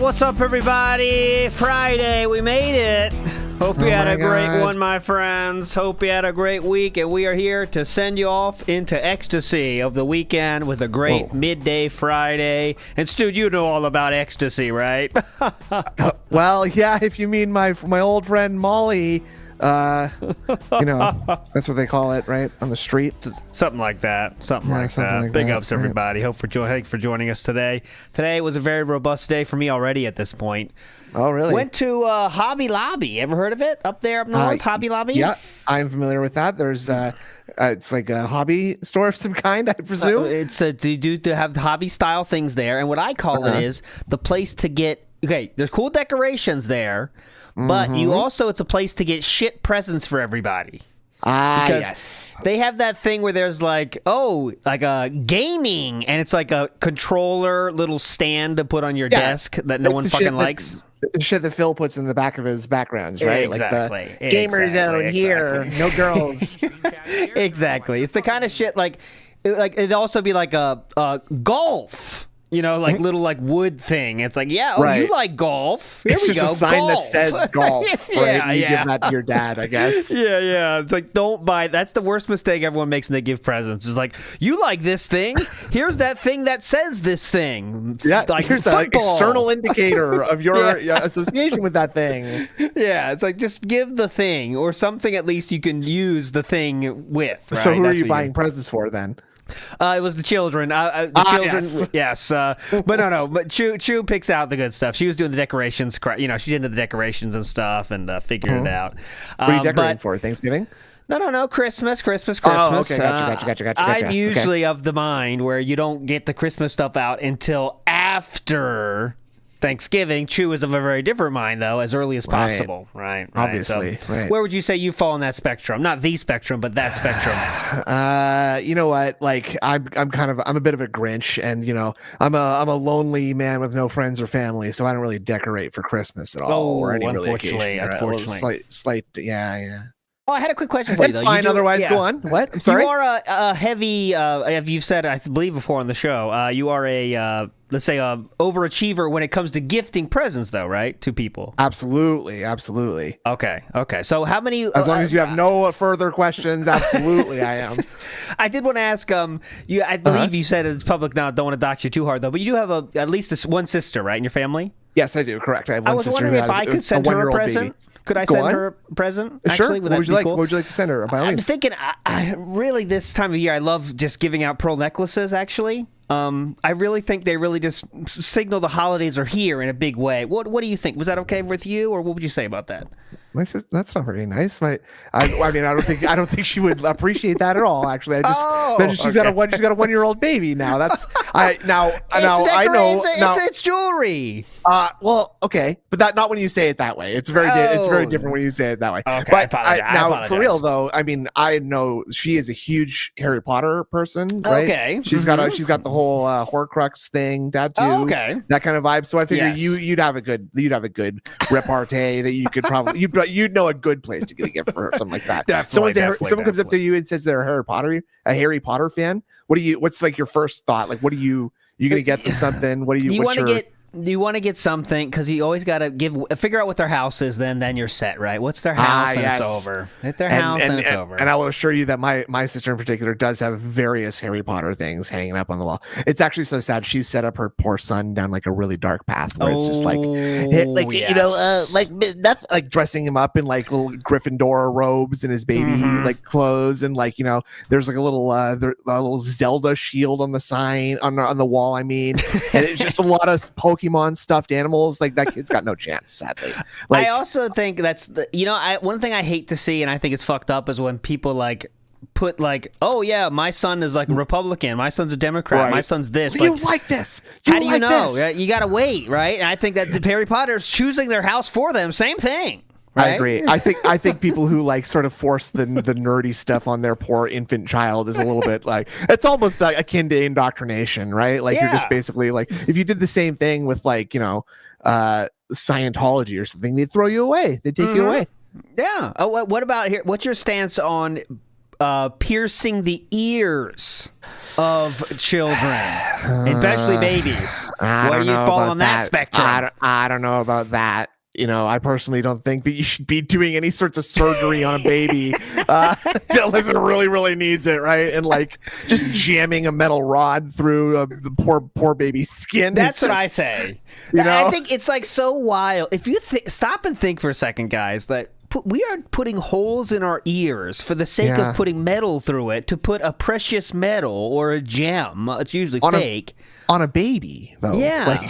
What's up, everybody? Friday, we made it. Hope you had a great one, my friends. Hope you had a great week, and we are here to send you off into ecstasy of the weekend with a great midday Friday. And Stu, you know all about ecstasy, right? Well, yeah, if you mean my old friend Molly, you know, that's what they call it, right? On the street. Something like that. Something like that. Big ups, everybody. Hope for thanks for joining us today. Today was a very robust day for me already at this point. Oh, really? Went to Hobby Lobby. Ever heard of it? Up there up north, Hobby Lobby? Yeah, I'm familiar with that. There's it's like a hobby store of some kind, I presume. To have hobby style things there, and what I call it is the place to get. Okay, there's cool decorations there, but it's a place to get shit presents for everybody. Yes. They have that thing where there's like a gaming, and it's like a controller little stand to put on your desk that no one fucking likes. The shit that Phil puts in the back of his backgrounds, right? Exactly. Like the gamer zone here, no girls. Exactly. It's the kind of shit like it'd also be like a golf. You know, like little like wood thing. It's like, you like golf. Here it's we just go. a sign golf. that says golf, right? You give that to your dad, I guess. Yeah. It's like, don't buy. That's the worst mistake everyone makes when they give presents. Is like, you like this thing? Here's that thing that says this thing. Yeah, like here's the external indicator of your association with that thing. Yeah, it's like, just give the thing or something at least you can use the thing with. Right? So who are you buying presents for then? It was the children. Children, yes. But no. But Chu picks out the good stuff. She was doing the decorations. You know, she's into the decorations and stuff, and figured it out. What are you decorating for? Thanksgiving? No. Christmas. Oh, okay. Gotcha. I'm usually of the mind where you don't get the Christmas stuff out until after Thanksgiving. Chu is of a very different mind, though, as early as possible. Right. Obviously. So, where would you say you fall in that spectrum? Not the spectrum, but that spectrum. You know what? Like, I'm a bit of a Grinch, and you know, I'm a lonely man with no friends or family, so I don't really decorate for Christmas at all, or any really occasion. Unfortunately, slight. Yeah. Oh, I had a quick question for you, though. It's fine. Otherwise, go on. What? I'm sorry. You are a heavy, as you've said, I believe before on the show, you are a, let's say, a overachiever when it comes to gifting presents, though, right? To people. Absolutely. Okay. So how many... As long as you have no further questions, absolutely I am. I did want to ask, I believe you said it's public now, don't want to dox you too hard, though, but you do have at least one sister, right, in your family? Yes, I do. Correct. I have one sister who has I could send her a present. Baby. Could I send her a present? Sure. Actually, What would you like? Cool? What would you like to send her? By all means. I was thinking, I really, this time of year, I love just giving out pearl necklaces, actually. I really think they really just signal the holidays are here in a big way. What do you think? Was that okay with you, or what would you say about that? My sister, that's not very nice. I mean, I don't think she would appreciate that at all. Actually, she's got a 1-year-old baby now. That's it's jewelry. Well, okay, but not when you say it that way. It's very different when you say it that way. Okay, but I apologize. For real though, I mean, I know she is a huge Harry Potter person, right? Okay, she's got the whole Horcrux thing tattoo, that kind of vibe. So I figure you'd have a good repartee that you could probably you'd know a good place to get a gift for her, something like that. Someone comes up to you and says they're a Harry Potter fan. What's like your first thought? Like, what are you gonna get them something? What do you want to get? Do you want to get something? Because you always got to figure out what their house is. Then you're set, right? What's their house? And it's over. Hit their house and it's over. And I will assure you that my sister in particular does have various Harry Potter things hanging up on the wall. It's actually so sad. She's set up her poor son down like a really dark path where it's just like nothing, like dressing him up in like little Gryffindor robes and his baby like clothes, and like, you know, there's like a little Zelda shield on the sign on the wall. I mean, and it's just a lot of Pokemon stuffed animals. Like, that kid's got no chance, sadly. Like, I also think that's one thing I hate to see, and I think it's fucked up, is when people like put like, oh yeah, my son is like a Republican, my son's a Democrat, my son's this. You like this? How do you know? You gotta wait, right? And I think that the Harry Potter's choosing their house for them. Same thing. Right? I agree. I think people who like sort of force the nerdy stuff on their poor infant child is a little bit like, it's almost akin to indoctrination, right? Like, you're just basically like, if you did the same thing with like, you know, Scientology or something, they'd throw you away. They'd take you away. Yeah. What about here? What's your stance on piercing the ears of children, especially babies. Where do you fall on that spectrum? I don't know about that. I personally don't think that you should be doing any sorts of surgery on a baby unless it really, really needs it, right? And like just jamming a metal rod through the poor baby's skin. That's what I say. I think it's like so wild. If you stop and think for a second, guys, that we are putting holes in our ears for the sake of putting metal through it to put a precious metal or a gem. It's usually fake on a baby, though. Yeah.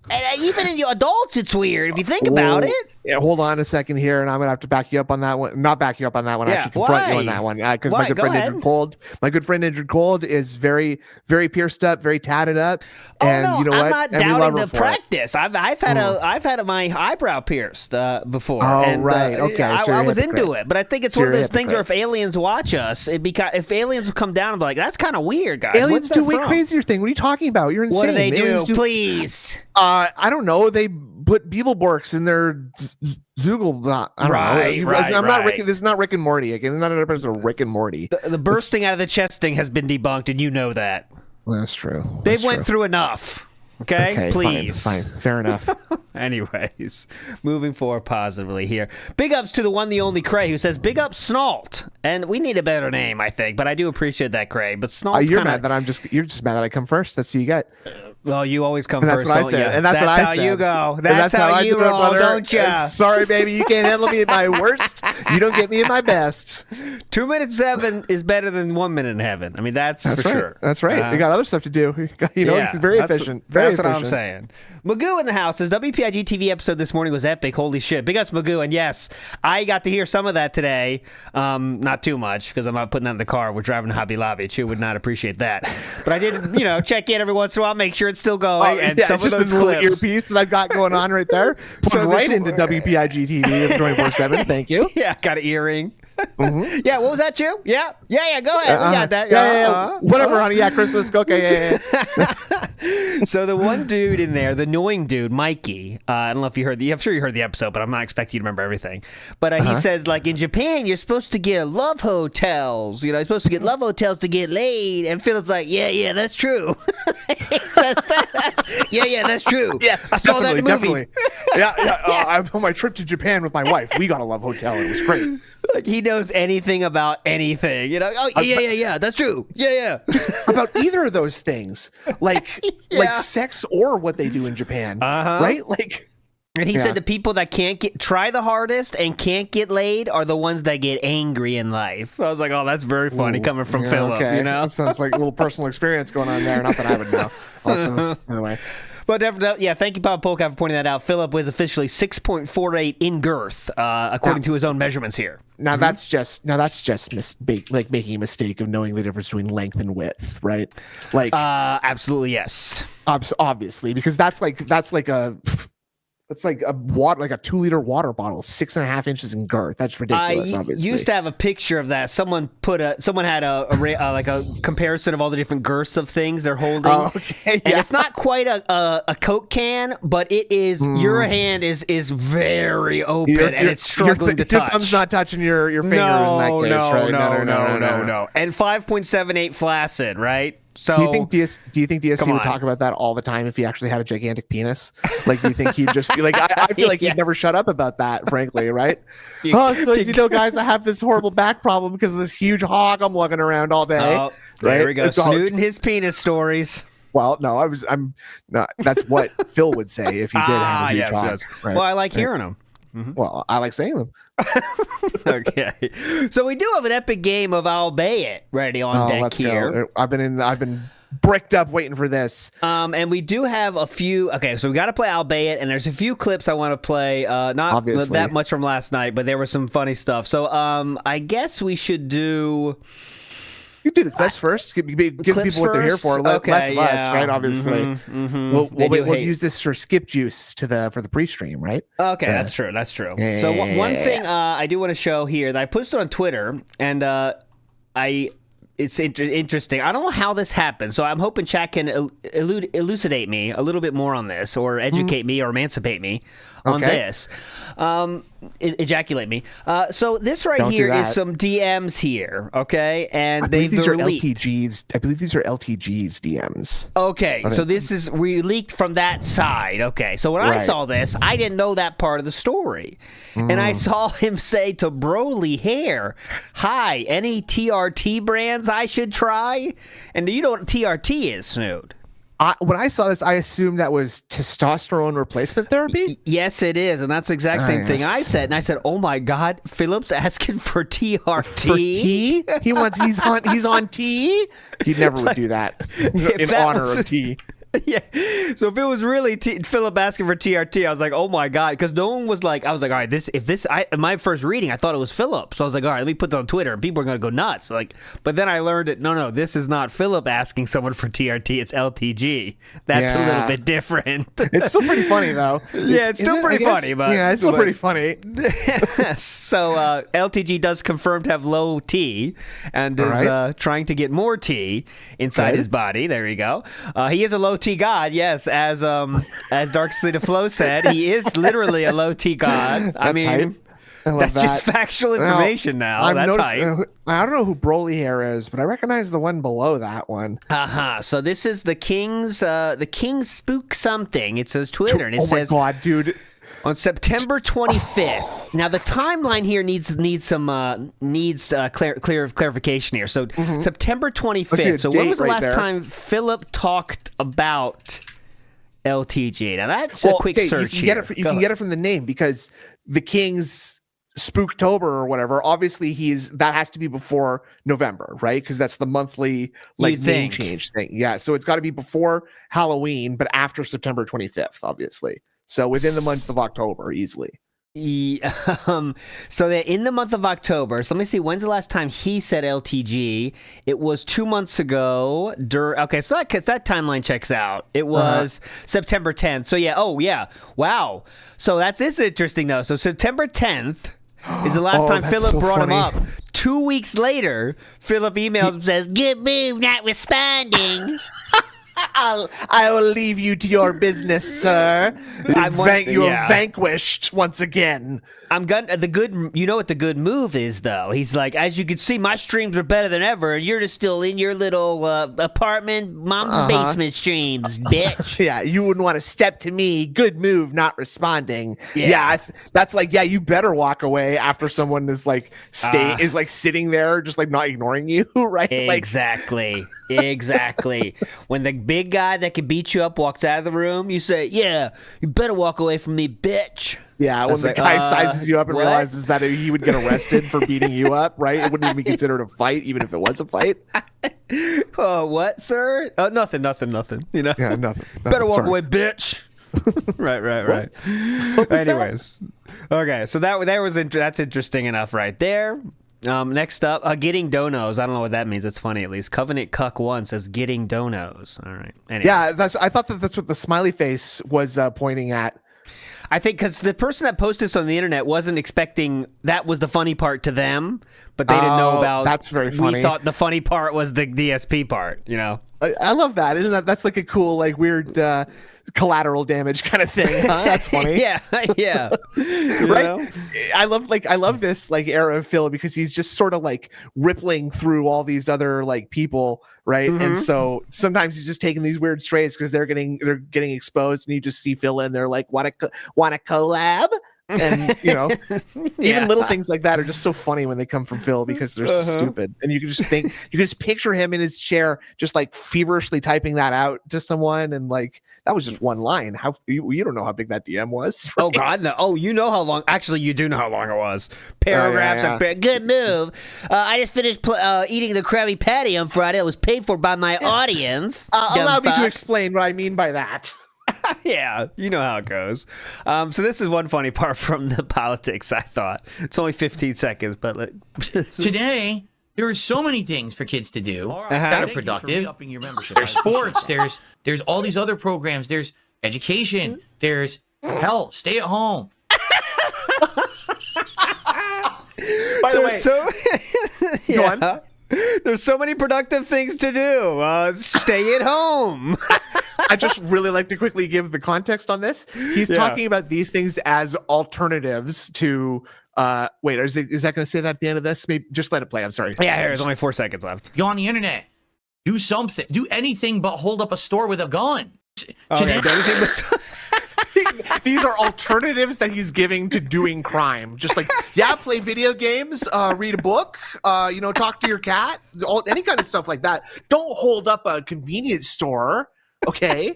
And even in the adults, it's weird if you think about it. Yeah, hold on a second here, and I'm gonna have to back you up on that one. Not back you up on that one. Actually, confront you on that one because my good friend Injured Cold. My good friend Injured Cold is very, very pierced up, very tatted up. And you know I'm what? not doubting the practice. I've had my eyebrow pierced before. Oh, and, right. Okay. I was into it, but I think it's one of those things where if aliens watch us, if aliens come down and be like, "That's kind of weird, guys." Aliens do way crazier thing. What are you talking about? You're insane. What do they do? Please. I don't know. They put Beetleborgs in their Zoogle. I don't know. I'm not Rick. This is not Rick and Morty. Again, not an episode of Rick and Morty. The bursting out of the chest thing has been debunked, and you know that. Well, that's true. They went through enough. Okay, please. Fine. Fair enough. Anyways, moving forward positively here. Big ups to the one, the only Cray, who says, "Big up Snalt." And we need a better name, I think. But I do appreciate that, Cray. But Snalt, you're mad that you're just mad that I come first. That's who you get. Well, you always come first, don't you? And that's what I said. That's how you go. That's how you roll, don't you? Sorry, baby. You can't handle me at my worst. You don't get me at my best. 2 minutes 7 is better than 1 minute in heaven. I mean, that's for sure. That's right. We got other stuff to do. It's very efficient. That's what I'm saying. Magoo in the house says, WPIG TV episode this morning was epic. Holy shit. Big ups, Magoo. And yes, I got to hear some of that today. Not too much, because I'm not putting that in the car. We're driving to Hobby Lobby. She would not appreciate that. But I did, check in every once in a while, make sure it's still going. And some of those clips. Earpiece that I've got going on right there. Put right into WPIG TV 24/7. Thank you. Yeah, got an earring. Mm-hmm. Yeah, what was that, you? Yeah, go ahead. We got that. Whatever, honey. Yeah, Christmas. Okay, So the one dude in there, the annoying dude, Mikey, I don't know if you heard I'm sure you heard the episode, but I'm not expecting you to remember everything. But he says, like, in Japan, you're supposed to get love hotels. You're supposed to get love hotels to get laid. And Phil's like, yeah, that's true. He says that. Yeah, that's true. Yeah, I saw that in the movie. Yeah. On my trip to Japan with my wife, we got a love hotel. It was great. Like he knows anything about anything, Oh, yeah, that's true. Yeah. About either of those things, like sex or what they do in Japan, right? Like, and he said the people that try the hardest and can't get laid are the ones that get angry in life. I was like, oh, that's very funny coming from Philip. Okay. That sounds like a little personal experience going on there. Not that I would know. Also, anyway. But definitely, thank you, Papa Polka, for pointing that out. Philip was officially 6.48 in girth, according to his own measurements here. Now that's just like making a mistake of knowing the difference between length and width, right? Like, absolutely yes. Obviously, because that's like a 2-liter water bottle, 6.5 inches in girth. That's ridiculous. Obviously, used to have a picture of that. Someone had a comparison of all the different girths of things they're holding. Oh, okay, and it's not quite a Coke can, but it is. Your hand is very open and it's struggling to touch. Your thumb's not touching your fingers in that case, right? No. And 5.78 flaccid, right? So, do you think DSP would talk about that all the time if he actually had a gigantic penis? Like, do you think he'd just be like, I feel like he'd never shut up about that, frankly, right? Guys, I have this horrible back problem because of this huge hog I'm lugging around all day. Oh, there we go. Snooting his penis stories. Well, no, I'm not. That's what Phil would say if he did have a huge hog. Yes. Right? Well, I like hearing them. Mm-hmm. Well, I like saying them. Okay, so we do have an epic game of Albeit ready on deck here. Go. I've been bricked up waiting for this. And we do have a few. Okay, so we got to play Albeit, and there's a few clips I want to play. Not Obviously. That much from last night, but there was some funny stuff. So I guess we should do. You do the clips first. Give people what they're here for. Less of us, right? Obviously, we'll use this for skip juice for the pre-stream, right? Okay, that's true. Yeah. So one thing I do want to show here that I posted on Twitter, and it's interesting. I don't know how this happened, so I'm hoping chat can elucidate me a little bit more on this, or educate me, or emancipate me on this. ejaculate me. So this here is some DMs here, okay? And these are LTGs. I believe these are LTGs DMs. Okay, so this is leaked from that side. Okay, so when I saw this, I didn't know that part of the story. And I saw him say to Broly Hair, "Hi, any TRT brands I should try?" And do you know what TRT is, Snood? When I saw this, I assumed that was testosterone replacement therapy. Yes, it is, and that's the exact same thing I said. And I said, "Oh my God, Philip's asking for TRT for tea. He's on tea. He never would do that in honor of tea." Yeah. So if it was really Philip asking for TRT, I was like, oh my God, because no one was like, I was like, all right, my first reading, I thought it was Philip, so I was like, all right, let me put that on Twitter, and people are gonna go nuts. Like, but then I learned that no, this is not Philip asking someone for TRT, it's LTG. That's a little bit different. It's still pretty funny though. It's still pretty funny, but it's still pretty funny. So LTG does confirm to have low T and is trying to get more T inside his body. There you go. He is a low T god, yes, as Dark State of Flow said, he is literally a low T god. That's just factual information now. That's hype. I don't know who Broly Hair is, but I recognize the one below that one. So this is the King's Spook something. It says Twitter, and it says, "Oh my God, dude." On September 25th. Now the timeline here needs clarification here. So September 25th. So when was the last time Philip talked about LTG? Now that's a quick search. You can get it from the name, because the King's Spooktober or whatever. Obviously, that has to be before November, right? Because that's the monthly name change thing. Yeah, so it's got to be before Halloween, but after September 25th, obviously. So within the month of October, easily. So they're in the month of October. So let me see. When's the last time he said LTG? It was 2 months ago. Okay, so that timeline checks out. It was September 10th. So yeah. Oh yeah. Wow. So it's interesting though. So September 10th is the last time Philip brought him up. 2 weeks later, Philip emails and says, "Good move, not responding." I will leave you to your business, sir. You're vanquished once again. You know what the good move is, though? He's like, as you can see, my streams are better than ever, and you're just still in your little apartment, mom's basement streams, bitch. Yeah, you wouldn't want to step to me. Good move, not responding. Yeah, that's like, you better walk away after someone is like sitting there, just like not ignoring you, right? Exactly. Exactly. When the big guy that can beat you up walks out of the room, you say, "Yeah, you better walk away from me, bitch." Yeah, when the guy sizes you up and realizes that he would get arrested for beating you up, right? It wouldn't even be considered a fight, even if it was a fight. Oh, what, sir? Nothing. You know? Yeah, nothing. Better walk away, bitch. Right. Anyways, okay. So that's interesting enough, right there. Next up, getting donos. I don't know what that means. It's funny, at least. Covenant Cuck 1 says getting donos. All right. Anyways. Yeah, I thought that's what the smiley face was pointing at. I think because the person that posted this on the internet wasn't expecting that was the funny part to them, but they didn't know about. That's very funny. We thought the funny part was the DSP part. You know. I love that. Isn't that's like a cool, like weird collateral damage kind of thing? Huh? That's funny. Yeah. Right. I love this like era of Phil, because he's just sort of like rippling through all these other like people, right? And so sometimes he's just taking these weird strays because they're getting exposed, and you just see Phil in there like, want to collab? And even little things like that are just so funny when they come from Phil, because they're stupid, and you can just picture him in his chair just like feverishly typing that out to someone, and like that was just one line. How you don't know how big that DM was, right? Oh God, no. Oh, you know how long? Actually, you do know how long it was. Paragraphs. Good move. I just finished eating the Krabby Patty on Friday. It was paid for by my audience. Allow me to explain what I mean by that. Yeah, you know how it goes. So this is one funny part from the politics, I thought. It's only 15 seconds, but today there are so many things for kids to do that are productive. There's sports, there's all these other programs, there's education, there's stay at home. By the way, go on. There's so many productive things to do. Stay at home. I just really like to quickly give the context on this. He's talking about these things as alternatives to. Wait, is that going to say that at the end of this? Maybe just let it play. I'm sorry. Yeah, there's only 4 seconds left. Go on the internet. Do something. Do anything but hold up a store with a gun. Okay, these are alternatives that he's giving to doing crime. Just like, play video games, read a book, talk to your cat, any kind of stuff like that. Don't hold up a convenience store, okay?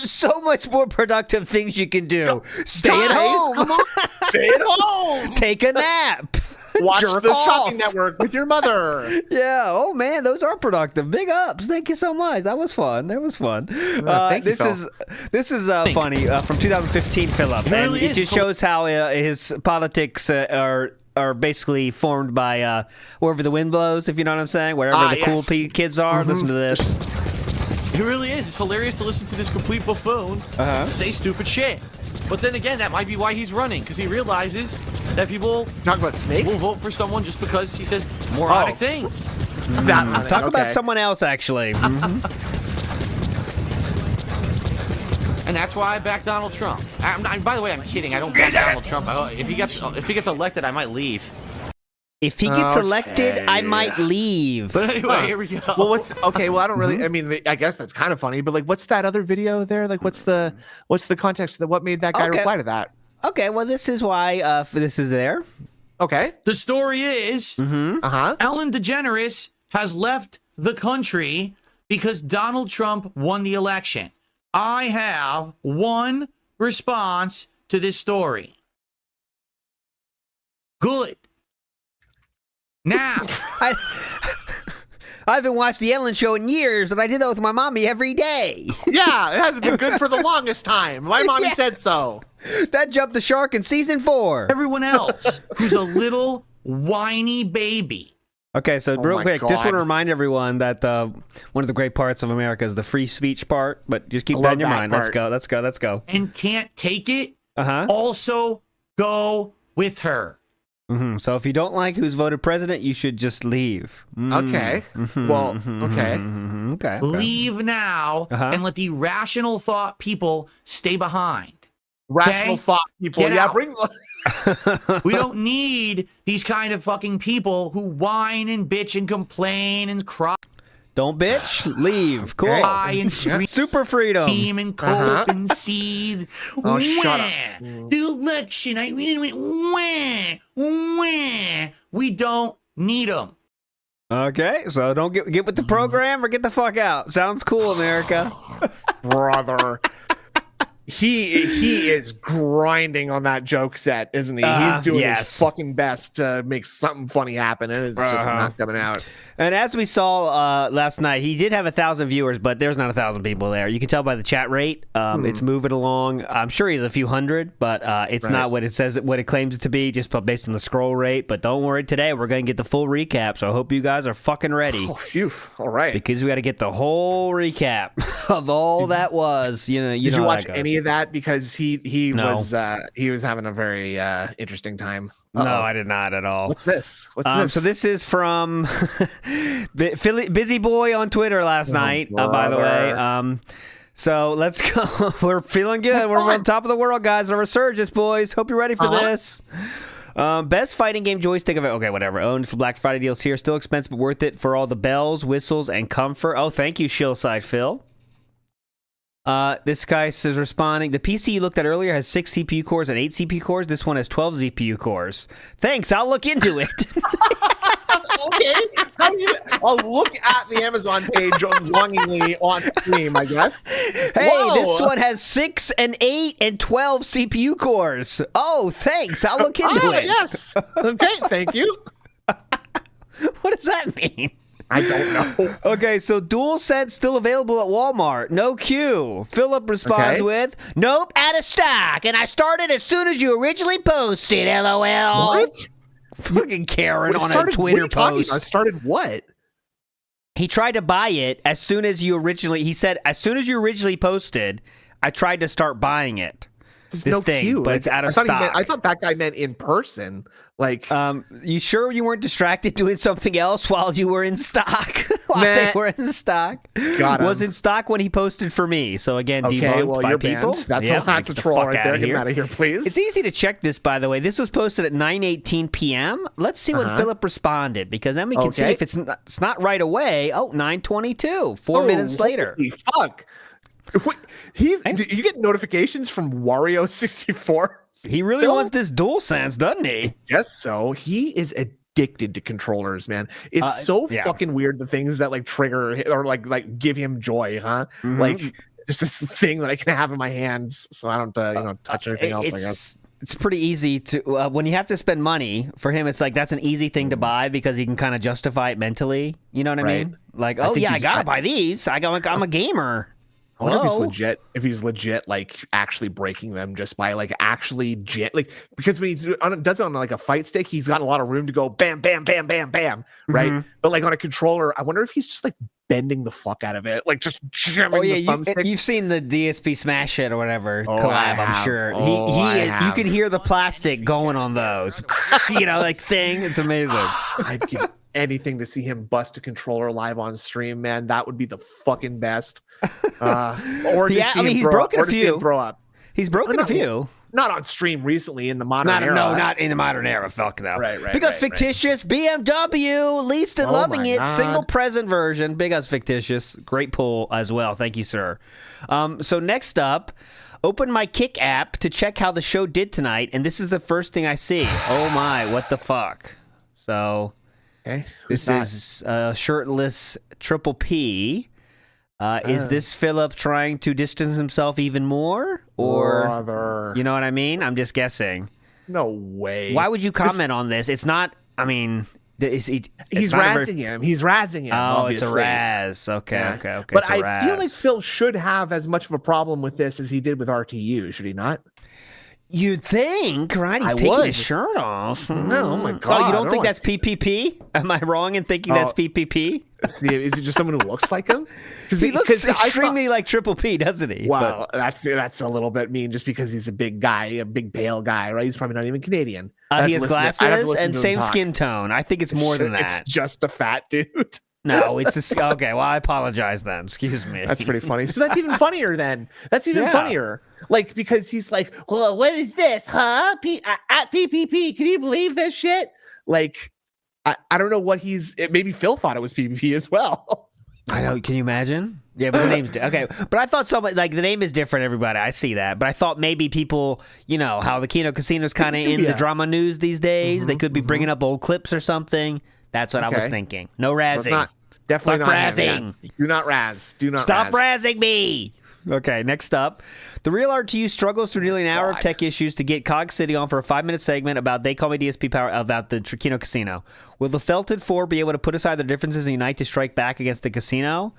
So much more productive things you can do. Stay at home. Come on. Stay at home. Take a nap. Watch Jerk the off. Shopping Network with your mother. Yeah. Oh man, those are productive. Big ups. Thank you so much. That was fun. This is funny from 2015, Philip. And it just shows how his politics are basically formed by wherever the wind blows. If you know what I'm saying. Wherever the cool kids are. Mm-hmm. Listen to this. It really is. It's hilarious to listen to this complete buffoon say stupid shit. But then again, that might be why he's running, because he realizes that people talk about Snake will vote for someone just because he says moronic things. Talk about someone else, actually. Mm-hmm. And that's why I back Donald Trump. By the way, I'm kidding. I don't back Donald Trump. If he gets elected, I might leave. If he gets elected, I might leave. But anyway, here we go. Well, I don't really. I mean, I guess that's kind of funny. But like, what's that other video there? Like, what's the context of what made that guy reply to that? Okay, well, this is why this is there. Okay. The story is Ellen DeGeneres has left the country because Donald Trump won the election. I have one response to this story. Good. Now, I haven't watched the Ellen Show in years, and I did that with my mommy every day. Yeah, it hasn't been good for the longest time. My mommy said so. That jumped the shark in season 4. Everyone else who's a little whiny baby. Okay, so real quick, just want to remind everyone that one of the great parts of America is the free speech part, but just keep that in your mind. Part. Let's go. And can't take it, also go with her. Mm-hmm. So if you don't like who's voted president, you should just leave. Okay. Well, okay. Okay. Leave now and let the rational thought people stay behind. Rational thought people. Get out. Bring. We don't need these kind of fucking people who whine and bitch and complain and cry. Don't bitch. Leave. Cool. Cry and scream. Super freedom. And cope and seethe. Oh, shut up. The election. We don't need them. Okay, so don't get with the program or get the fuck out. Sounds cool, America. Brother. He is grinding on that joke set, isn't he? He's doing his fucking best to make something funny happen, and it's just not coming out. And as we saw last night, he did have 1,000 viewers, but there's not 1,000 people there. You can tell by the chat rate. It's moving along. I'm sure he's a few hundred, but it's not what it says, what it claims it to be, just based on the scroll rate. But don't worry, today we're going to get the full recap, so I hope you guys are fucking ready. Oh, phew. All right. Because we got to get the whole recap of all that was. Did you watch any of that? Because he was having a very interesting time. No, I did not at all. What's this? So this is from Busy Boy on Twitter last night, by the way. So let's go. We're feeling good. We're on top of the world, guys. A resurgence, boys. Hope you're ready for this. Best fighting game joystick event. Okay, whatever. Owned for Black Friday deals here. Still expensive, but worth it for all the bells, whistles, and comfort. Oh, thank you, Shillside Phil. This guy says, responding, the PC you looked at earlier has 6 CPU cores and 8 CPU cores. This one has 12 CPU cores. Thanks, I'll look into it. Okay. I'll look at the Amazon page longingly on stream, I guess. Hey, this one has 6 and 8 and 12 CPU cores. Oh, thanks, I'll look into it. Yes. Okay, thank you. What does that mean? I don't know. Okay, so DualSense still available at Walmart. No queue. Philip responds with, nope, out of stock. And I started as soon as you originally posted, LOL. What? Fucking Karen on a Twitter post. I started what? He tried to buy it as soon as you originally, he said, as soon as you originally posted, I tried to start buying it. This thing, cue. But it's out of stock. I thought that guy meant in person. Like, you sure you weren't distracted doing something else while you were in stock? While they were in stock. Was in stock when he posted for me. So again, debunked by people. Banned. That's a troll right there. Get him out of here, please. It's easy to check this, by the way. This was posted at 9:18 p.m. Let's see when Philip responded, because then we can see if it's not right away. Oh, 9:22, 4 minutes later. Holy fuck. You get notifications from Wario64? He really wants this DualSense, doesn't he? Yes, so. He is addicted to controllers, man. It's fucking weird, the things that like trigger or like give him joy, huh? Mm-hmm. Like just this thing that I can have in my hands, so I don't touch anything else, I guess. It's pretty easy to when you have to spend money for him. It's like that's an easy thing to buy because he can kind of justify it mentally. You know what I mean? Like, I gotta buy these. I'm a gamer. I wonder if he's legit, like actually breaking them just by like actually because when he does it on like a fight stick, he's got a lot of room to go bam, bam, bam, bam, bam, right? Mm-hmm. But like on a controller, I wonder if he's just like bending the fuck out of it, like just jamming the thumbsticks. You've seen the DSP Smash It or whatever collab, I'm sure. You can hear the plastic going on those, like thing. It's amazing. I'd give anything to see him bust a controller live on stream, man. That would be the fucking best. Or to see him broken a few. Throw up. He's broken a few. Not on stream recently in the modern era. No, not in the modern era. Fuck no. Right. Big ups Fictitious, BMW, least and loving it, single present version. Big ups Fictitious. Great pull as well. Thank you, sir. So next up, open my Kick app to check how the show did tonight, and this is the first thing I see. Oh my, what the fuck? So this is shirtless Triple P. Is this Philip trying to distance himself even more? Or, brother. You know what I mean? I'm just guessing. No way. Why would you comment on this? It's not, he's razzing him. He's razzing him. Oh, obviously. It's a razz. Okay. But I feel like Phil should have as much of a problem with this as he did with RTU, should he not? You'd think, right? He's taking his shirt off. No, oh my God. Oh, you don't think that's PPP? Am I wrong in thinking that's PPP? See, is it just someone who looks like him? He looks extremely like Triple P, doesn't he? Well, that's a little bit mean just because he's a big guy, a big pale guy, right? He's probably not even Canadian. He has glasses and same skin tone. I think it's more than that. It's just a fat dude. No, it's okay. Well, I apologize then. Excuse me. That's pretty funny. So that's even funnier then. That's even funnier. Like, because he's like, well, what is this, huh? At PPP. Can you believe this shit? Like, I don't know what maybe Phil thought it was PPP as well. I know. Can you imagine? Yeah, but the name's okay. But I thought somebody like the name is different. Everybody, I see that. But I thought maybe people, how the Kino Casino's kind of in the drama news these days. They could be bringing up old clips or something. That's what I was thinking. No razzing. So definitely not razzing. Do not razz. Do not stop razzing me. Okay, next up. The Real RTU struggles through nearly an hour of tech issues to get Cog City on for a 5-minute segment about They Call Me DSP Power about the Kino Casino. Will the Felted Four be able to put aside their differences and unite to strike back against the casino?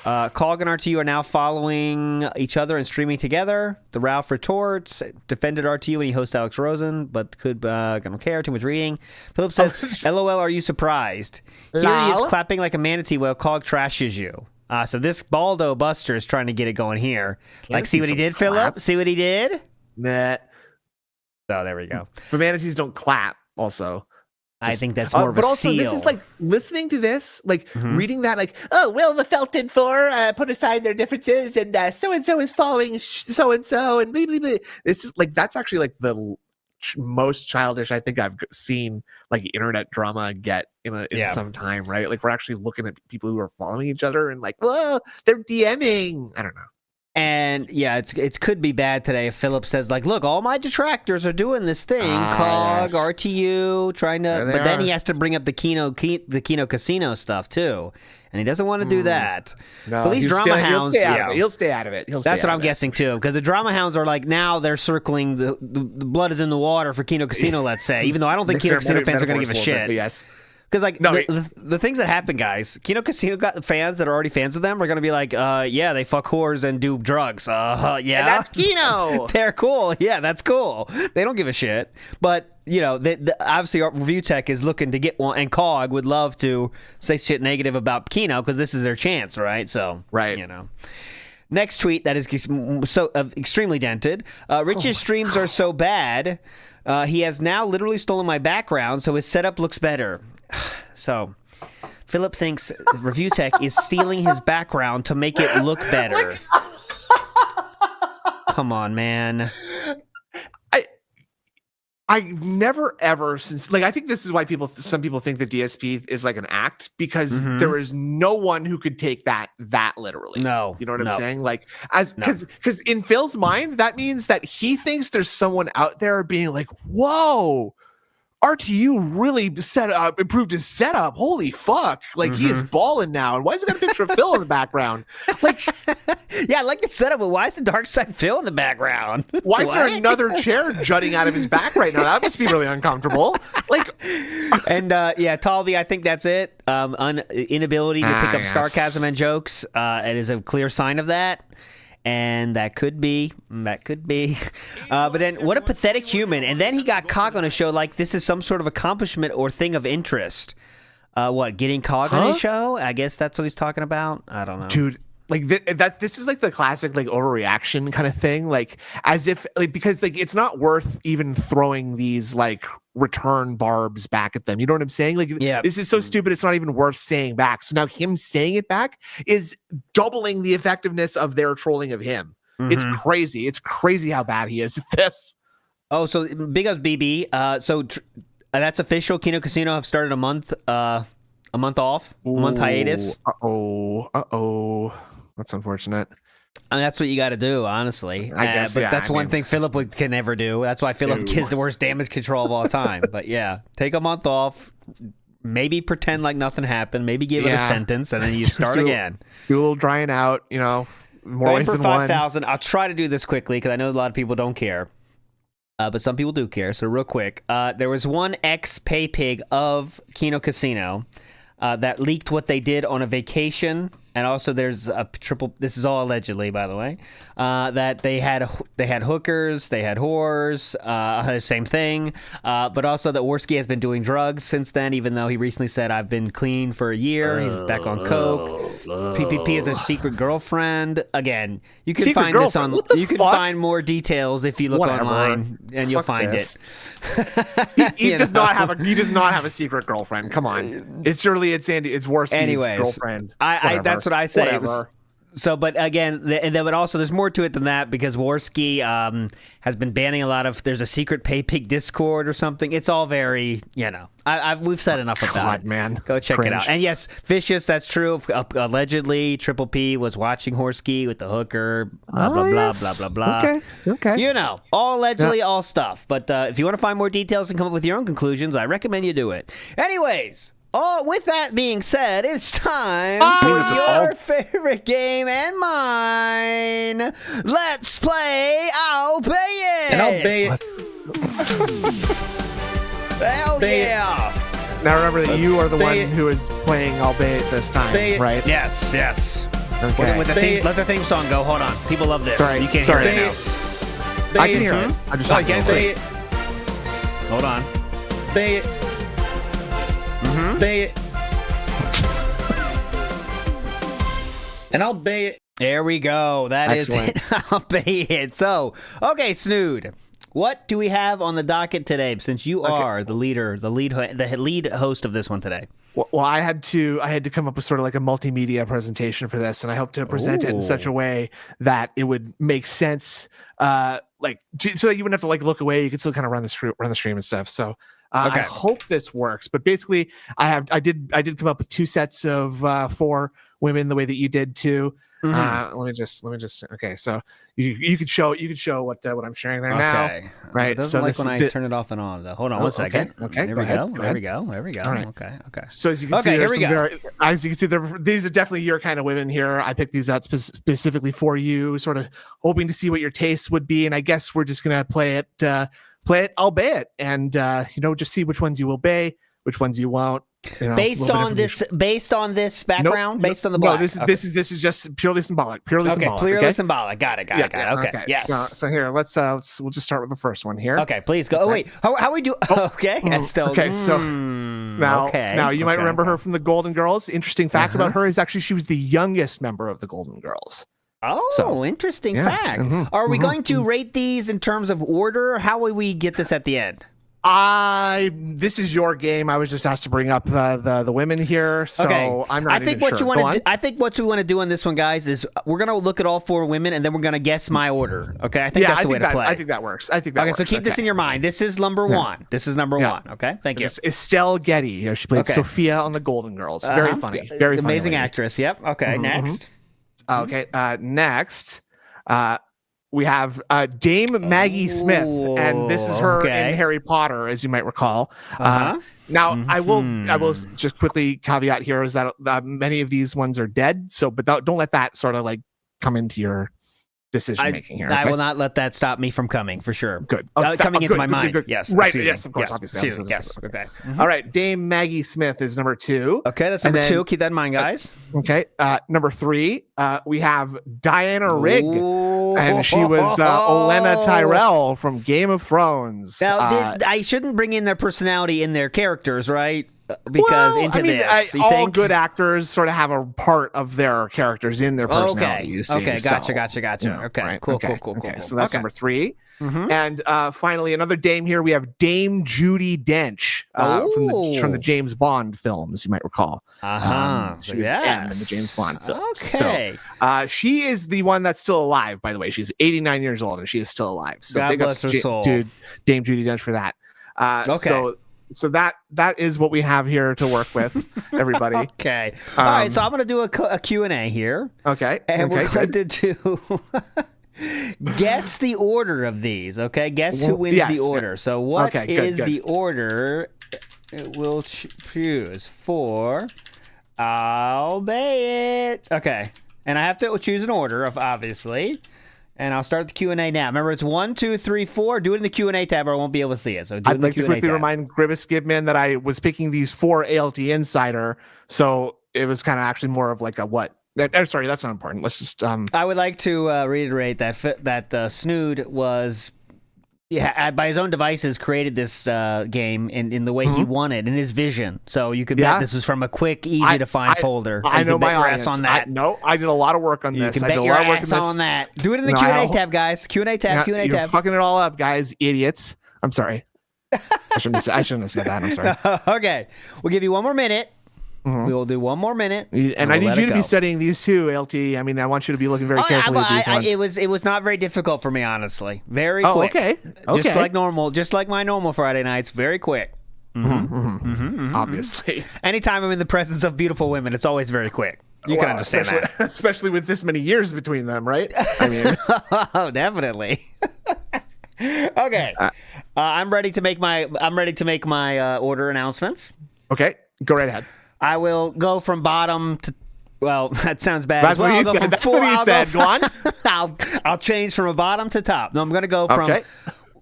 Cog and RTU are now following each other and streaming together. The Ralph retorts, defended RTU when he hosts Alex Rosen, but I don't care, too much reading. Philip says, LOL, are you surprised? Here he is clapping like a manatee while Cog trashes you. So this Baldo Buster is trying to get it going here. See what he did, Philip? See what he did? Nah. So there we go. But manatees don't clap, also. I think that's more of a also, seal. This is like listening to this, reading that, will the Felton Four put aside their differences and so-and-so is following so-and-so and blah, blah, blah. It's just, that's actually like the most childish I think I've seen internet drama get in some time, right? We're actually looking at people who are following each other and whoa, they're DMing. I don't know. And it could be bad today if Philip says look, all my detractors are doing this thing, Cog, RTU, trying to, but then he has to bring up the Kino Casino stuff too, and he doesn't want to do that. No, so these drama hounds, he'll stay out of it. That's what I'm guessing too, because the drama hounds are now they're circling the blood is in the water for Kino Casino. Let's say, even though I don't think Kino Casino fans are going to give a shit. Yes. Because the things that happen, guys, Kino Casino got fans that are already fans of them are going to be they fuck whores and do drugs. Yeah. And that's Kino. They're cool. Yeah, that's cool. They don't give a shit. But, obviously our Review Tech is looking to get one, and Cog would love to say shit negative about Kino because this is their chance, right? So, right. Next tweet that is so extremely dented. Rich's streams are so bad, he has now literally stolen my background, so his setup looks better. So, Philip thinks Review Tech is stealing his background to make it look better. Come on, man. I've never ever since I think this is why some people think the DSP is like an act, because there is no one who could take that literally. No, you know what I'm saying? Like, because in Phil's mind, that means that he thinks there's someone out there being like, "Whoa, RTU really improved his setup. Holy fuck! Like he is balling now. And why has he got a picture of Phil in the background? Like, yeah, I like the setup, but why is the Dark Side Phil in the background? Why is there another chair jutting out of his back right now? That must be really uncomfortable. Like, and Talby, I think that's it. Inability to pick up sarcasm and jokes. It is a clear sign of that. And that could be. But then, what a pathetic human. And then he got Cog on a show like this is some sort of accomplishment or thing of interest. Getting Cog on his show? I guess that's what he's talking about. I don't know. Dude, like this is like the classic like overreaction kind of thing. Like as if because it's not worth even throwing these like return barbs back at them. You know what I'm saying? Like, this is so stupid. It's not even worth saying back. So now him saying it back is doubling the effectiveness of their trolling of him. It's crazy. It's crazy how bad he is at this. Oh, so big ups BB. That's official. Kino Casino have started a month off, a month hiatus. That's unfortunate. And that's what you got to do, honestly. I guess, but that's one thing Philip can never do. That's why Philip is the worst damage control of all time. But yeah, take a month off, maybe pretend like nothing happened, maybe give it a sentence, and then you start again. Do a little drying out, more ways than 5,000. I'll try to do this quickly because I know a lot of people don't care. But some people do care. So real quick, there was one ex-pay pig of Kino Casino that leaked what they did on a vacation. And also there's a this is all allegedly, by the way, that they had hookers, they had whores, same thing. But also that Worski has been doing drugs since then, even though he recently said, I've been clean for a year. He's back on coke. PPP is a secret girlfriend. Again, you can find this on, you can find more details if you look online and you'll find it. He does not have a secret girlfriend. Come on. It's Worski's girlfriend. That's what I say. So, but again, but also there's more to it than that because Worski has been banning a lot of. There's a secret pay pig Discord or something. It's all very, we've said enough about it. Man, go check it out. And yes, Vicious, that's true. Allegedly, Triple P was watching Worski with the hooker. Blah blah blah blah blah blah. Okay. All allegedly, all stuff. But if you want to find more details and come up with your own conclusions, I recommend you do it. Anyways. Oh, with that being said, it's time for your favorite game and mine. Let's play I'll Pay It. And I'll pay it. Hell yeah. Now remember that you are the one who is playing I'll Pay It this time, right? Yes. Okay. Let the theme song go. Hold on. People love this. Sorry. You can't hear it now. I can hear it. I'm just not pay it. Hold on. Pay it. Pay it. And I'll pay it. There we go. That is it. I'll pay it. So, okay, Snood. What do we have on the docket today? Since you are the lead host of this one today. Well, I had to come up with sort of like a multimedia presentation for this, and I hope to present it in such a way that it would make sense, so that you wouldn't have to look away. You could still kind of run the stream and stuff. So. I hope this works, but basically, I did come up with two sets of 4 women the way that you did too. Let me just. Okay, so you could show what I'm sharing there now. Right. It doesn't when I turn it off and on. Hold on one second. Okay. There we go. All right. Okay. So as you can see, here we go. As you can see, these are definitely your kind of women here. I picked these out specifically for you, sort of hoping to see what your tastes would be, and I guess we're just gonna play it. I'll bay it, and just see which ones you will bay, which ones you won't. Based on this background, based on the black. No, this is just purely symbolic. Purely symbolic. Got it. Okay. Yes. So here, we'll just start with the first one here. Okay, please go. Okay. Oh wait, how we do? Okay, still. Okay, so now you might remember her from the Golden Girls. Interesting fact about her is actually she was the youngest member of the Golden Girls. Oh, interesting fact. Are we going to rate these in terms of order? How will we get this at the end? This is your game. I was just asked to bring up the women here, so I'm not even sure. I think what we want to do on this one, guys, is we're gonna look at all 4 women, and then we're gonna guess my order. Okay, I think that's the way to play. I think that works. So keep this in your mind. This is number 1. This is number 1. Okay, thank you. Estelle Getty. She played Sophia on the Golden Girls. Very funny. Very funny. Amazing actress. Yep. Okay. Next. Okay. Next. We have Dame Maggie Smith, and this is her in Harry Potter, as you might recall. Now, I will just quickly caveat here is that many of these ones are dead. So, but don't let that sort of like come into your decision making here. Okay? I will not let that stop me from coming for sure. Good. Coming into my mind. Good. Yes. Right. Yes. Of course. Obviously. Yes. Okay. All right. Dame Maggie Smith is number 2. Okay, that's number 2. Keep that in mind, guys. Okay. Number 3. We have Diana Rigg, and she was Olenna Tyrell from Game of Thrones. Now, I shouldn't bring in their personality in their characters, right? Because all good actors sort of have a part of their characters in their personalities. Okay, gotcha. Okay, right. Cool. So that's number 3. And finally, another Dame here. We have Dame Judi Dench from the James Bond films, you might recall. She was M in the James Bond films. Okay. So, she is the one that's still alive, by the way. She's 89 years old, and she is still alive. So God bless her soul. Dame Judi Dench for that. So that is what we have here to work with, everybody. Okay. All right. So I'm going to do a Q&A here. Okay. And we're going to do guess the order of these. Okay. Guess who wins the order. So what is the order we'll choose for? I'll bet it. Okay. And I have to choose an order, obviously. And I'll start the Q&A now. Remember, it's 1, 2, 3, 4. Do it in the Q&A tab or I won't be able to see it. So I'd like to quickly remind Grievous Skidman that I was picking these for ALT Insider. So it was kind of actually more of like a what? Sorry, that's not important. Let's just... I would like to reiterate that Snood was... by his own devices, created this game in the way he wanted, in his vision. So you could bet this was from a quick, easy-to-find folder. I know my audience. On that. I did a lot of work on this. You can bet your ass on that. Do it in the Q&A tab, guys. Q&A tab. You're fucking it all up, guys. Idiots. I'm sorry. I shouldn't have said that. I'm sorry. Okay. We'll give you 1 more minute. We will do 1one more minute. And I need you to be studying these too, LT. I mean, I want you to be looking very carefully at these ones. It was not very difficult for me, honestly. Very quick. Okay. Just like normal. Just like my normal Friday nights. Very quick. Obviously. Anytime I'm in the presence of beautiful women, it's always very quick. You can understand that. Especially with this many years between them, right? I mean. Oh, definitely. Okay. I'm ready to make my order announcents. Okay. Go right ahead. I will go from bottom to... Well, that sounds bad. That's what he said. That's what he said. Go on. I'll change from a bottom to top. No, I'm going to go from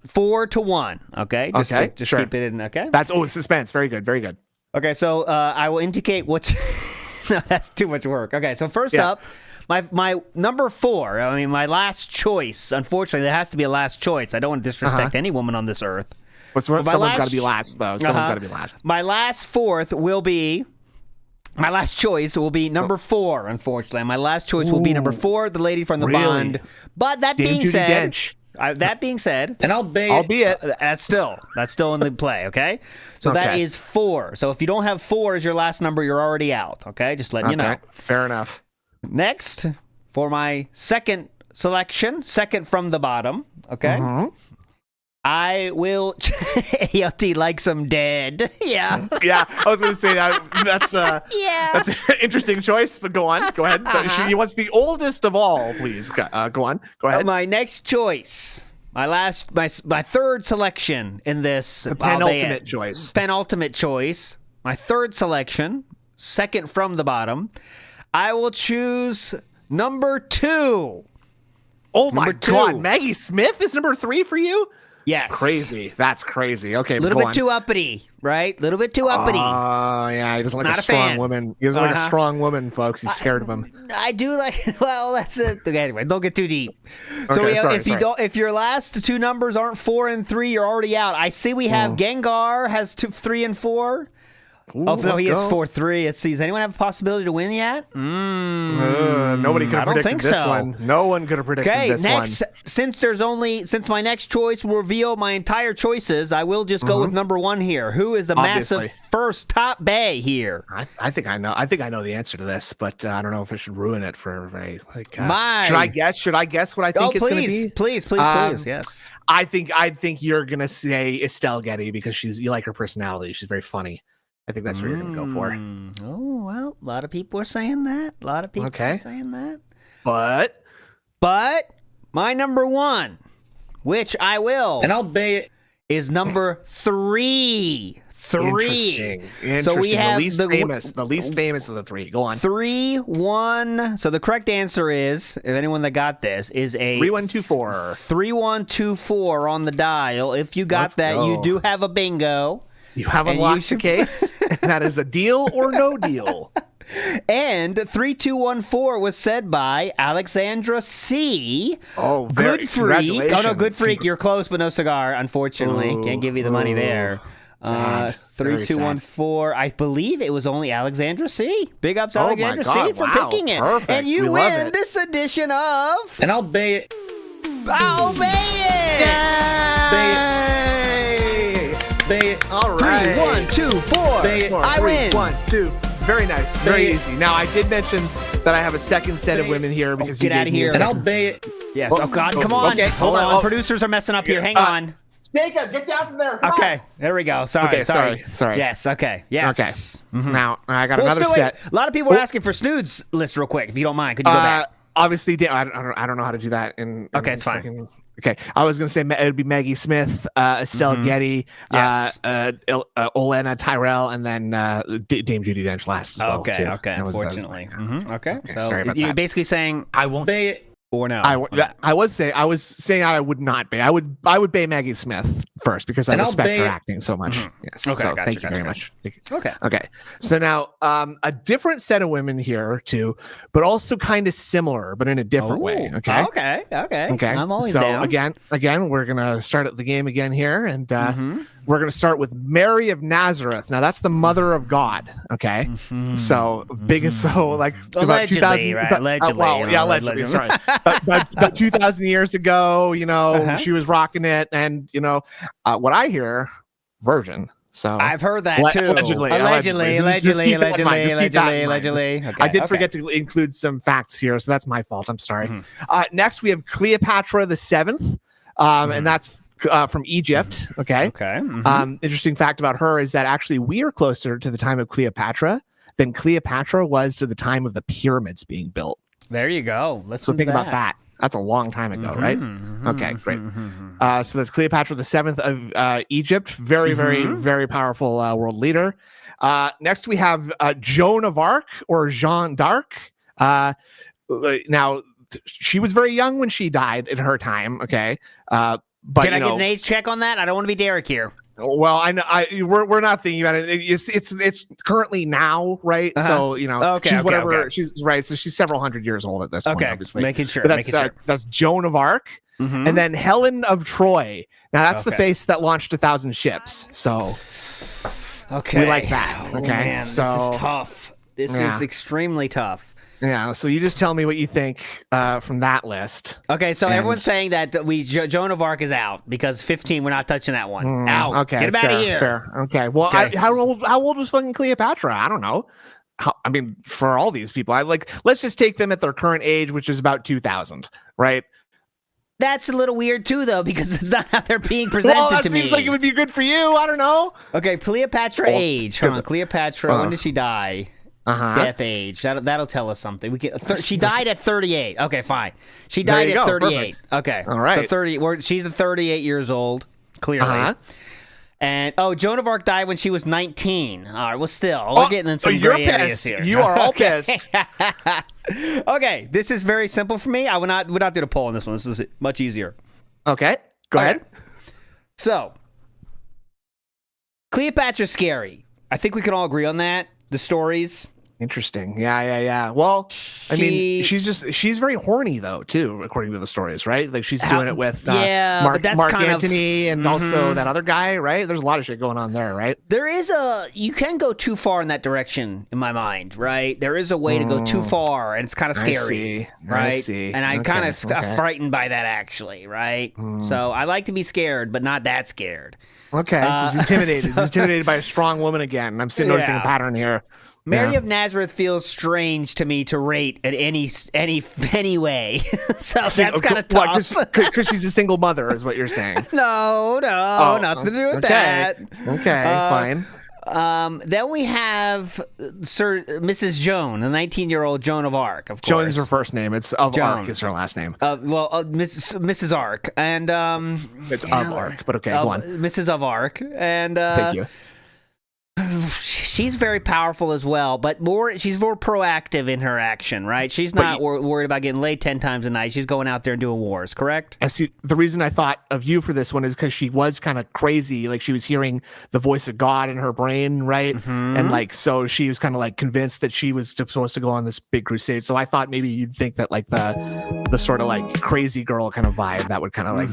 4 to 1. Okay? Just keep it in. Okay? That's suspense. Very good. Very good. Okay, so I will indicate what's... No, that's too much work. Okay, so first up, my number 4. I mean, my last choice. Unfortunately, there has to be a last choice. I don't want to disrespect any woman on this earth. Someone's got to be last, though. Someone's got to be last. My last fourth will be... My last choice will be number 4, unfortunately. My last choice will be number 4, the lady from the Bond. But that being said, and I'll be it. That's still in the play, okay? So that is 4. So if you don't have 4 as your last number, you're already out, okay? Just letting you know. Fair enough. Next, for my second selection, second from the bottom, okay? I will. ALT likes them dead. Yeah. Yeah. I was going to say that's that's an interesting choice. But go on. Go ahead. He wants the oldest of all. Please go on. Go ahead. My next choice. My third selection in this. The penultimate choice. Penultimate choice. My third selection. Second from the bottom. I will choose number 2. Oh my God! Maggie Smith is number 3 for you. Yes. Crazy. That's crazy. Okay. A little bit too uppity, right? A little bit too uppity. Oh, yeah. He doesn't like a strong woman. He doesn't like a strong woman, folks. He's scared of them. I do like, well, that's it. Okay, anyway, don't get too deep. Okay, So if your last 2 numbers aren't 4 and 3, you're already out. I see we have Gengar has 3 and 4. Ooh, oh, no, he is 4-3. Let's see. Does anyone have a possibility to win yet? Nobody could have predicted this one. No one could have predicted this one. Since my next choice will reveal my entire choices, I will just go with number 1 here. Who is the massive first top bay here? I think I know. I think I know the answer to this, but I don't know if I should ruin it for everybody. Like, should I guess? Should I guess what I think it's going to be? Please, yes. I think you're gonna say Estelle Getty because you like her personality. She's very funny. I think that's what you're gonna go for. Oh well, a lot of people are saying that. A lot of people are saying that. But my number 1, which I will, and I'll bet is number 3. Interesting. So we have the least famous of the 3. Go on. 3-1. So the correct answer is, if anyone that got this, is a 3124. 3124 on the dial. If you got you do have a bingo. You have unlocked your case. And that is a deal or no deal. And 3214 was said by Alexandra C. Oh, Good Freak. Oh, no, Good Freak. You're close, but no cigar, unfortunately. Can't give you the money there. 3214. I believe it was only Alexandra C. Big ups, Alexandra C. for picking it. Perfect. And you win this edition of. And I'll bay it. I'll bay it. Bay it. All right. 3, 1, 2, 4. I win. 1, 2. Very nice. Very easy. Now, I did mention that I have a second set of women here because get out of here. And I'll bay it. Yes. Oh, God. Come on. Okay. Hold on. Producers are messing up here. Hang on. Jacob, get down from there. Okay, there we go. Sorry. Sorry. Yes, okay. Yes. Okay. Now, I got another set. A lot of people are asking for Snood's list real quick. If you don't mind, could you go back? Obviously, I don't know how to do that. Okay, it's fine. Okay, I was going to say it would be Maggie Smith, Estelle Getty, Olena Tyrell, and then Dame Judi Dench last as well, too. Okay, unfortunately. Okay, so sorry about you're that. basically saying I won't bay it. Or no? I was saying I would not bay. I would bay Maggie Smith first because I respect her acting so much. Yes. Okay, so thank you very much. Okay. So now a different set of women here too, but also kind of similar, but in a different way. Okay. I'm always down. Again, we're gonna start at the game again here, and we're gonna start with Mary of Nazareth. Now that's the mother of God. Okay. So biggest, so like about 2000. Right? Allegedly. Sorry. About 2,000 years ago, she was rocking it, and what I hear, virgin. So I've heard that too. Allegedly. I did forget to include some facts here, so that's my fault. I'm sorry. Next, we have Cleopatra the Seventh, and that's from Egypt. Okay. Interesting fact about her is that actually we are closer to the time of Cleopatra than Cleopatra was to the time of the pyramids being built. There you go. So think about that. That's a long time ago, right? Okay, great. So that's Cleopatra the Seventh of Egypt. Very, very, very powerful world leader. Next, we have Joan of Arc or Jeanne d'Arc. Now, she was very young when she died in her time. Okay, but can I get an age check on that? I don't want to be Derek here. Well, I know we're not thinking about it. It's currently now, right? So she's whatever. She's right. So she's several hundred years old at this point. Obviously, making sure. But that's Joan of Arc, and then Helen of Troy. Now that's the face that launched 1,000 ships. So we like that. Okay, man, so this is tough. This is extremely tough. Yeah, so you just tell me what you think from that list. Okay, so everyone's saying that Joan of Arc is out because 15, we're not touching that one. Out. Okay, get him out of here. Fair. Okay. Well, how old was fucking Cleopatra? I don't know. For all these people, let's just take them at their current age, which is about 2,000, right? That's a little weird too, though, because it's not how they're being presented to me. That seems like it would be good for you. I don't know. Okay, Cleopatra age. Hold on. Cleopatra. When did she die? Death age. That'll tell us something. She died at 38. Okay, fine. She died at 38. Perfect. Okay. All right. So she's 38 years old, clearly. And Joan of Arc died when she was 19. All right. Well, still, we're getting in some gray areas here. You are all pissed. Okay, this is very simple for me. I would not do the poll on this one. This is much easier. Okay. Go ahead. So, Cleopatra's scary. I think we can all agree on that. The stories. Interesting. Yeah. Well, I mean, she's very horny though, too, according to the stories, right? Like she's doing it with Mark Antony and also that other guy, right? There's a lot of shit going on there, right? You can go too far in that direction in my mind, right? There is a way to go too far, and it's kind of scary, right? I see. And I'm kind of frightened by that, actually, right? So I like to be scared, but not that scared. Okay, he's intimidated. He's intimidated by a strong woman again. I'm noticing a pattern here. Mary of Nazareth feels strange to me to rate in any way. So that's kind of tough. Because she's a single mother, is what you're saying. No, nothing to do with that. Okay, fine. Then we have Mrs. Joan, the 19-year-old Joan of Arc, of course. Joan is her first name. It's of Joan. Arc is her last name. Mrs. Arc. And it's of Arc, but okay, go on. Mrs. of Arc. And thank you. She's very powerful as well, but she's more proactive in her action, right? She's not worried about getting laid 10 times a night. She's going out there and doing wars, correct? I see. The reason I thought of you for this one is because she was kind of crazy. Like she was hearing the voice of God in her brain, right? Mm-hmm. And like, so she was kind of like convinced that she was supposed to go on this big crusade. So I thought maybe you'd think that like the sort of like crazy girl kind of vibe that would kind of like,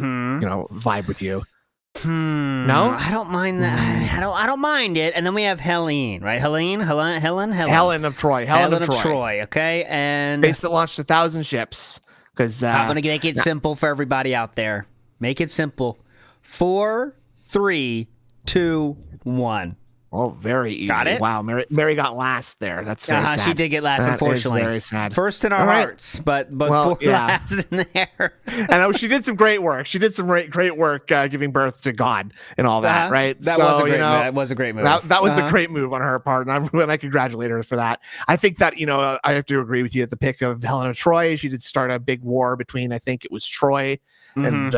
vibe with you. No, I don't mind that. I don't mind it. And then we have Helene, right? Helen of Troy. Helen of Troy. Okay, and base that launched 1,000 ships. Because I'm gonna make it simple for everybody out there. Make it simple. 4, 3, 2, 1. Oh, very easy. Got it? Wow, Mary got last there. That's very sad. She did get last, unfortunately. Is very sad. First in our hearts, but last in there. And she did some great work. She did some great work giving birth to God and all that, right? That was a great move. That was a great move on her part, and I congratulate her for that. I think that, I have to agree with you at the pick of Helen of Troy. She did start a big war between, I think it was Troy and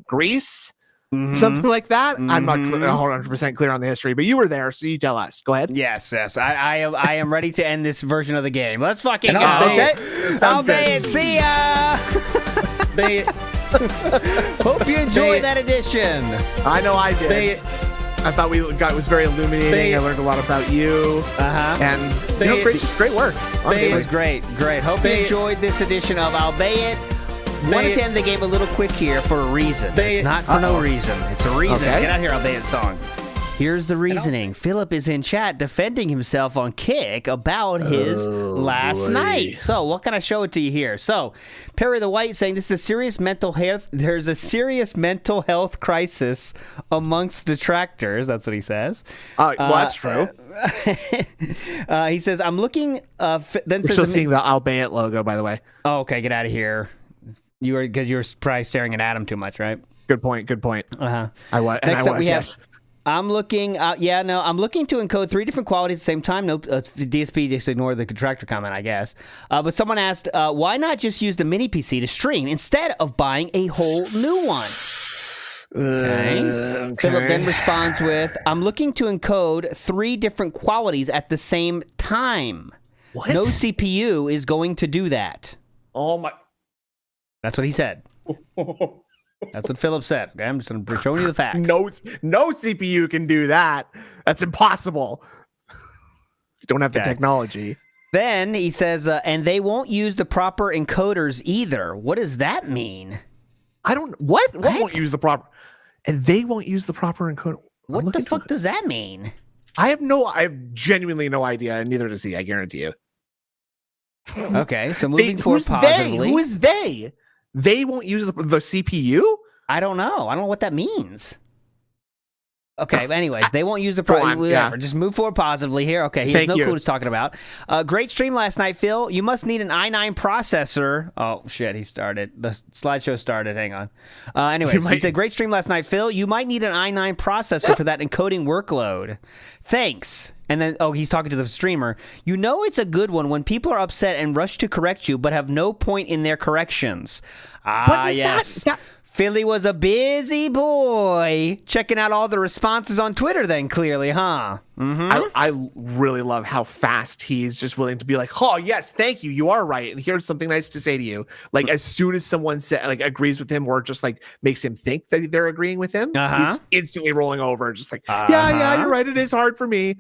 Greece. Mm-hmm. Something like that. I'm not 100% clear on the history, but you were there, so you tell us. Go ahead. Yes. I am ready to end this version of the game. Let's fucking go. Okay. Sounds good. See ya. Hope you enjoyed that edition. I know I did. I thought it was very illuminating. I learned a lot about you. And great work. Honestly. It was great. Hope you enjoyed this edition of Albeit. Wanted to end the game a little quick here for a reason. It's not for no reason. It's a reason. Okay. Get out here, Albeit song. Here's the reasoning. Philip is in chat defending himself on Kick about his last night. So what can I show it to you here? So Perry the White saying this is a serious mental health. There's a serious mental health crisis amongst detractors. That's what he says. Well, that's true. He says, I'm looking. Then We're still seeing the Albeit logo, by the way. Oh, okay. Get out of here. Because you were probably staring at Adam too much, right? Good point. Uh-huh. I was, yes. I'm looking, I'm looking to encode 3 different qualities at the same time. Nope, DSP just ignored the contractor comment, I guess. But someone asked, why not just use the mini PC to stream instead of buying a whole new one? Okay. Philip then responds with, I'm looking to encode 3 different qualities at the same time. What? No CPU is going to do that. Oh my... That's what he said. That's what Philip said. Okay, I'm just showing you the facts. No CPU can do that. That's impossible. You don't have the technology. Then he says, and they won't use the proper encoders either. What does that mean? I don't... What won't use the proper... And they won't use the proper encoder. What the fuck does that mean? I have genuinely no idea, and neither does he, I guarantee you. Okay, so moving forward positively. Who is they? They won't use the CPU? I don't know. I don't know what that means. Okay, anyways, they won't use the Just move forward positively here. Okay, he has no clue what he's talking about. Great stream last night, Phil. You must need an i9 processor. Oh, shit, he started. The slideshow started. Hang on. Anyways, he said, great stream last night, Phil. You might need an i9 processor for that encoding workload. Thanks. And then, he's talking to the streamer. You know it's a good one when people are upset and rush to correct you, but have no point in their corrections. What is yes. that? Philly was a busy boy checking out all the responses on Twitter then, clearly, huh? Mm-hmm. I really love how fast he's just willing to be like, oh, yes, thank you. You are right. And here's something nice to say to you. Like, as soon as someone agrees with him or just like makes him think that they're agreeing with him, he's instantly rolling over. Just like, yeah, you're right. It is hard for me.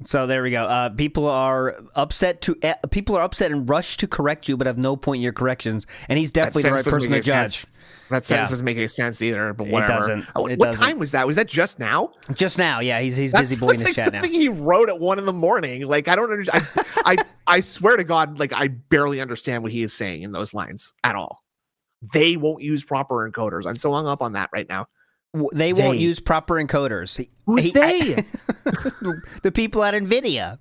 So there we go. People are upset and rush to correct you, but have no point in your corrections. And he's definitely the right person to judge. That sentence doesn't make any sense either, but whatever. It doesn't. What time was that? Was that just now? Just now, yeah. He's busy boy in his chat now. That's something he wrote at 1 a.m. Like, I don't understand. I swear to God, like, I barely understand what he is saying in those lines at all. They won't use proper encoders. I'm so hung up on that right now. They won't use proper encoders. Who's they? The people at NVIDIA.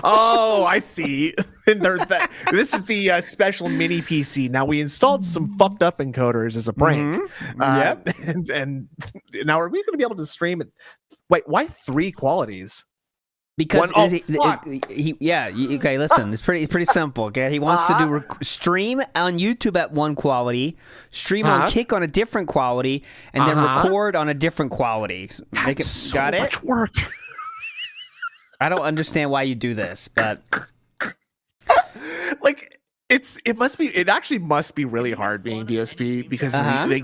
Oh, I see. And this is the special mini PC. Now, we installed some fucked up encoders as a prank. Yep. And now, are we going to be able to stream it? Wait, why 3 qualities? Because okay, listen, it's pretty simple. Okay, he wants to do stream on YouTube at 1 quality, stream on Kick on a different quality, and then record on a different quality. Got it? Much work. I don't understand why you do this, but like it actually must be really hard being DSP because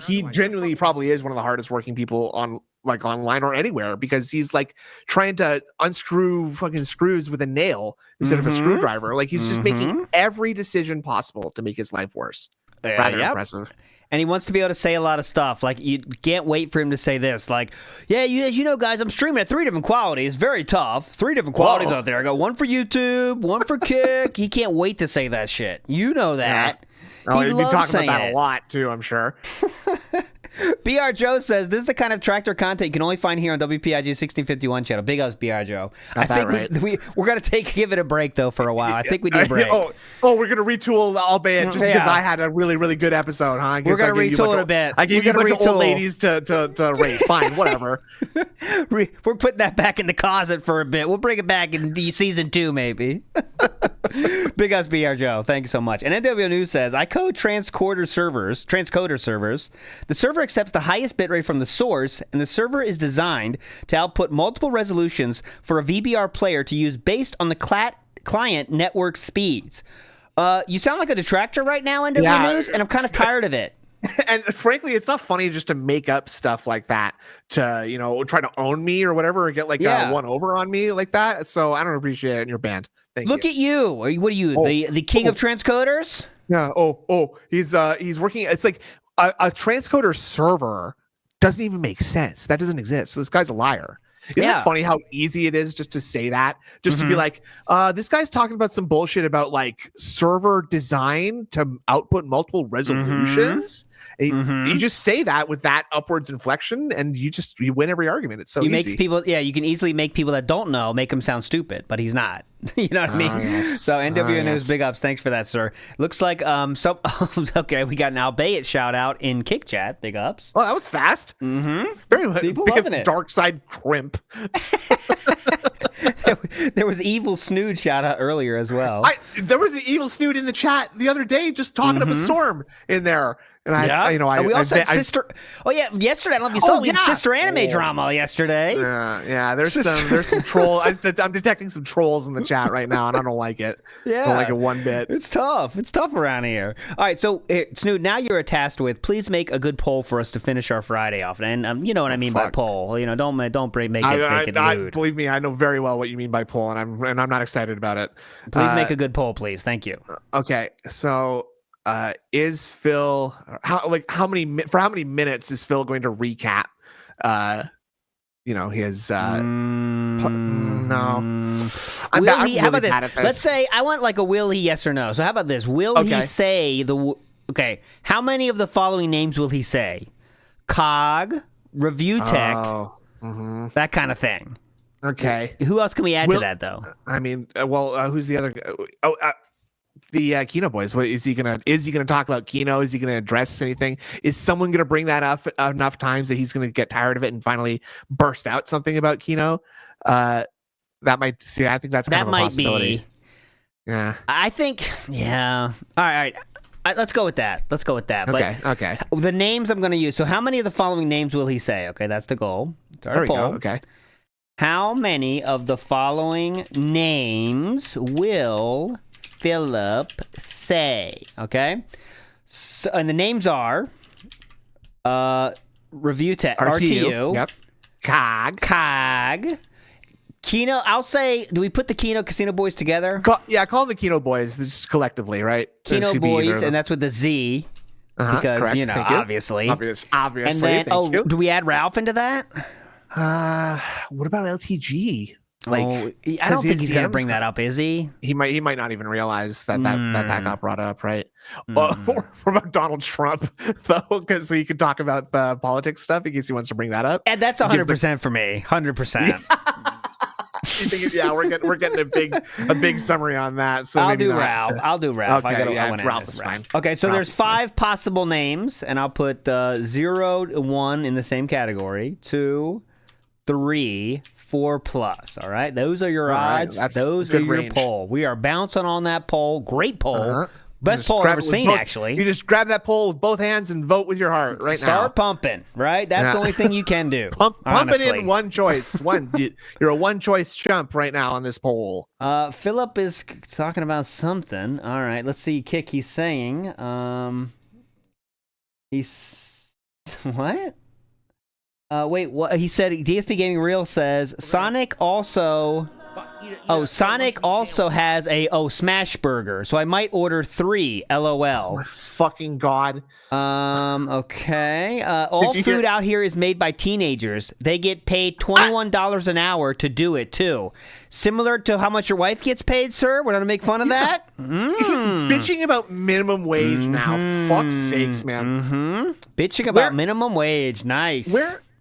he genuinely probably is one of the hardest working people on like online or anywhere because he's like trying to unscrew fucking screws with a nail instead of a screwdriver. Like he's just making every decision possible to make his life worse. Rather impressive. And he wants to be able to say a lot of stuff. Like, you can't wait for him to say this. Like, yeah, as you know, guys, I'm streaming at 3 different qualities. Very tough. 3 different qualities out there. I got 1 for YouTube, 1 for Kick. He can't wait to say that shit. You know that. Yeah. He'd be talking about that a lot, too, I'm sure. BR Joe says, this is the kind of tractor content you can only find here on WPIG 1651 channel. Big ups, BR Joe. I think we're going to give it a break, though, for a while. I think we need a break. We're going to retool albeit just because I had a really, really good episode, huh? We're going to retool it a bit. I gave you a bunch of old ladies to rate. Fine, whatever. We're putting that back in the closet for a bit. We'll bring it back in season 2, maybe. Big ups, BR Joe. Thank you so much. And NW News says, I code transcoder servers. The server accepts the highest bitrate from the source, and the server is designed to output multiple resolutions for a VBR player to use based on the client network speeds. You sound like a detractor right now, NW News, and I'm kind of tired of it. And frankly, it's not funny just to make up stuff like that to, try to own me or whatever, or get like one over on me like that. So I don't appreciate it in your band. Look at you. What are you, the king of transcoders? Yeah. He's working. It's like a transcoder server doesn't even make sense. That doesn't exist. So this guy's a liar. Isn't it funny how easy it is just to say that? Just to be like, this guy's talking about some bullshit about like server design to output multiple resolutions. You just say that with that upwards inflection and you win every argument. It's so easy. Makes people, you can easily make people that don't know, make him sound stupid, but he's not. You know what I mean? Yes. So NW News, big ups. Thanks for that, sir. Looks like, okay, we got an Albeit shout out in Kick Chat. Big ups. Oh, that was fast. Very people loving it. Dark side crimp. There was Evil Snood shout out earlier as well. There was an Evil Snood in the chat the other day just talking up a storm in there. And we also had Sister. Oh yeah, yesterday I don't know if you saw. We had Sister Anime drama yesterday. Yeah. There's some troll. I'm detecting some trolls in the chat right now, and I don't like it. Yeah, I don't like it one bit. It's tough. It's tough around here. All right, so Snood, now you're tasked with. Please make a good poll for us to finish our Friday off, and you know what I mean by poll. Don't make it lewd. Believe me, I know very well what you mean by poll, and I'm not excited about it. Please make a good poll, please. Thank you. Okay, so. Is Phil how many minutes is Phil going to recap his no will he, how about this? Let's say I want like a will he yes or no. So how about this? Will he say how many of the following names will he say? Cog, Review Tech, that kind of thing. Okay. Who else can we add to that though? I mean, who's the other the Kino boys. What is he gonna talk about Kino? Is he gonna address anything? Is someone gonna bring that up enough times that he's gonna get tired of it and finally burst out something about Kino? I think that's kind of a possibility. Be. Yeah, I think. Yeah. All right. Let's go with that. Okay. The names I'm gonna use. So, how many of the following names will he say? Okay, that's the goal. There we go. Okay. How many of the following names will Philip say? Okay, so, and the names are Review Tech, RTU, yep, Cog, Kino, I'll say, do we put the Kino Casino boys together? Call them the Kino boys just collectively, right? Kino boys, and that's with the Z. Because, correct. you know, obviously. Obviously. And then, do we add Ralph into that? What about LTG? Like, I don't think he's going to bring that up, is he? He might not even realize that got brought up, right? Or about Donald Trump, though, because so you could talk about the politics stuff in case he wants to bring that up. And that's 100% for me, 100%. We're getting a big summary on that. So I'll do Ralph. Okay, Ralph is fine. Okay, so there's 5 possible names, and I'll put 0 to 1 in the same category. 2, 3, 4 plus. All right, those are your odds. Those are your range. poll. We are bouncing on that poll. Great poll. Best poll I've ever seen, actually. You just grab that poll with both hands and vote with your heart now. Start pumping, right? That's the only thing you can do. Pump it in one choice. You're a one-choice chump right now on this poll. Philip is talking about something. All right, let's see. Kick, he's saying. He's... What? Wait, what? He said, DSP Gaming Real says, Sonic also... Sonic also has a Smash Burger, so I might order 3. LOL. Oh my fucking god. Okay. All food out here is made by teenagers. They get paid $21 an hour to do it too. Similar to how much your wife gets paid, sir. We're gonna make fun of that. He's bitching about minimum wage now. Fuck's sakes, man. Bitching about minimum wage. Nice.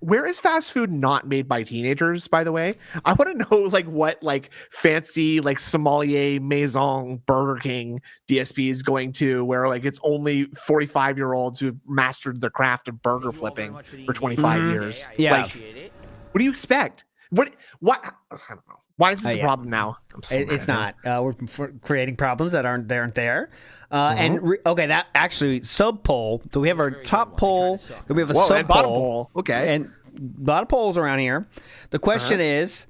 Where is fast food not made by teenagers, by the way? I want to know what fancy sommelier maison Burger King DSP is going to where it's only 45-year-olds who've mastered the craft of burger flipping for 25 years. Yeah. What do you expect? What I don't know. Why is this a problem now? It's not. We're creating problems that aren't there. That actually sub poll. So we have our top poll. Then we have a sub poll. Okay. And a lot of polls around here. The question is,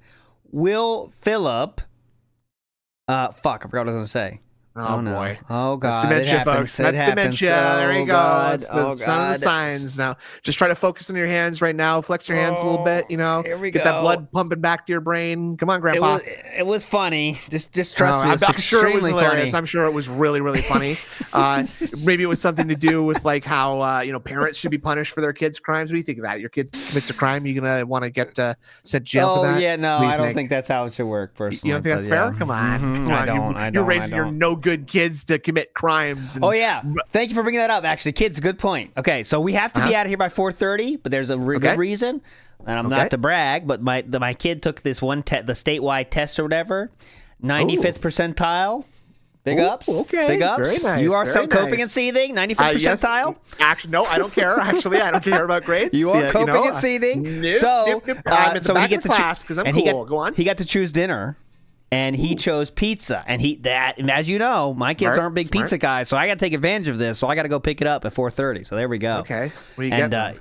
will Philip? Fuck! I forgot what I was going to say. Oh no. Boy. Oh god. That's dementia, folks. That's dementia. There you go. That's the sign of the signs. Now, just try to focus on your hands right now. Flex your hands a little bit. Here we get that blood pumping back to your brain. Come on, Grandpa. It was funny. Just trust me. I'm sure it was hilarious. Funny. I'm sure it was really, really funny. Maybe it was something to do with how parents should be punished for their kids' crimes. What do you think of that? Your kid commits a crime, you're gonna want to get sent to jail for that? Yeah, no, I don't think that's how it should work. Personally, you don't think that's fair? Come on, come on. I don't. You're raising your no good kids to commit crimes. Thank you for bringing that up. Actually, kids, good point. Okay, so we have to be out of here by 4:30, but there's a good reason, and I'm not to brag, but my kid took this one the statewide test or whatever, 95th percentile. Big ups. Okay. Big ups. Very nice. You are so coping and seething. 95th percentile. Actually, no, I don't care. Actually, I don't care about grades. You are coping and seething. I'm in the back of the class because I'm cool. Go on. He got to choose dinner. And he chose pizza, and as you know, my kids aren't big pizza guys, so I got to take advantage of this. So I got to go pick it up at 4:30. So there we go. Okay, what do you get?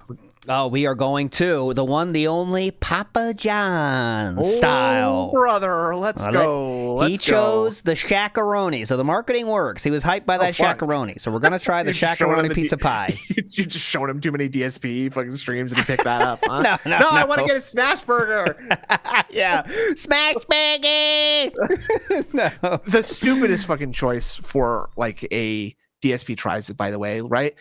We are going to the one, the only Papa John's style. Brother, let's go. He chose the Shaq-a-roni. So the marketing works. He was hyped by that Shaq-a-roni. So we're gonna try the Shaq-a-roni pizza pie. You just showing him too many DSP fucking streams and he picked that up. Huh? No, I want to get a smash burger. Yeah, smash burger. No, the stupidest fucking choice for a DSP tries it. By the way, right?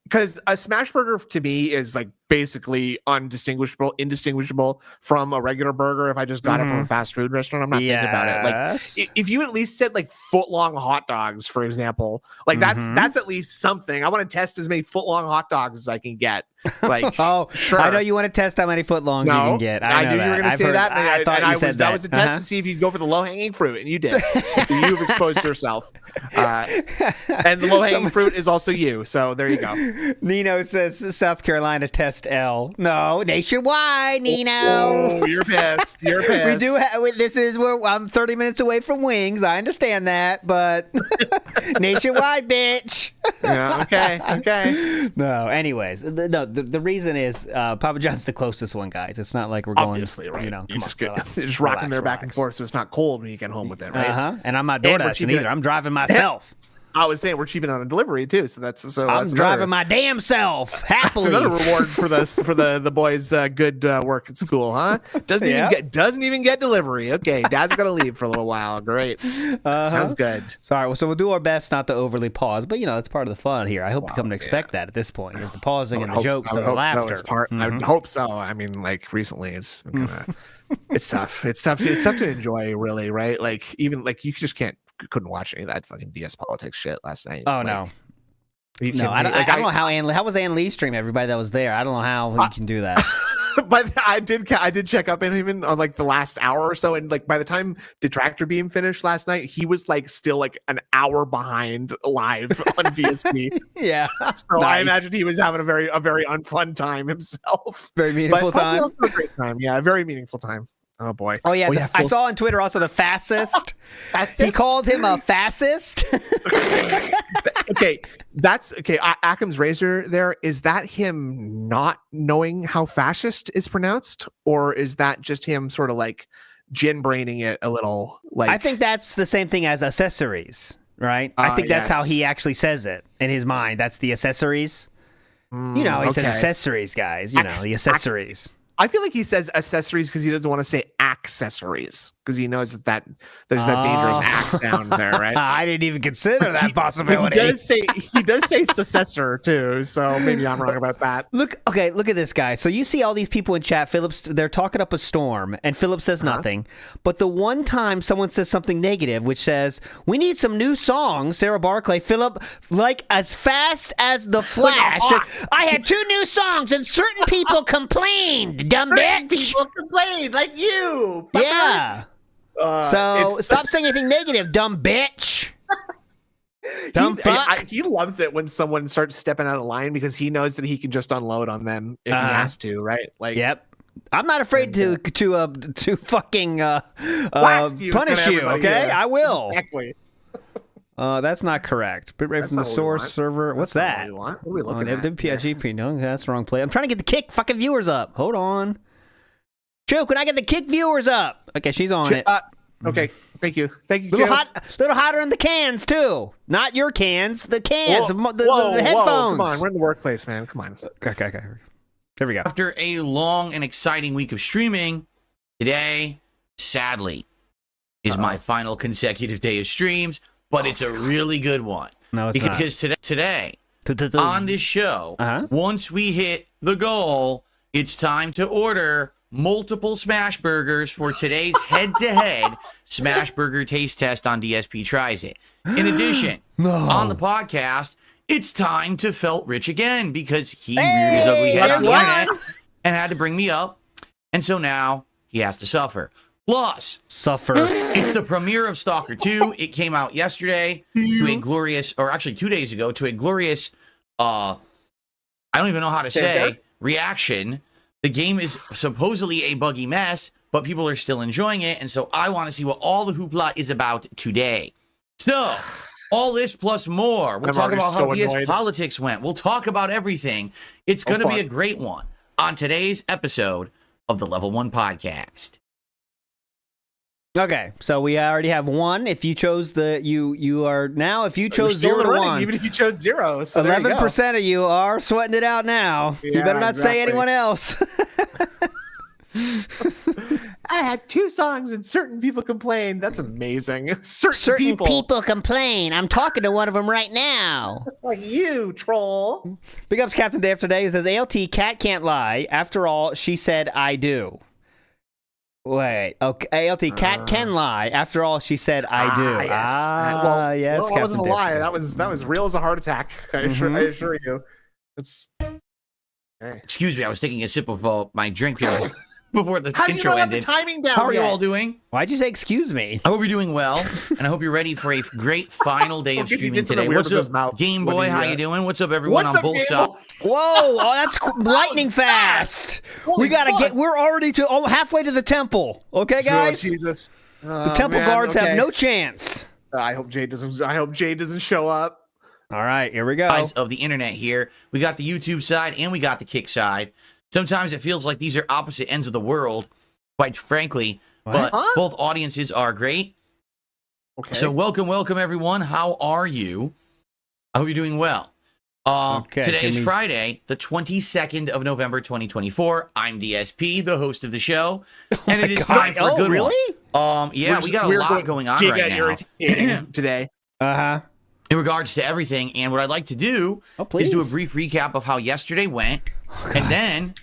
Because a smash burger to me is basically indistinguishable from a regular burger. If I just got it from a fast food restaurant, I'm not thinking about it. If you at least said foot long hot dogs, for example, that's at least something. I want to test as many foot long hot dogs as I can get. Sure. I know you want to test how many foot longs you can get. I knew you were going to say that. I thought you said that. That was a test to see if you'd go for the low hanging fruit, and you did. You've exposed yourself, and the low hanging fruit is also you. So there you go. Nino says South Carolina test L. No, nationwide, Nino. Oh, you're pissed. You're pissed. We do. This is where I'm 30 minutes away from wings. I understand that, but nationwide, bitch. Yeah. Okay. No. Anyways, the reason is Papa John's the closest one, guys. It's not like we're going. Obviously, right? You just rocking there back and forth, so it's not cold when you get home with it, right? And I'm not door dashing either. I'm driving myself. I was saying we're cheaping on a delivery too, so I'm driving my damn self happily. That's another reward for the boys' good work at school, huh? Doesn't even get delivery. Okay, Dad's gotta leave for a little while. Great, sounds good. Sorry, so we'll do our best not to overly pause, but that's part of the fun here. I hope you come to expect that at this point. Is the pausing and the jokes and the laughter. I would hope so. I mean, like recently, it's been kinda, it's tough. It's tough to enjoy, really, right? Like even like you just couldn't watch any of that fucking DS politics shit last night. Oh, like, no. I don't know how was Ann Lee stream everybody that was there. I don't know how you can do that. But I did check up on him on like the last hour or so, and like by the time Detractor Beam finished last night, he was like still like an hour behind live on DSP. Yeah, so I imagine he was having a very unfun time himself. Very meaningful time. Also a great time. Yeah, a very meaningful time. Oh boy. Oh yeah. I saw on Twitter also the fascist. He called him a fascist. Okay, that's okay. Occam's razor. There is that him not knowing how fascist is pronounced, or is that just him sort of like gin braining it a little? Like I think that's the same thing as accessories, right? I think that's how he actually says it in his mind. That's the accessories. He says accessories, guys. The accessories. I feel like he says accessories because he doesn't want to say accessories because he knows that there's that dangerous axe down there, right? I didn't even consider that possibility. He does say successor too, so maybe I'm wrong about that. Look at this guy. So you see all these people in chat. Phillips, they're talking up a storm, and Philip says nothing. But the one time someone says something negative, which says we need some new songs, Sarah Barclay, Philip, like as fast as the Flash. I had 2 new songs, and certain people complained. Dumb bitch. People complain like you. Yeah. So stop saying anything negative, dumb bitch. Dumb fuck. He loves it when someone starts stepping out of line because he knows that he can just unload on them if he has to, right? Like, yep. I'm not afraid to fucking punish you. Okay, I will. Exactly. That's not correct. Bit rate from the source server. What's that? What are we looking at? WPIG. No, that's the wrong play. I'm trying to get the kick fucking viewers up. Hold on. Joe, can I get the kick viewers up? Okay, she's on it. Okay, thank you, little hotter in the cans too. Not your cans, the cans, the headphones. Come on, we're in the workplace, man. Come on. Okay. There we go. After a long and exciting week of streaming, today, sadly, is my final consecutive day of streams. But it's a really good one. No, it's not. Because today, on this show, once we hit the goal, it's time to order multiple smash burgers for today's head-to-head smash burger taste test on DSP Tries It. In addition, on the podcast, it's time to felt rich again because he reared his ugly head on the internet and had to bring me up. And so now he has to suffer. Plus, it's the premiere of Stalker 2. It came out yesterday to a glorious, or actually 2 days ago, to a glorious, I don't even know how to say, reaction. The game is supposedly a buggy mess, but people are still enjoying it, and so I want to see what all the hoopla is about today. So, all this plus more. We'll talk about how DS politics went. We'll talk about everything. It's going to be a great one on today's episode of the Level 1 Podcast. Okay, so we already have one. If you chose if you chose 0 to 1, even if you chose 0, so 11% of you are sweating it out now. Yeah, you better not say anyone else. I had 2 songs and certain people complained. That's amazing. Certain people complain. I'm talking to one of them right now. Like you, troll. Big ups, Captain Day after day, who says ALT cat can't lie. After all, she said I do. Wait, okay. ALT cat can lie. After all, she said I do. Yes. Yes. Well, that wasn't a lie. That was real as a heart attack. I assure you. It's. Okay. Excuse me, I was taking a sip of my drink here before the How intro do you not ended. Have the timing down How are you yet? all doing? Why'd you say excuse me? I hope you're doing well, and I hope you're ready for a great final day of streaming today. What's up, Game Boy? How you doing? What's up, everyone on both sides? Whoa, that's lightning fast. We gotta we're already halfway to the temple. Okay, guys? Oh, Jesus. The temple guards have no chance. I hope Jade doesn't show up. All right, here we go. Sides of the internet here. We got the YouTube side and we got the Kick side. Sometimes it feels like these are opposite ends of the world, quite frankly. But both audiences are great. Okay. So welcome everyone. How are you? I hope you're doing well. Today is Friday, the 22nd of November, 2024. I'm DSP, the host of the show, and it is time for a good one. Yeah, we got a lot going on right now today. In regards to everything, and what I'd like to do is do a brief recap of how yesterday went, and then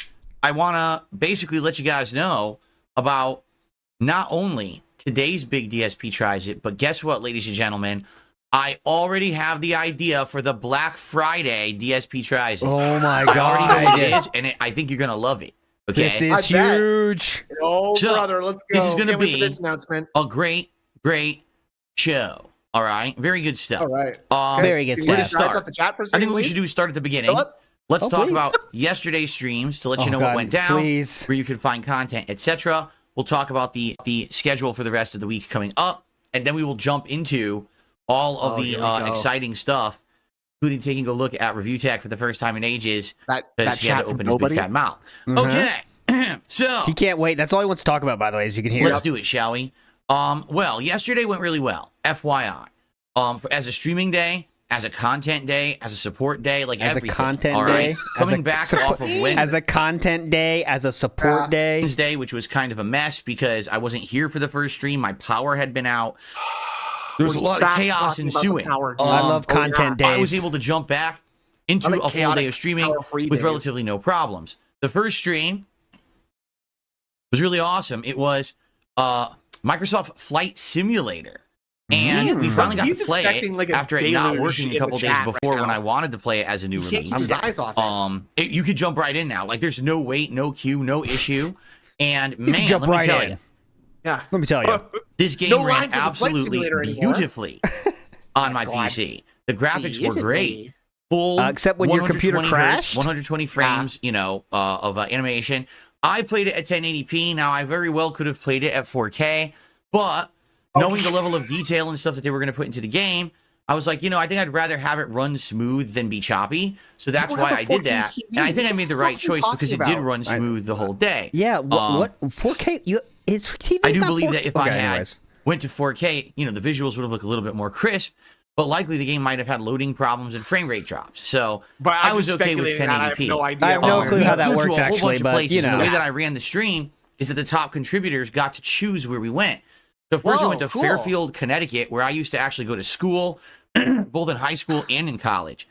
I want to basically let you guys know about not only today's big DSP tries it, but guess what, ladies and gentlemen? I already have the idea for the Black Friday DSP tries it. Oh my God. I already know what it is, and I think you're going to love it. Okay? This is huge. Oh, so, brother, let's go. This is going to be this announcement. A great show. All right? Very good stuff. All right. Very good stuff. Start the chat for a second, I think what we should do is start at the beginning. Let's talk about yesterday's streams to let you know what went down, where you can find content, etc. We'll talk about the schedule for the rest of the week coming up, and then we will jump into all of the exciting stuff, including taking a look at review tech for the first time in ages. That he had to open his big fat mouth. Okay, so he can't wait. That's all he wants to talk about, by the way, as you can hear. Let's do it, shall we? Well, yesterday went really well. FYI, as a streaming day, as a content day, as a support day, like as everything. A content day, coming back off of Wednesday. As a content day, as a support day. Wednesday, which was kind of a mess because I wasn't here for the first stream. My power had been out. There was a lot of chaos ensuing. I love content days. I was able to jump back into a full day of streaming with relatively no problems. The first stream was really awesome. It was Microsoft Flight Simulator. And we finally got to play it after it not working a couple days before when I wanted to play it as a new release. You could jump right in now. Like, there's no wait, no queue, no issue. And man, let me tell you. Yeah, let me tell you. This game ran absolutely beautifully on my PC. The graphics were great. Full, except when your computer crashed. 120 frames, of animation. I played it at 1080p. Now, I very well could have played it at 4K, but knowing the level of detail and stuff that they were going to put into the game, I was like, I think I'd rather have it run smooth than be choppy. So that's why I did that. And I think I made the right choice because it did run smooth the whole day. Yeah, what 4K? It's TV. I do believe that if I had went to 4K, the visuals would have looked a little bit more crisp, but likely the game might have had loading problems and frame rate drops. So I was okay with 1080p. I have no idea. I have no clue how that works, actually, but the way that I ran the stream is that the top contributors got to choose where we went. So first I went to Fairfield, Connecticut, where I used to actually go to school, both in high school and in college.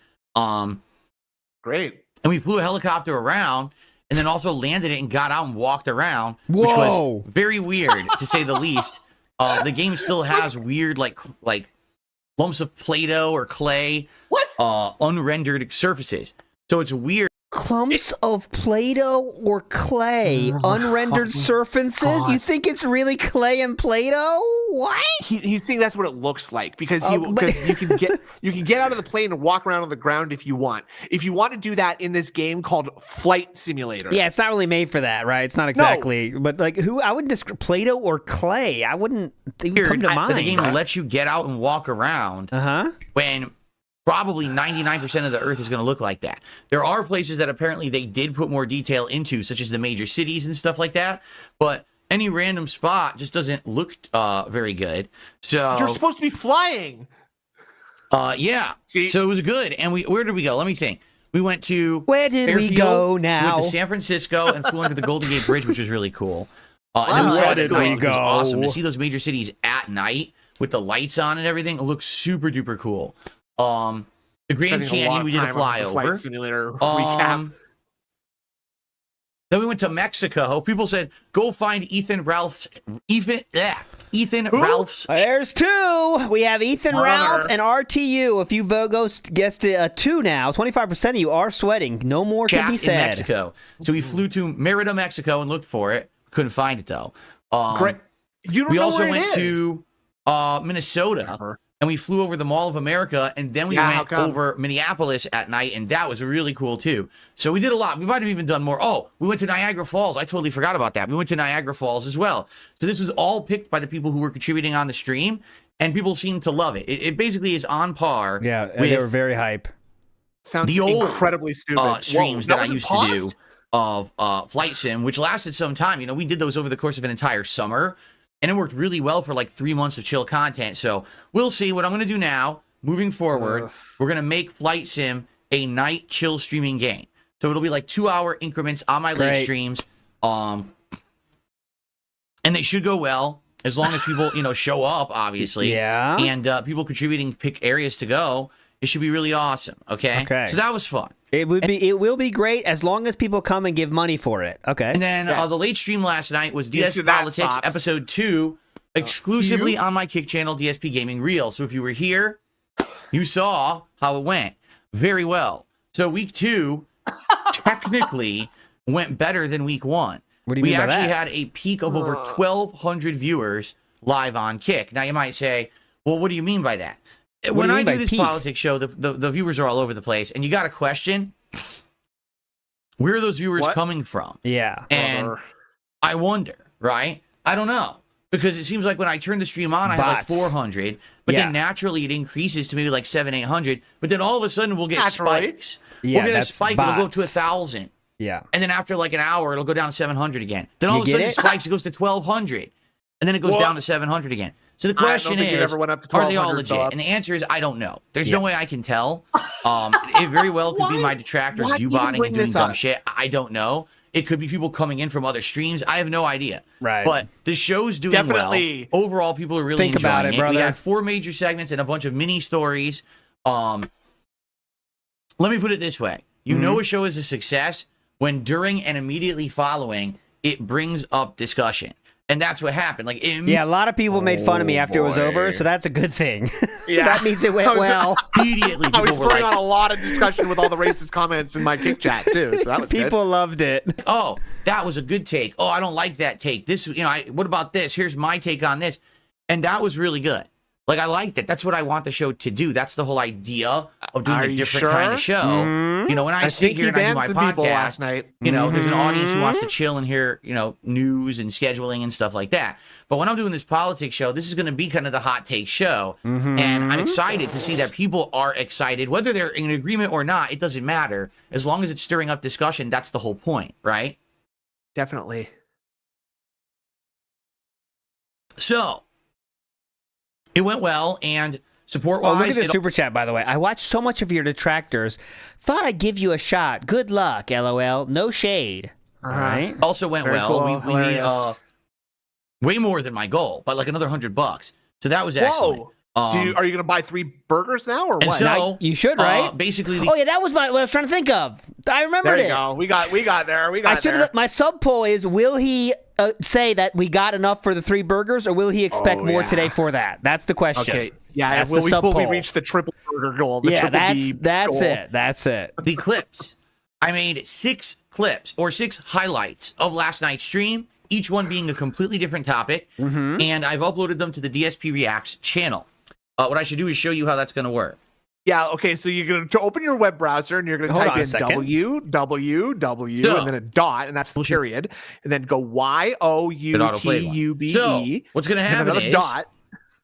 Great. And we flew a helicopter around, and then also landed it and got out and walked around, which was very weird, to say the least. The game still has weird, like lumps of Play-Doh or clay, unrendered surfaces. So it's weird. Clumps of Play-Doh or clay, unrendered surfaces? God. You think it's really clay and Play-Doh? What? He's saying that's what it looks like because you can get out of the plane and walk around on the ground if you want. If you want to do that in this game called Flight Simulator. Yeah, it's not really made for that, right? It's not exactly. No. But like, I wouldn't describe Play-Doh or clay. I wouldn't even come to mind. The game lets you get out and walk around. When probably 99% of the Earth is going to look like that. There are places that apparently they did put more detail into, such as the major cities and stuff like that. But any random spot just doesn't look very good. So you're supposed to be flying. Yeah. See? So it was good. And where did we go? Let me think. We went to Where did Fairfield, we go now? We went to San Francisco and flew under the Golden Gate Bridge, which was really cool. Where did we go? It was awesome to see those major cities at night with the lights on and everything. It looks super duper cool. The Grand Canyon, we did a flyover. Flight Simulator recap. Then we went to Mexico. People said, go find Ethan Ralph's. There's two. We have Ethan Ralph and RTU. If you guessed it, 2 now, 25% of you are sweating. No more can be said. In Mexico. So we flew to Merida, Mexico, and looked for it. Couldn't find it though. Great. We also went to Minnesota. And we flew over the Mall of America, and then we went over Minneapolis at night, and that was really cool, too. So we did a lot. We might have even done more. Oh, we went to Niagara Falls. I totally forgot about that. We went to Niagara Falls as well. So this was all picked by the people who were contributing on the stream, and people seemed to love it. It basically is on par. Yeah, they were very hype. Sounds the old, incredibly stupid streams that I used to do of Flight Sim, which lasted some time. We did those over the course of an entire summer. And it worked really well for like 3 months of chill content. So we'll see. What I'm going to do now moving forward, we're going to make Flight Sim a night chill streaming game. So it'll be like 2-hour increments on my late streams. And they should go well as long as people, show up, obviously. Yeah. And people contributing pick areas to go. It should be really awesome. Okay. So that was fun. It will be great as long as people come and give money for it. Okay. And then the late stream last night was DS Politics episode 2, exclusively on my Kick channel, DSP Gaming Reel. So if you were here, you saw how it went very well. So week 2 technically went better than week 1. What do you mean by actually that? had a peak of over 1,200 viewers live on Kick. Now you might say, well, what do you mean by that? When I do this politics show, the viewers are all over the place, and you got a question, where are those viewers coming from? Yeah. And I wonder, right? I don't know. Because it seems like when I turn the stream on, I have like 400, but then naturally it increases to maybe like 700, 800, but then all of a sudden we'll get spikes. Yeah, we'll get a spike, it'll go up to 1,000. Yeah. And then after like an hour, it'll go down to 700 again. Then all of a sudden it spikes, it goes to 1,200. And then it goes down to 700 again. So the question is, are they all legit? And the answer is, I don't know. There's no way I can tell. It very well could be my detractors U-botting and doing dumb shit. I don't know. It could be people coming in from other streams. I have no idea. Right. But the show's doing well. Overall, people are really enjoying it. We had 4 major segments and a bunch of mini stories. Let me put it this way. You know a show is a success when during and immediately following, it brings up discussion. And that's what happened. Like, a lot of people made fun of me after it was over, so that's a good thing. That means it went well. Immediately, I was spurring on a lot of discussion with all the racist comments in my Kick chat too. So that was people loved it. Oh, that was a good take. Oh, I don't like that take. This, what about this? Here's my take on this, and that was really good. Like, I liked it. That's what I want the show to do. That's the whole idea of doing a different kind of show. When I sit here and I do my podcast, last night. There's an audience who wants to chill and hear, news and scheduling and stuff like that. But when I'm doing this politics show, this is going to be kind of the hot take show. And I'm excited to see that people are excited. Whether they're in agreement or not, it doesn't matter. As long as it's stirring up discussion, that's the whole point, right? Definitely. So, it went well, and support-wise... Oh, look at this super chat, by the way. I watched so much of your detractors. Thought I'd give you a shot. Good luck, LOL. No shade. All right. Also went Very well. Cool. We made way more than my goal, by like another $100. So that was excellent. Are you going to buy 3 burgers now, or what? So, you should, right? Basically... that was what I was trying to think of. I remembered it. There you go. We got there. My sub poll is, will he say that we got enough for the 3 burgers, or will he expect more today for that? That's the question. Okay. Yeah, will we reach the triple burger goal? That's goal. it. That's it. The clips. I made 6 clips, or 6 highlights of last night's stream, each one being a completely different topic, and I've uploaded them to the DSP Reacts channel. What I should do is show you how that's going to work. Yeah, okay, so you're going to open your web browser, and you're going to type in www, and then a dot, and that's the period, and then go YOUTUBE. So, what's going to happen is...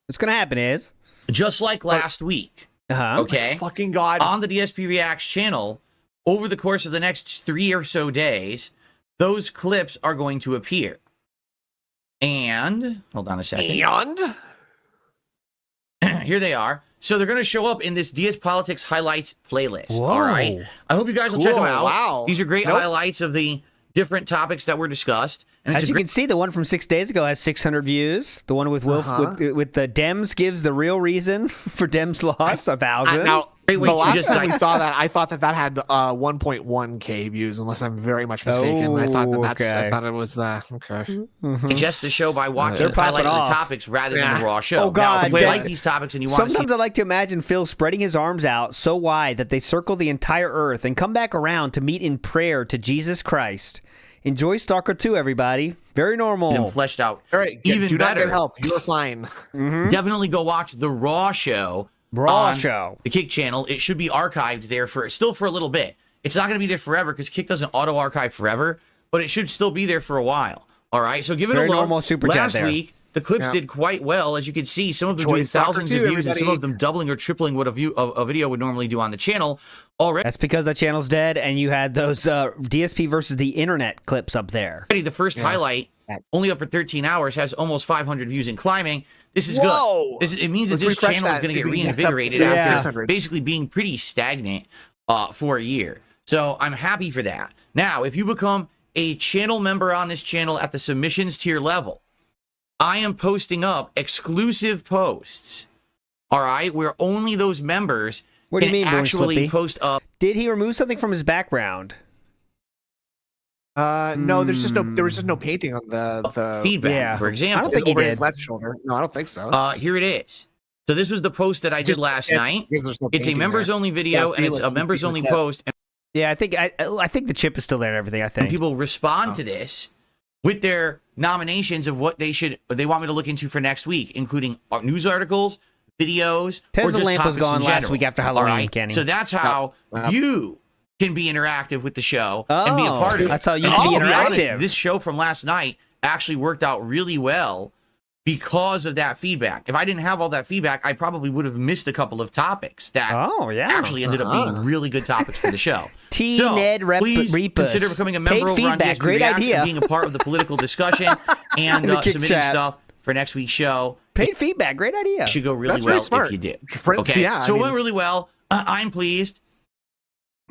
What's going to happen is... Just like last week, okay? Oh, fucking God. On the DSP Reacts channel, over the course of the next 3 or so days, those clips are going to appear. And... Hold on a second. And... Here they are. So they're going to show up in this DS Politics Highlights playlist. Whoa. All right. I hope you guys will check them out. Wow. These are great highlights of the different topics that were discussed. And as you can see, the one from 6 days ago has 600 views. The one with Wilf with the Dems gives the real reason for Dems loss, 1,000. Now, the last time we saw that, I thought that had 1.1K views, unless I'm very much mistaken. I thought I thought it was okay. Just the show by watching the highlights of the topics rather than the raw show. Oh God! Now, if you like these topics and you want Sometimes I like to imagine Phil spreading his arms out so wide that they circle the entire earth and come back around to meet in prayer to Jesus Christ. Enjoy Stalker 2, everybody. Very normal. And fleshed out. All right, even do better. Not get help. You're fine. Definitely go watch the Raw show. The Kick channel. It should be archived there for a little bit. It's not going to be there forever because Kick doesn't auto-archive forever, but it should still be there for a while. All right, so give it a look. Normal super chat Last week, the clips did quite well, as you can see. Some of them doing thousands of views, and some of them doubling or tripling what a video would normally do on the channel. Already, that's because the channel's dead, and you had those DSP versus the internet clips up there. The first highlight, only up for 13 hours, has almost 500 views and climbing. This is good. It means that this channel is going to get reinvigorated after basically being pretty stagnant for a year. So I'm happy for that. Now, if you become a channel member on this channel at the submissions tier level, I am posting up exclusive posts. All right, where only those members can actually post up. Did he remove something from his background? No, there was just no painting on the feedback. For example, I don't think he did. His left shoulder. No, I don't think so. Here it is. So this was the post that I did last night. It's a members only video and it's a members only post. Yeah, I think the chip is still there and everything. I think and people respond to this with their nominations of what they want me to look into for next week, including news articles, videos, or just Lamp was gone last week after Halloween, right? Kenny. So that's how you can be interactive with the show and be a part of it. That's how you can be interactive. Honest, this show from last night actually worked out really well because of that feedback. If I didn't have all that feedback, I probably would have missed a couple of topics that actually ended up being really good topics for the show. Ned please consider becoming a member over on DSP Great Reacts idea. and being a part of the political discussion and submitting stuff for next week's show. Paid feedback, great idea. It should go really well if you did. Okay, so it went really well. I'm pleased.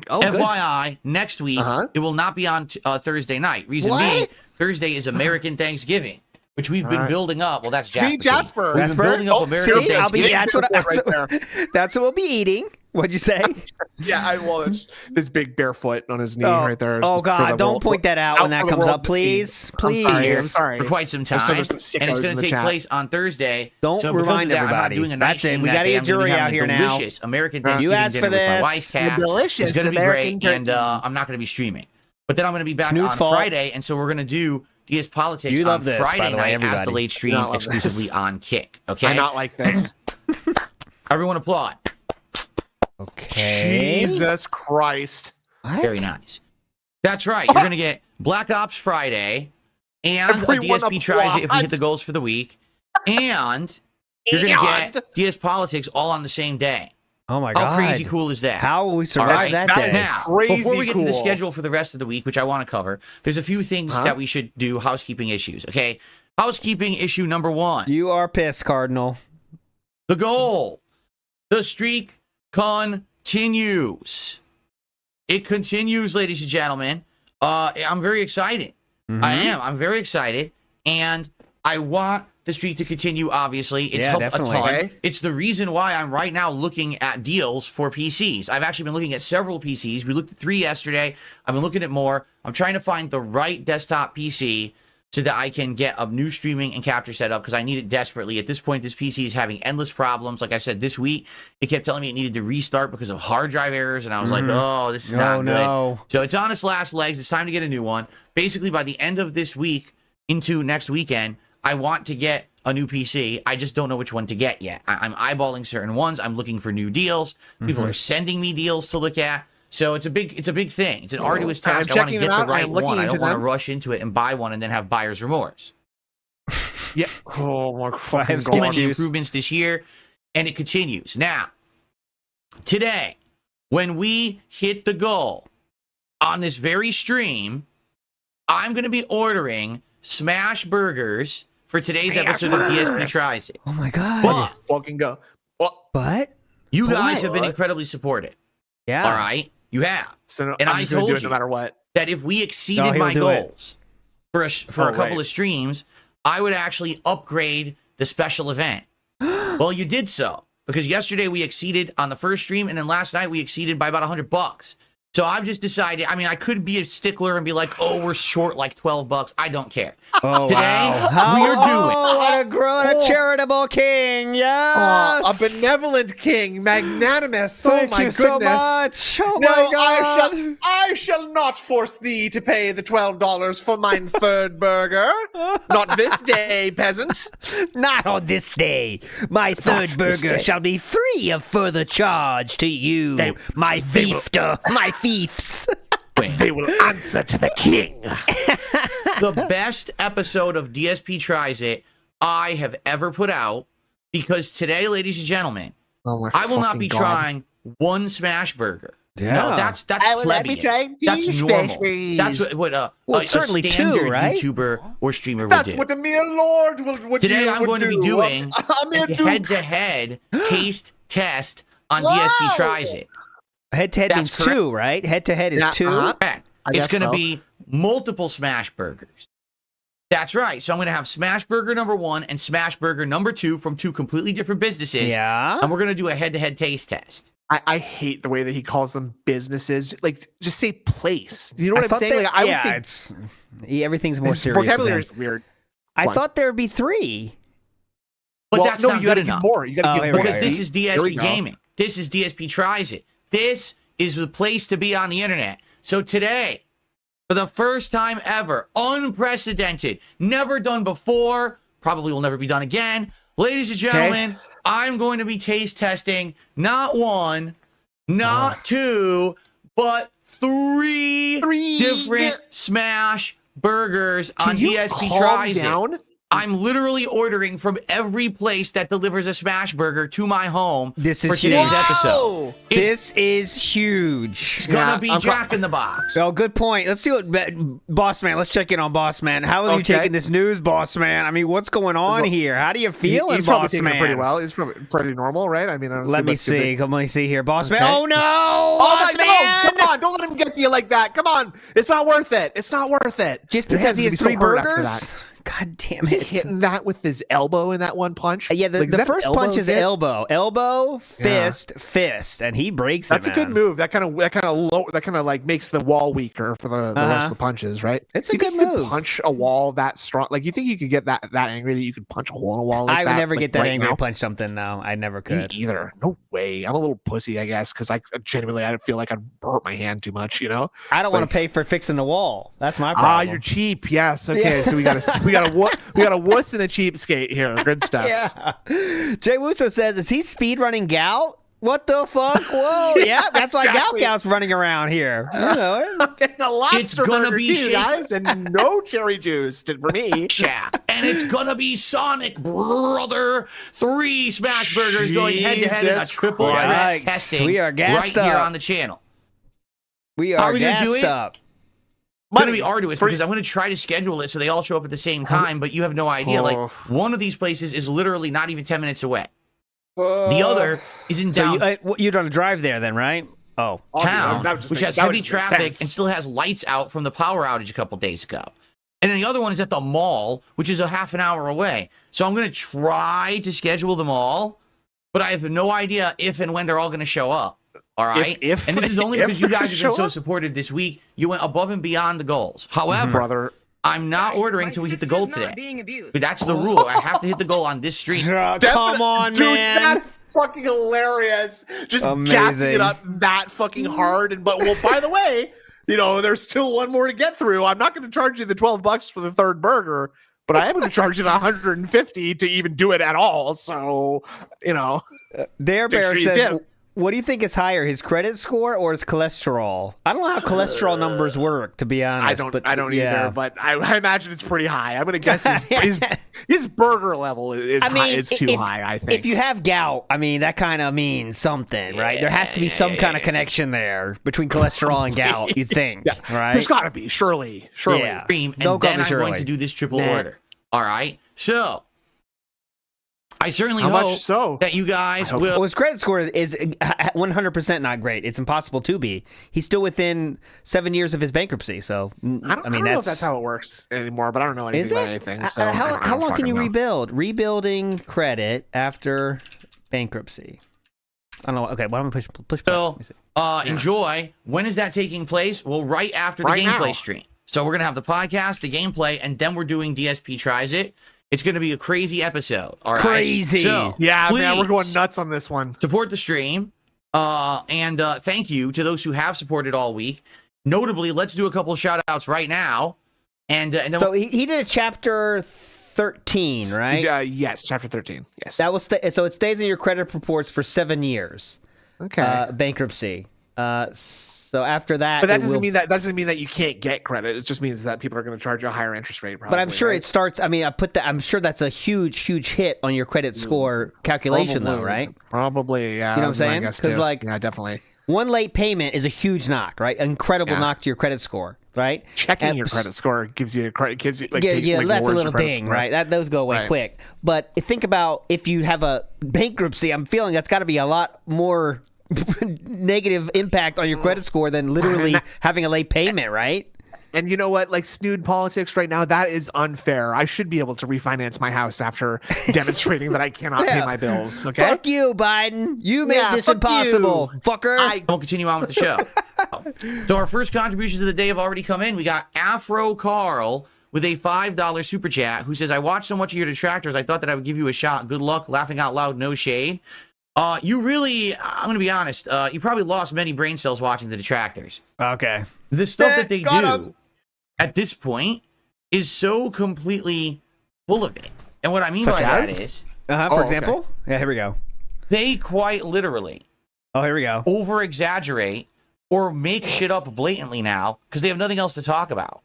FYI, next week, it will not be on Thursday night. Reason being, Thursday is American Thanksgiving, which we've been building up. Well, that's Jasper. See, Jasper. We've been building up American Thanksgiving. That's what we'll be eating. What'd you say? It's this big barefoot on his knee right there. Oh, God, don't point that out when that comes up, please. Please. I'm sorry. For quite some time. And it's going to take place on Thursday. Don't remind everybody. I'm not doing a night stream. We got to get jury out here now. Delicious American Thanksgiving dinner with my wife, Kat. Delicious. It's going to be great, and I'm not going to be streaming. But then I'm going to be back on Friday, and so we're going to do DS Politics on Friday night as the late stream exclusively on Kick. Okay? I not like this. Everyone applaud. Okay. Jesus Christ. What? Very nice. That's right. You're going to get Black Ops Friday and a DSP tries it if we hit the goals for the week. And you're going to get DS Politics all on the same day. Oh my God. How crazy cool is that? How will we survive that day? Now, before we get to the schedule for the rest of the week, which I want to cover, there's a few things that we should do, housekeeping issues, okay? Housekeeping issue number 1. You are pissed, Cardinal. The goal. The streak continues. It continues, ladies and gentlemen. I'm very excited. I am. I'm very excited. And I want the streak to continue, obviously. It's helped a ton. Okay. It's the reason why I'm right now looking at deals for PCs. I've actually been looking at several PCs. We looked at 3 yesterday. I've been looking at more. I'm trying to find the right desktop PC so that I can get a new streaming and capture setup because I need it desperately. At this point, this PC is having endless problems. Like I said, this week, it kept telling me it needed to restart because of hard drive errors, and I was like, oh, this is not good. So it's on its last legs. It's time to get a new one. Basically, by the end of this week into next weekend, I want to get a new PC. I just don't know which one to get yet. I'm eyeballing certain ones. I'm looking for new deals. People are sending me deals to look at. So it's a big thing. It's an arduous task. I want to get the right one. I don't want to rush into it and buy one and then have buyer's remorse. Yeah. Oh my fucking God. So many improvements this year, and it continues. Now, today, when we hit the goal on this very stream, I'm going to be ordering smash burgers for today's episode of DSP Tries It. Oh my God. But, fucking go. But you guys have been incredibly supportive. Yeah. All right. You have. So and I told you no matter what that if we exceeded my goals for a couple of streams, I would actually upgrade the special event. Well, you did so because yesterday we exceeded on the first stream, and then last night we exceeded by about $100. So I've just decided, I mean, I could be a stickler and be like, oh, we're short like $12. I don't care. Oh, today, we are doing. What a charitable king. Yes. A benevolent king. Magnanimous. Thank my you goodness. So much. Oh, my God. I shall not force thee to pay the $12 for mine third burger. Not this day, peasant. Not on this day. My third burger shall be free of further charge to you, my fiefter. My fiefs. They will answer to the king. The best episode of DSP Tries It I have ever put out, because today, ladies and gentlemen, I will not be trying one smash burger. Yeah. No, that's plebeian. That's normal. That's what a certainly standard two, right? YouTuber or streamer would That's do. what the mere Lord would do. Today I'm going to be doing a head-to-head taste test on DSP Tries It. Head-to-head means correct. 2, right? Head-to-head is 2? It's going to be multiple smash burgers. That's right. So I'm going to have Smash Burger number 1 and Smash Burger number 2 from 2 completely different businesses. Yeah. And we're going to do a head-to-head taste test. I hate the way that he calls them businesses. Like, just say place. You know what I'm saying? I would say everything's more serious. Vocabulary is weird. I thought there would be 3. But that's not good enough. More. You got to give more. Because this is DSP Gaming. This is DSP Tries It. This is the place to be on the internet. So today, for the first time ever, unprecedented, never done before, probably will never be done again. Ladies and gentlemen, I'm going to be taste testing not 1, not 2, but 3 different smash burgers on DSP Tries It. I'm literally ordering from every place that delivers a smash burger to my home for today's episode. This is huge. It's gonna be Jack in the Box. Oh, good point. Let's see what Boss Man. Let's check in on Boss Man. How are you taking this news, Boss Man? I mean, what's going on here? How do you feel, He's Boss taking Man? It pretty well. He's probably pretty normal, right? I mean, let me see. Come on, see here, Boss Man. Oh no, Boss Man! Come on, don't let him get to you like that. Come on, it's not worth it. It's not worth it. Just because he has 3 burgers. God damn it. Is he hitting that with his elbow in that one punch? Yeah, the first punch is elbow, fist, and he breaks it. That's a good move. That kind of like makes the wall weaker for the rest of the punches, right? It's a good move. Punch a wall that strong. Like, you think you could get that angry that you could punch a hole in a wall like that? I would never get that angry to punch something, though. I never could. Me either. No way. I'm a little pussy, I guess, because I feel like I'd hurt my hand too much, you know? I don't want to pay for fixing the wall. That's my problem. You're cheap. Yes. Okay, so we got a wuss and a cheapskate here. Good stuff. Yeah. Jay Wusso says, is he speed running Gout? What the fuck? Whoa. Yeah, that's like Gout's running around here. You know, getting a lobster burger be too, guys, and no cherry juice for me. Yeah. And it's gonna be Sonic Brother 3 smash burgers going head to head in a triple threat testing. We are gassed right here on the channel. We are gassed up. It's going to be arduous because I'm going to try to schedule it so they all show up at the same time, but you have no idea. Like, one of these places is literally not even 10 minutes away. The other is in down. You don't drive there then, right? Oh. Town, which has heavy traffic and still has lights out from the power outage a couple days ago. And then the other one is at the mall, which is a half an hour away. So I'm going to try to schedule them all, but I have no idea if and when they're all going to show up. All right. And this is only because you guys have been so supportive this week. You went above and beyond the goals. However, brother, I'm not ordering till we hit the goal today. But that's the rule. I have to hit the goal on this stream. Come on, dude, man. That's fucking hilarious. Just gassing it up that fucking hard. But by the way, you know, there's still one more to get through. I'm not going to charge you the $12 for the 3rd burger, but I am going to charge you the $150 to even do it at all. So, you know, Dare Bear says, what do you think is higher, his credit score or his cholesterol? I don't know how cholesterol numbers work, to be honest. I don't either, but I imagine it's pretty high. I'm going to guess his burger level is too high, I think. If you have gout, I mean, that kind of means something, right? There has to be some kind of connection there between cholesterol and gout, you think, right? There's got to be, surely. Yeah. And then I'm going to do this triple order. All right? So, I certainly hope that you guys will. Well, his credit score is 100% not great. It's impossible to be. He's still within 7 years of his bankruptcy. So I don't know if that's how it works anymore. But I don't know anything about anything. So how long can you rebuild? Rebuilding credit after bankruptcy. I don't know. Okay, why don't we push? So enjoy. When is that taking place? Well, right after the gameplay stream. So we're gonna have the podcast, the gameplay, and then we're doing DSP Tries It. It's going to be a crazy episode. All right. Crazy. So, yeah, man, we're going nuts on this one. Support the stream. And thank you to those who have supported all week. Notably, let's do a couple of shout outs right now. And then so he did a chapter 13, right? Yes, chapter 13. Yes. That was so it stays in your credit reports for 7 years. Okay. Bankruptcy. So after that, but that doesn't mean that you can't get credit. It just means that people are going to charge you a higher interest rate. Probably, but I'm sure it starts. I mean, I'm sure that's a huge hit on your credit score calculation, though, right? Probably, yeah. You know what I'm saying? Because like, yeah, definitely. one late payment is a huge knock, right? Incredible knock to your credit score, right? Checking your credit score gives you a credit, gives you like that's a little ding, right? Those go away quick. But think about if you have a bankruptcy. I'm feeling that's got to be a lot more negative impact on your credit score than literally having a late payment, right? And you know what? Like snood politics right now, that is unfair. I should be able to refinance my house after demonstrating that I cannot pay my bills. Okay. Fuck you, Biden. You made this impossible, fucker. I will continue on with the show. So our first contributions of the day have already come in. We got Afro Carl with a $5 super chat who says, I watched so much of your detractors, I thought that I would give you a shot. Good luck. Laughing out loud, no shade. You really, I'm going to be honest, you probably lost many brain cells watching the detractors. Okay. The stuff that they do at this point is so completely full of it. And what I mean by that is... for example? Okay. Yeah, here we go. They quite literally... here we go. Over-exaggerate or make shit up blatantly now because they have nothing else to talk about.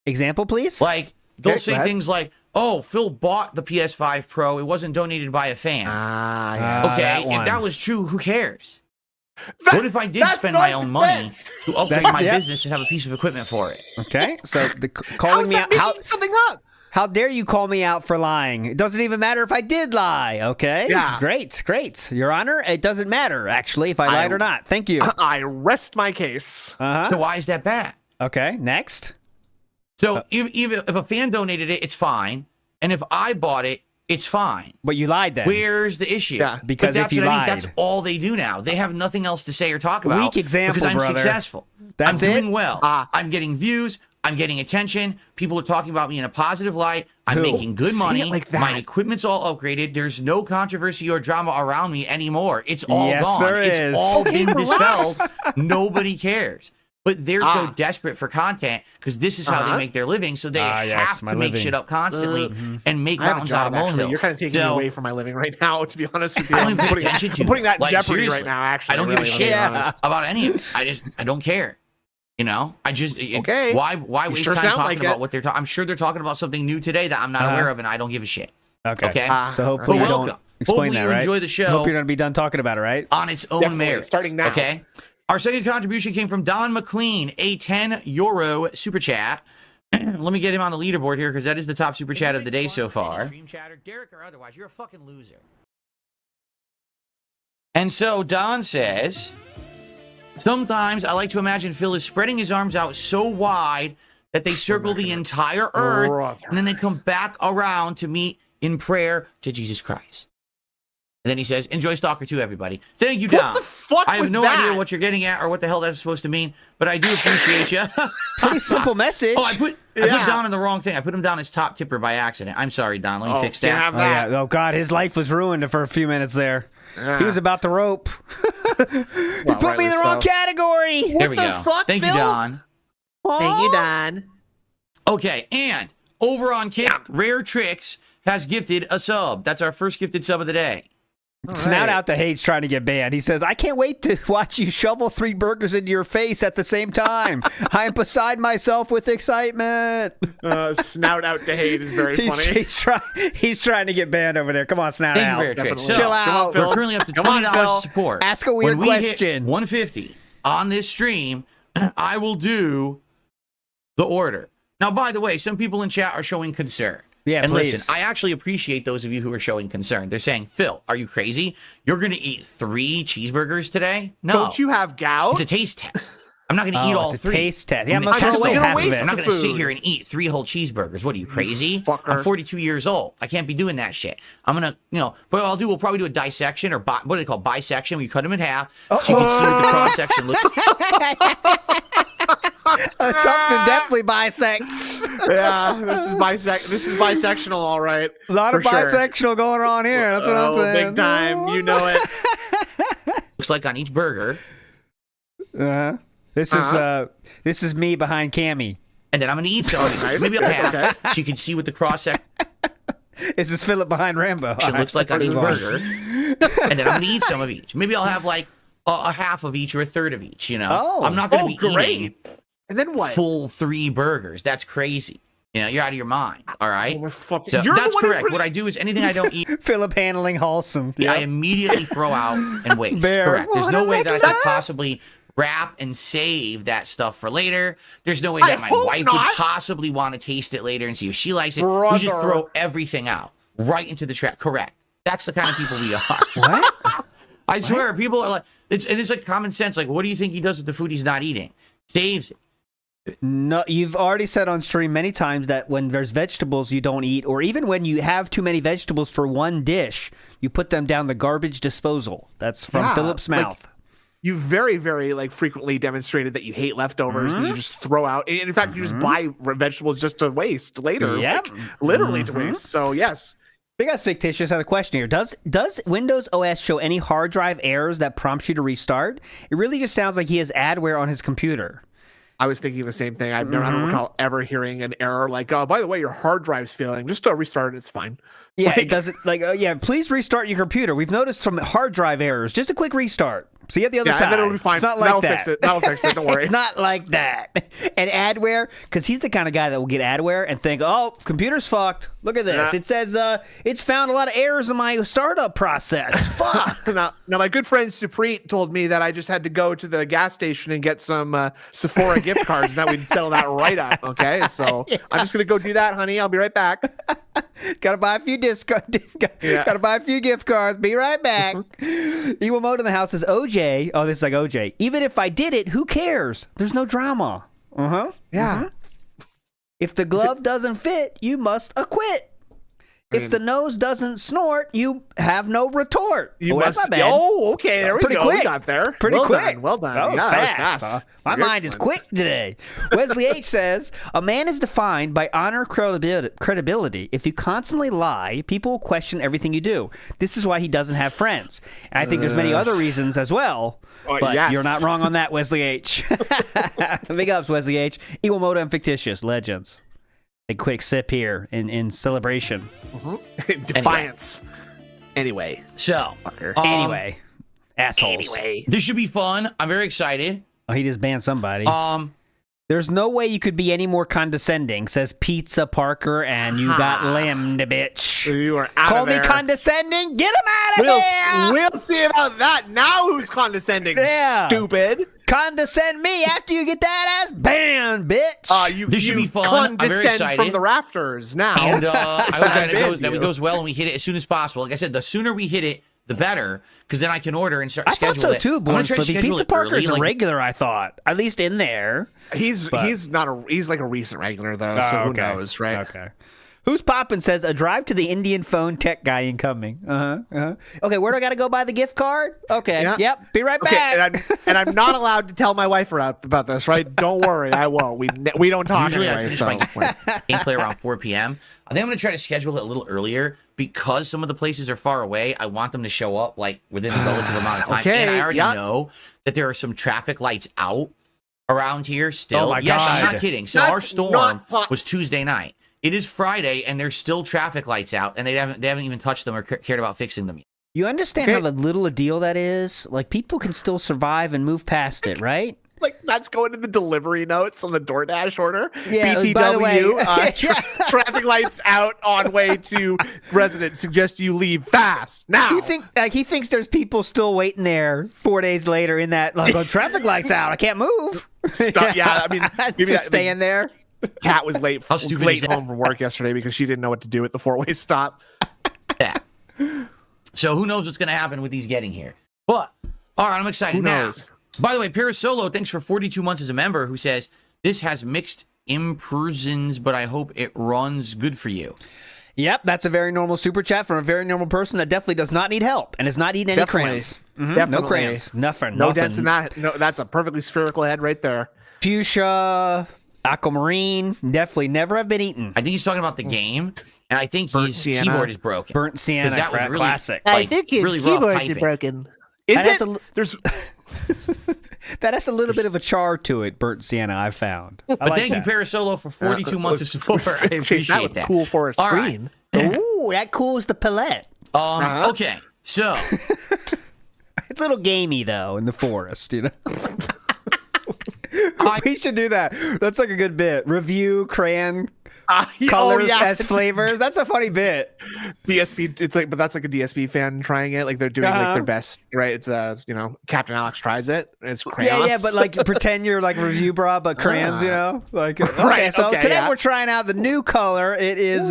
Example, please? Like, they'll say things like, oh, Phil bought the PS5 Pro. It wasn't donated by a fan. Okay, if that was true, who cares? What if I did spend my own money to upgrade my business and have a piece of equipment for it? Okay, so calling me out. Something up. How dare you call me out for lying? It doesn't even matter if I did lie, okay? Yeah. Great. Your Honor, it doesn't matter, actually, if I lied or not. Thank you. I rest my case. So why is that bad? Okay, next. So if a fan donated it, it's fine. And if I bought it, it's fine. But you lied then. Where's the issue? Yeah, because that's if you lied. That's all they do now. They have nothing else to say or talk about. Weak example, because I'm brother. successful. That's I'm doing well. I'm getting views. I'm getting attention. People are talking about me in a positive light. I'm making good money. My equipment's all upgraded. There's no controversy or drama around me anymore. It's all gone. It's all been dispelled. Nobody cares. But they're so desperate for content because this is how they make their living. So they have to make shit up constantly and make mountains out of molehills. You're kind of taking me away from my living right now, to be honest with you. I'm putting that in jeopardy right now, actually. I don't give a shit about any of it. I don't care. You know, why waste time talking about what they're talking? I'm sure they're talking about something new today that I'm not aware of, and I don't give a shit. Okay. So hopefully you don't explain that, right? Enjoy the show. Hope you're going to be done talking about it, right? On its own merit. Starting now. Okay. Our second contribution came from Don McLean, a €10 super chat. Let me get him on the leaderboard here because that is the top super chat of the day so far. Stream chatter, Derek or otherwise, you're a fucking loser. And so Don says, sometimes I like to imagine Phil is spreading his arms out so wide that they circle the entire earth and then they come back around to meet in prayer to Jesus Christ. And then he says, enjoy Stalker 2, everybody. Thank you, Don. What the fuck I have no idea what you're getting at or what the hell that's supposed to mean, but I do appreciate you. Pretty simple message. I put Don in the wrong thing. I put him down as top tipper by accident. I'm sorry, Don. Let me fix that. Oh, God, his life was ruined for a few minutes there. He was about to rope. You put me in the wrong category. There we go. Thank you, Don. Thank you, Don. Okay, and over on Kick, Rare Tricks has gifted a sub. That's our first gifted sub of the day. Snout out to Hate's trying to get banned. He says, I can't wait to watch you shovel 3 burgers into your face at the same time. I am beside myself with excitement. Snout out to Hate is very funny. He's trying to get banned over there. Come on, Snout out. So, chill out. We're currently up to $20 support. Ask a weird question. When we hit 150 on this stream, I will do the order. Now, by the way, some people in chat are showing concern. Yeah, and please. Listen, I actually appreciate those of you who are showing concern. They're saying, Phil, are you crazy? You're going to eat 3 cheeseburgers today? No. Don't you have gout? It's a taste test. I'm not going to eat all 3. It's a taste test. Yeah, I'm not going to sit here and eat 3 whole cheeseburgers. What are you, crazy? I'm 42 years old. I can't be doing that shit. I'm going to, what I'll do, we'll probably do a dissection or what do they call bisection? We cut them in half so you can see what the cross-section looks like. Something definitely bisects. Yeah, this is bisectional, all right. A lot of bisexual going on here. That's what I'm saying. Big time. You know it. Looks like on each burger. This is me behind Cammy. And then I'm going to eat some. Maybe I'll have so you can see what the cross-section. This is Philip behind Rambo. It looks like on each burger. And then I'm going to eat some of each. Maybe I'll have like a half of each or a third of each, I'm not going to be eating and then what? Full 3 burgers. That's crazy. You're out of your mind. All right. Oh, so that's correct. What I do is anything I don't eat. Philip handling wholesome. I immediately throw out and waste. Correct. There's no way that I could possibly wrap and save that stuff for later. There's no way that my wife would possibly want to taste it later and see if she likes it. We just throw everything out right into the trash. Correct. That's the kind of people we are. What? I swear, people are like, it's like common sense. Like, what do you think he does with the food he's not eating? Saves it. No, you've already said on stream many times that when there's vegetables you don't eat, or even when you have too many vegetables for one dish, you put them down the garbage disposal. That's from Philip's mouth. You very, very frequently demonstrated that you hate leftovers that you just throw out. In fact, you just buy vegetables just to waste later. Yep. Literally to waste. So yes. Big Ass Fictitious had a question here. Does Windows OS show any hard drive errors that prompts you to restart? It really just sounds like he has adware on his computer. I was thinking the same thing. I don't recall ever hearing an error like, oh, by the way, your hard drive's failing. Just restart it. It's fine. Yeah, it doesn't please restart your computer. We've noticed some hard drive errors. Just a quick restart. See you at the other side. And then it'll be fine. It's not like that. Fix it. That'll fix it. Don't worry. It's not like that. And adware, because he's the kind of guy that will get adware and think, oh, computer's fucked. Look at this. Yeah. It says it's found a lot of errors in my startup process. Fuck. Now, my good friend Supreet told me that I just had to go to the gas station and get some Sephora gift cards, and that we'd settle that right up. Okay, so I'm just gonna go do that, honey. I'll be right back. Gotta buy a few Gotta buy a few gift cards. Be right back. Evil Mode in the house says, OJ. Oh, this is like OJ. Even if I did it, who cares? There's no drama. Yeah. Mm-hmm. If the glove doesn't fit, you must acquit. If the nose doesn't snort, you have no retort. That's not bad. Oh, okay. There we go. Quick. We got there. Pretty quick. Well done. That was fast. Huh? My mind is quick today. Wesley H. says, a man is defined by honor credibility. If you constantly lie, people will question everything you do. This is why he doesn't have friends. And I think there's many other reasons as well. But you're not wrong on that, Wesley H. Big ups, Wesley H. Evil Moda and Fictitious. Legends. A quick sip here in celebration. Defiance. Anyway. So. Anyway. Assholes. Anyway. This should be fun. I'm very excited. Oh, he just banned somebody. There's no way you could be any more condescending, says Pizza Parker, and you got limbed, bitch. You are out Call of there. me condescending? Get him out of there! We'll see about that. Now who's condescending, stupid? Condescend me after you get that ass banned, bitch. This should be fun. I'm very excited. From the rafters now. And I hope that it goes well and we hit it as soon as possible. Like I said, the sooner we hit it, the better, because then I can order and start scheduling it. I thought so too, Born Slippy. Pizza Parker's a regular, I thought. At least in there. He's like a recent regular though, so who knows, right? Okay. Who's poppin' says a drive to the Indian phone tech guy incoming. Okay, where do I gotta go buy the gift card? Okay. Yeah. Yep. Be right back. And I'm not allowed to tell my wife about this, right? Don't worry, I won't. We don't talk Usually anyway. I finish my gameplay around 4 p.m. I think I'm gonna try to schedule it a little earlier because some of the places are far away. I want them to show up within a relative amount of time. Okay, and I already know that there are some traffic lights out around here still. Oh my God. God. I'm not kidding. So our storm was Tuesday night. It is Friday, and there's still traffic lights out, and they haven't even touched them or cared about fixing them yet. You understand how little a deal that is? Like, people can still survive and move past it, right? Like, that's going to the delivery notes on the DoorDash order. Yeah, BTW, by the way, traffic lights out on way to resident. Suggest you leave fast now. You think he thinks there's people still waiting there 4 days later in that traffic lights out. I can't move. I mean, maybe just staying there. Kat was late home from work yesterday because she didn't know what to do at the 4-way stop. Yeah. So who knows what's going to happen with these getting here? But all right, I'm excited now. By the way, Parasolo, thanks for 42 months as a member, who says this has mixed impressions, but I hope it runs good for you. Yep, that's a very normal super chat from a very normal person that definitely does not need help and is not eating any crayons. No crayons. Nothing. No dents in that. No, that's a perfectly spherical head right there. Fuchsia, aquamarine, definitely never have been eaten. I think he's talking about the game, and I think his keyboard is broken. Burnt sienna, that was really classic. I think his really keyboard is broken. There's that has a little bit of a char to it, burnt sienna, I've found. But thank you, Parasolo, for 42 months of support. I appreciate that. Cool for a screen. Right. Ooh, that cools the palette. Okay, so it's a little gamey though in the forest, you know. We should do that. That's like a good bit. Review crayon colors as flavors. That's a funny bit. DSP, it's like, but that's like a DSP fan trying it. Like they're doing like their best, right? It's Captain Alex tries it. It's crayons. Yeah, but like pretend you're like review bra, but crayons, Like today we're trying out the new color. It is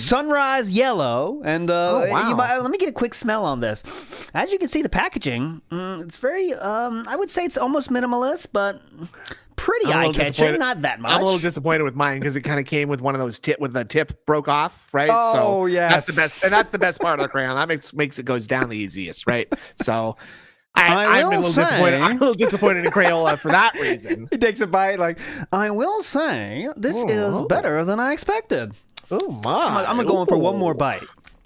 sunrise yellow, and let me get a quick smell on this. As you can see, the packaging, it's very, I would say it's almost minimalist, but pretty eye-catching, not that much. I'm a little disappointed with mine because it kind of came with one of those with the tip broke off, right? Oh, yes. That's the best, and that's the best part of the crayon. That makes it goes down the easiest, right? So I'm a little disappointed. I'm a little disappointed in Crayola for that reason. He takes a bite, like, I will say this is better than I expected. Oh my! I'm gonna go in for one more bite.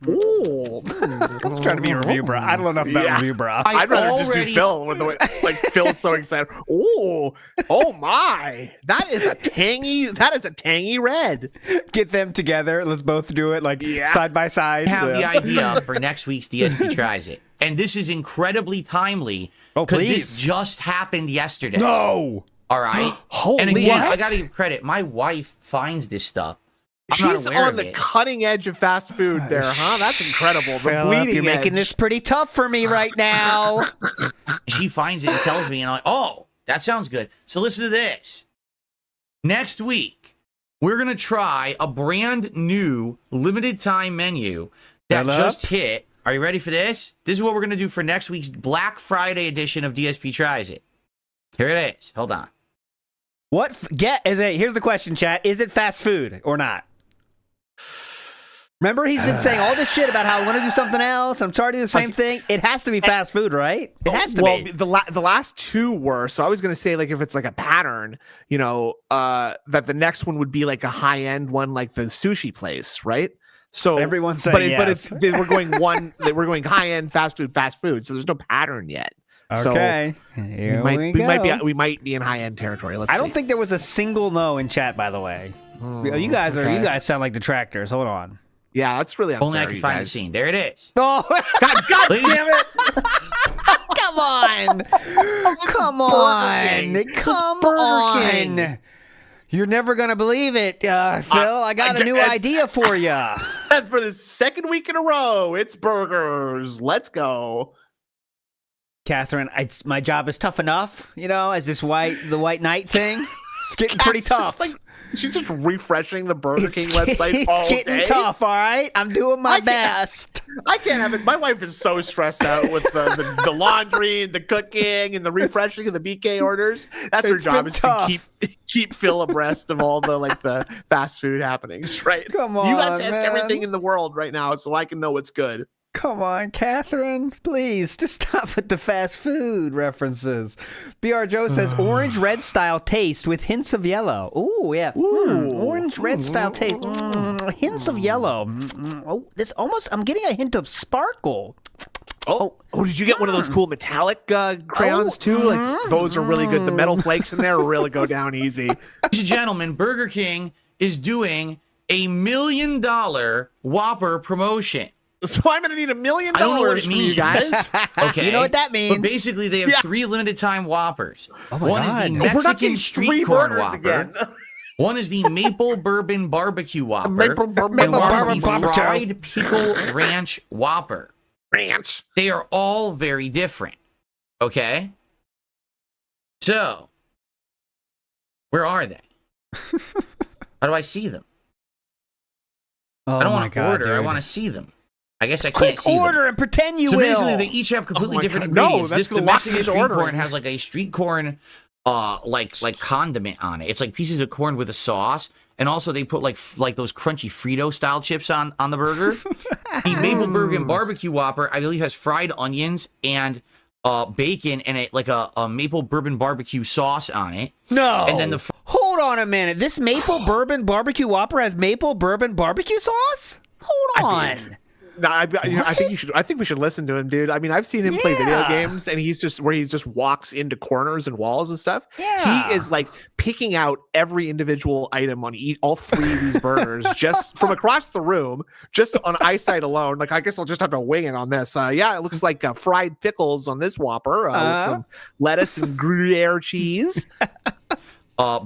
Ooh. I'm trying to be a review bra. I don't know enough about review bra. I'd rather just do Phil with the way, like Phil's so excited. Oh my! That is a tangy red. Get them together. Let's both do it side by side. I have the idea for next week's DSP Tries It, and this is incredibly timely because this just happened yesterday. No. All right. Holy! And again, I gotta give credit. My wife finds this stuff. She's on the cutting edge of fast food there, huh? That's incredible. You're making this pretty tough for me right now. She finds it and tells me, and I'm like, oh, that sounds good. So listen to this. Next week, we're going to try a brand new limited time menu that just hit. Are you ready for this? This is what we're going to do for next week's Black Friday edition of DSP Tries It. Here it is. Hold on. Here's the question, chat. Is it fast food or not? Remember, he's been saying all this shit about how I want to do something else. I'm trying to do the same thing. It has to be fast food, right? It has to be. The last two were. So I was going to say, like, if it's like a pattern, that the next one would be like a high end one, like the sushi place, right? So everyone's saying yes. But we're going high end fast food. So there's no pattern yet. Okay, so we might be in high end territory. I don't think there was a single no in chat, by the way. You guys sound like detractors. Hold on. Yeah, that's really unfair. Only I can find the scene. There it is. Oh, God damn it! Come on! Come on! You're never gonna believe it, Phil. I got a new idea for you. And for the second week in a row, it's burgers. Let's go. Catherine, my job is tough enough, as the white knight thing. It's getting pretty tough. She's just refreshing the Burger King website all day. It's getting tough, all right? I'm doing my best. I can't have it. My wife is so stressed out with the laundry and the cooking and the refreshing of the BK orders. That's her job, is to keep Phil abreast of all the fast food happenings, right? Come on, you got to test everything in the world right now so I can know what's good. Come on, Catherine. Please, just stop with the fast food references. BR Joe says, orange red style taste with hints of yellow. Ooh, yeah. Orange red style taste. Hints of yellow. Oh, I'm getting a hint of sparkle. Oh, did you get one of those cool metallic crayons too? Like those are really good. The metal flakes in there really go down easy. Ladies and gentlemen, Burger King is doing a $1 million Whopper promotion. So I'm going to need $1 million I don't know what it from means. you guys. Okay. You know what that means. But basically, they have 3 limited time Whoppers. Oh my One God. is the Mexican street corn Whopper. Again. One is the maple bourbon barbecue Whopper. Maple and one is the barbecue. fried pickle ranch Whopper. Ranch. They are all very different. Okay? So, where are they? How do I see them? I don't want to order. Dude. I want to see them. I guess I can't see them. Order and pretend you will. will. So basically, they each have completely different ingredients. No, the Mexican street corn has like a street corn, like condiment on it. It's like pieces of corn with a sauce, and also they put like those crunchy Frito style chips on the burger. The maple bourbon barbecue Whopper, I believe, has fried onions and bacon and a maple bourbon barbecue sauce on it. No. And then hold on a minute. This maple bourbon barbecue Whopper has maple bourbon barbecue sauce? Hold on. No, I think you should. I think we should listen to him, dude. I mean, I've seen him play video games, and he just walks into corners and walls and stuff. Yeah. He is like picking out every individual item on all 3 of these burgers just from across the room, just on eyesight alone. Like, I guess I'll just have to wing it on this. It looks like fried pickles on this Whopper with some lettuce and Gruyere cheese.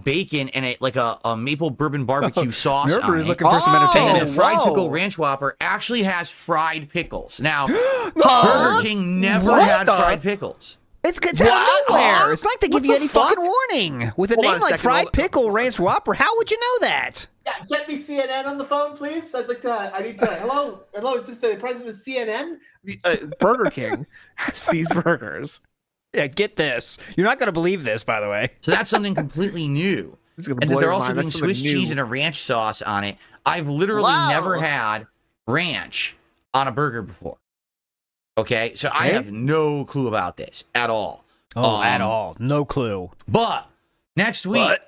bacon and a maple bourbon barbecue sauce on it. Looking for some entertainment. And the fried pickle ranch Whopper actually has fried pickles. Now, Burger King never had fried pickles. It's out of nowhere. It's not to give you any fucking warning. With a name like Fried Pickle Ranch Whopper, how would you know that? Yeah, get me CNN on the phone, please. I need to. Hello, is this the president of CNN? Burger King has these burgers. Yeah, get this. You're not going to believe this, by the way. So that's something completely new. And then they're also doing Swiss cheese and a ranch sauce on it. I've literally never had ranch on a burger before. Okay, so I have no clue about this at all. Oh, at all. No clue. But next week,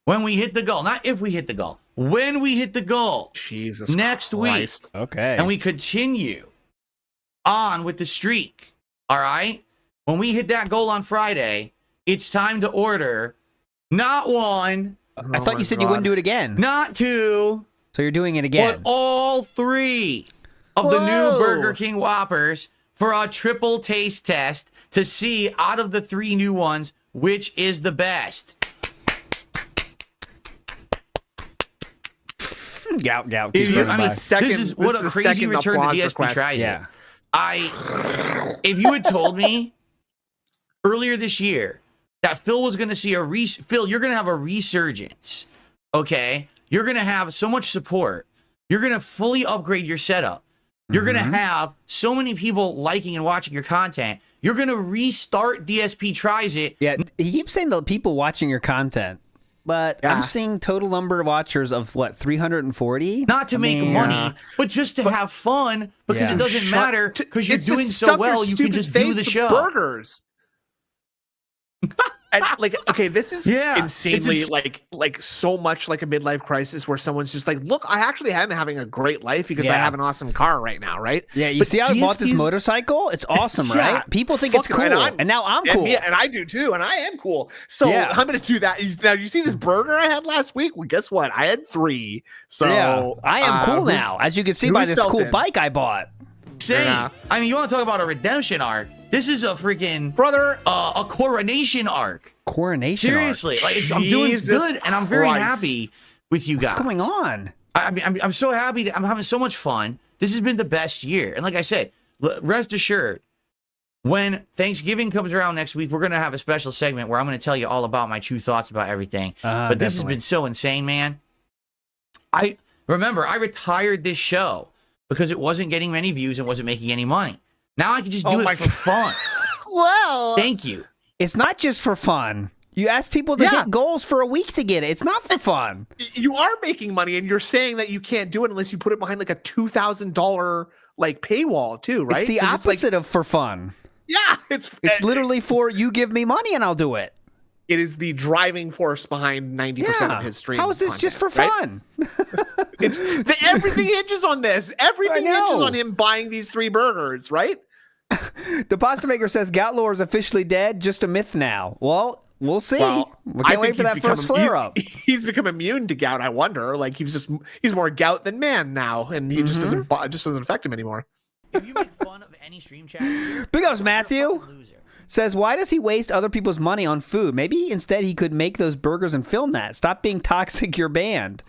when we hit the goal, not if we hit the goal, when we hit the goal, Jesus next Christ. week, okay, and we continue on with the streak, all right? When we hit that goal on Friday, it's time to order not one. I thought you said you wouldn't do it again. Not two. So you're doing it again. But all three of the new Burger King Whoppers for a triple taste test to see out of the three new ones, which is the best. Gout. This is what a crazy return to DSP tries. Yeah. If you had told me earlier this year that Phil was going to see Phil, you're going to have a resurgence. Okay, you're going to have so much support. You're going to fully upgrade your setup. You're going to have so many people liking and watching your content. You're going to restart DSP Tries It. Yeah, he keeps saying the people watching your content, but I'm seeing total number of watchers of what, 340? Not to make money, but just to have fun, because it doesn't matter, because you're doing so well, you can just do the show. Burgers. And this is insanely like so much like a midlife crisis where someone's just like, look, I actually am having a great life because I have an awesome car right now, right? Yeah, you see how I bought this motorcycle? It's awesome, right? People think it's cool, and now I'm cool. Yeah, and I do too, and I am cool. So I'm going to do that. Now, you see this burger I had last week? Well, guess what? I had 3. So I am cool now, as you can see by this cool bike I bought. I mean, you want to talk about a redemption arc? This is a freaking a coronation arc. Coronation Seriously, arc. I'm doing good, and I'm very happy with you guys. What's going on? I mean, I'm so happy that I'm having so much fun. This has been the best year, and like I said, rest assured, when Thanksgiving comes around next week, we're gonna have a special segment where I'm gonna tell you all about my true thoughts about everything. But this has been so insane, man. I retired this show because it wasn't getting many views and wasn't making any money. Now I can just do it for fun. Well, thank you. It's not just for fun. You ask people to hit goals for a week to get it. It's not for fun. You are making money, and you're saying that you can't do it unless you put it behind like a $2,000 like paywall too, right? It's the opposite of for fun. Yeah, it's literally for you give me money and I'll do it. It is the driving force behind 90% of his stream. How is this just for fun? It's everything hinges on this. Everything hinges on him buying these 3 burgers, right? The pasta maker says gout lore is officially dead, just a myth now. Well, we'll see. We can't wait for that first flare up. He's become immune to gout, I wonder. Like he's more gout than man now, and he just doesn't affect him anymore. If you make fun of any stream chat, Big ups, Matthew. Says, why does he waste other people's money on food? Maybe instead he could make those burgers and film that. Stop being toxic, you're banned.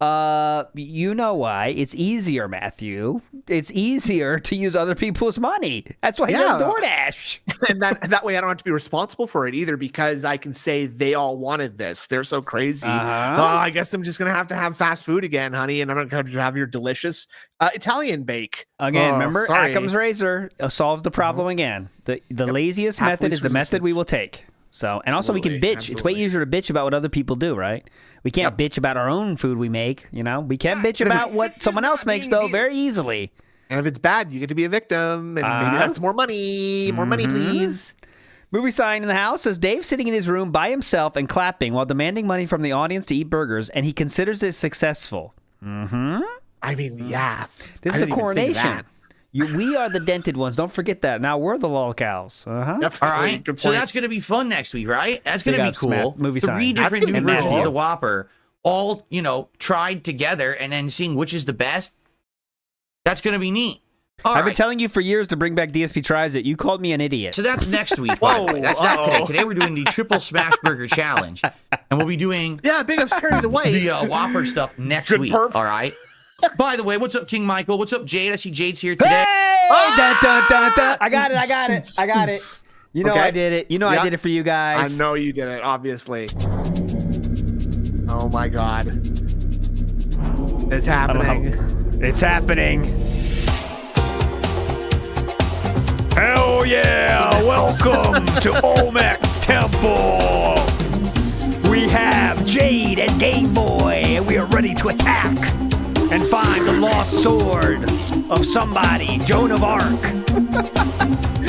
You know why. It's easier, Matthew. It's easier to use other people's money. That's why you're DoorDash. And that way I don't have to be responsible for it either, because I can say they all wanted this. They're so crazy. I guess I'm just going to have fast food again, honey, and I'm going to have your delicious Italian bake. Again, remember, Occam's razor solves the problem again. The laziest method is the method we will take. So, and also we can bitch. It's way easier to bitch about what other people do, right? We can't bitch about our own food we make, you know? We can bitch about what someone else makes, though, very easily. And if it's bad, you get to be a victim, and maybe have some more money. More money, please. Movie sign in the house says, Dave's sitting in his room by himself and clapping while demanding money from the audience to eat burgers, and he considers it successful. I mean, yeah. This is a coronation. We are the dented ones. Don't forget that. Now we're the lolcows. All right. So that's going to be fun next week, right? That's going to be cool. Movie 3 different new versions of the Whopper, all, tried together and then seeing which is the best. That's going to be neat. I've been telling you for years to bring back DSP Tries It. You called me an idiot. So that's next week, by the way. That's not today. Today we're doing the Triple Smash Burger Challenge. And we'll be doing big ups Perry the White. The Whopper stuff next week. All right? By the way, what's up, King Michael? What's up, Jade? I see Jade's here today. Hey! Dun, dun, dun, dun. I got it. You know I did it. You know I did it for you guys. I know you did it, obviously. Oh my God. It's happening. It's happening. Hell yeah! Welcome to Olmec's Temple. We have Jade and Game Boy, and we are ready to attack and find the lost sword of somebody, Joan of Arc.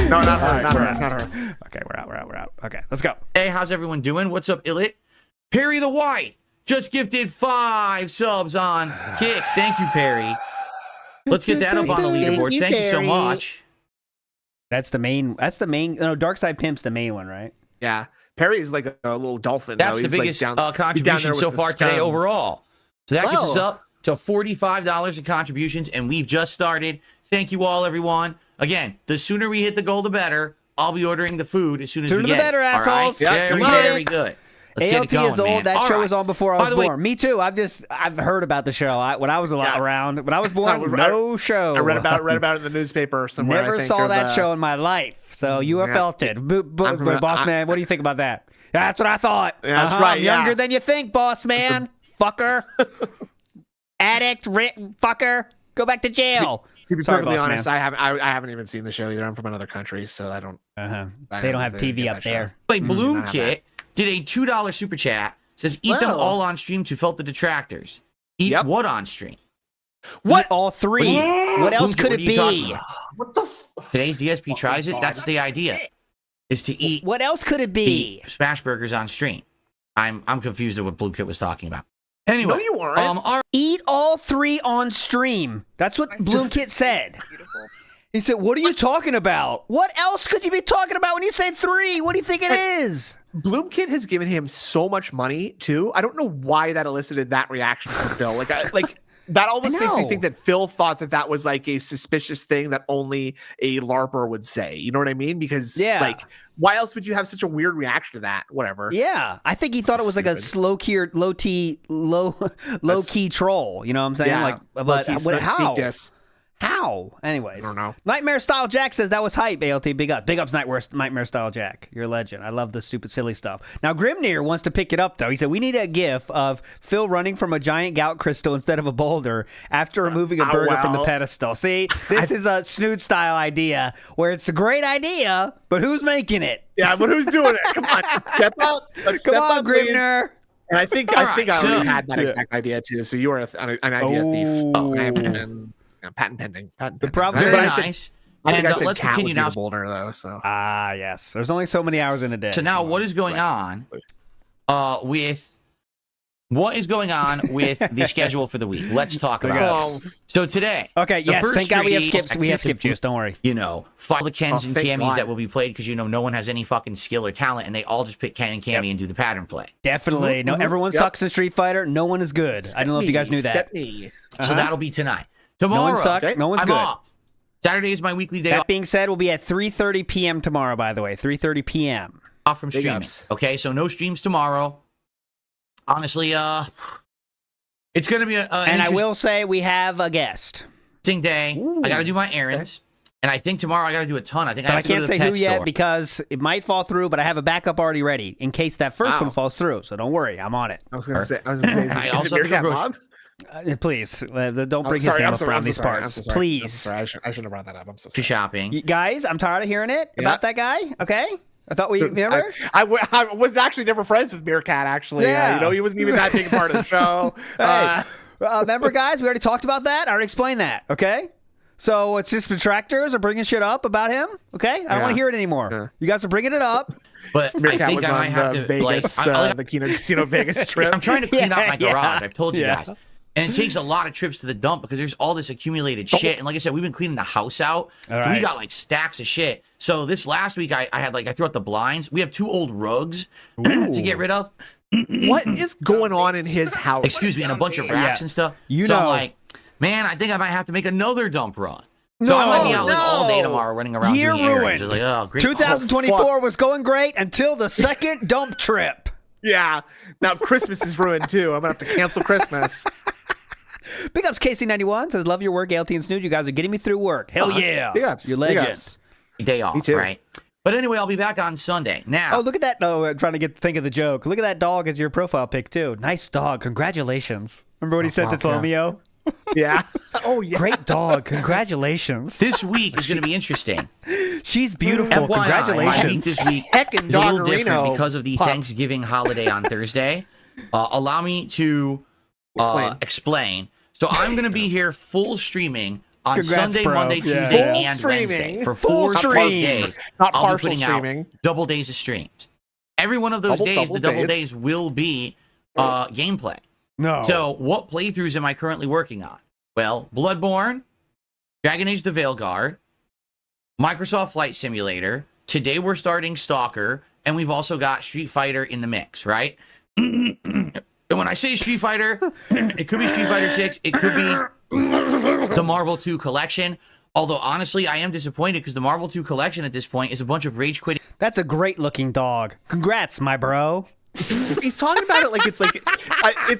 No, not her. Not her. Okay, we're out. Okay, let's go. Hey, how's everyone doing? What's up, Illit? Perry the White just gifted 5 subs on Kick. Thank you, Perry. Let's get that up on the leaderboard. Thank you so much. That's the main. No, Darkside Pimp's the main one, right? Yeah. Perry is like a little dolphin. That's the biggest contribution so far today overall. So that gets us up to $45 in contributions, and we've just started. Thank you all, everyone. Again, the sooner we hit the goal, the better. I'll be ordering the food as soon as we get it. Sooner the better, assholes. All right? Very good. Let's ALT get it going, is old. man. That show was on before I was born. Me too. I've heard about the show. When I was around. When I was born, no show. I read about it in the newspaper somewhere. Never saw that show in my life. So you have felt it. Boss man, what do you think about that? That's what I thought. Yeah, that's right. Younger than you think, boss man. Fucker. Addict. Fucker. Go back to jail. To be perfectly honest, I haven't even seen the show either. I'm from another country, so I don't. They don't have TV up there. Wait, Bloom Kit did a $2 super chat. Says eat them all on stream to felt the detractors. Eat what on stream? What? Eat all 3. What else could it be? What the? Today's DSP Tries It. That's the idea. Is to eat. What else could it be? Smash burgers on stream. I'm confused at what Blue Kit was talking about. Anyway, no, you aren't. Eat all 3 on stream. That's what Bloom Kit said. He said, "What are you talking about? What else could you be talking about when you say 3? What do you think it is?" Bloom Kit has given him so much money too. I don't know why that elicited that reaction from Phil. Like that almost makes me think that Phil thought that was like a suspicious thing that only a LARPer would say. You know what I mean? Because like, why else would you have such a weird reaction to that? Whatever. Yeah, I think he thought it was like a low key troll. You know what I'm saying? Yeah, like, but how? How? Anyways. I don't know. Nightmare Style Jack says that was hype, ALT. Big up. Big ups, Nightmare Style Jack. You're a legend. I love the stupid, silly stuff. Now, Grimnir wants to pick it up, though. He said, we need a gif of Phil running from a giant gout crystal instead of a boulder after removing a burger from the pedestal. See, this is a Snood style idea where it's a great idea, but who's making it? Yeah, but who's doing it? Come on. Step up. Come on, Grimnir. And I think I already had that exact idea, too. So you are an idea thief. Patent pending. The problem is nice. And let's continue now. Boulder, though, so. Yes. There's only so many hours in a day. So now, what is going on with the schedule for the week? Let's talk about this. So today, thank God we have skip juice. Don't worry. Follow the Kens and Cammies that will be played because no one has any fucking skill or talent, and they all just pick Ken and Cammy and do the pattern play. Definitely. No, everyone sucks in Street Fighter. No one is good. I don't know if you guys knew that. So that'll be tonight. Tomorrow, no one sucks. No one's good. Off. Saturday is my weekly day off. That being said, we'll be at 3:30 p.m. tomorrow, by the way. 3:30 p.m. Off from streaming. Okay, so no streams tomorrow. Honestly, it's going to be and I will say we have a guest. Day. I got to do my errands. And I think tomorrow I got to do a ton. I can't say who yet because it might fall through, but I have a backup already ready in case that first one falls through. So don't worry, I'm on it. I was going to say, is it Meerkat Bob? Please, don't bring his name up around these parts. Please. I shouldn't have brought that up. I'm so sorry. To shopping. Guys, I'm tired of hearing it about that guy. Okay? I thought we never. I was actually never friends with Meerkat, actually. Yeah. He wasn't even that big a part of the show. Remember, guys, we already talked about that. I already explained that. Okay? So it's just detractors are bringing shit up about him. Okay? I don't want to hear it anymore. Yeah. You guys are bringing it up. But Meerkat I think was I might on have the to Vegas, the Kino Casino Vegas trip. I'm trying to clean out my garage. I've told you guys. And it takes a lot of trips to the dump because there's all this accumulated shit. And like I said, we've been cleaning the house out. We got like stacks of shit. So this last week, I threw out the blinds. We have 2 old rugs to get rid of. What is going on in his house? Excuse me, and a bunch of racks and stuff. I'm like, man, I think I might have to make another dump run. So I'm going to be out like all day tomorrow running around Year doing errands. ruined. Like, oh, great. 2024 was going great until the second dump trip. Yeah. Now Christmas is ruined too. I'm gonna have to cancel Christmas. Big ups KC91 says, love your work, LT and Snood. You guys are getting me through work. Hell yeah. Big ups. You're Big legends. ups. Day off, Me too. right? But anyway, I'll be back on Sunday. Now. Oh, look at that. No, I'm trying to think of the joke. Look at that dog as your profile pic, too. Nice dog. Congratulations. Remember what he said to Tlomeo? Yeah. Oh, yeah. Great dog. Congratulations. This week is going to be interesting. She's beautiful. FYI, Congratulations. my week this week Heckin' is a little different doggerino because of the pup. Thanksgiving holiday on Thursday. Allow me to explain. So I'm going to be here full streaming on Congrats, Sunday, bro. Monday, Yeah. Tuesday, Full and streaming. Wednesday for Full 4 straight stream. days. Not I'll be partial putting streaming. out double days of streams. Every one of those days, the double days will be gameplay. No. So what playthroughs am I currently working on? Well, Bloodborne, Dragon Age the Veilguard, Microsoft Flight Simulator. Today we're starting Stalker, and we've also got Street Fighter in the mix, right? And when I say Street Fighter, it could be Street Fighter 6, it could be the Marvel 2 collection. Although, honestly, I am disappointed because the Marvel 2 collection at this point is a bunch of rage quitting. That's a great looking dog. Congrats, my bro. He's talking about it like it's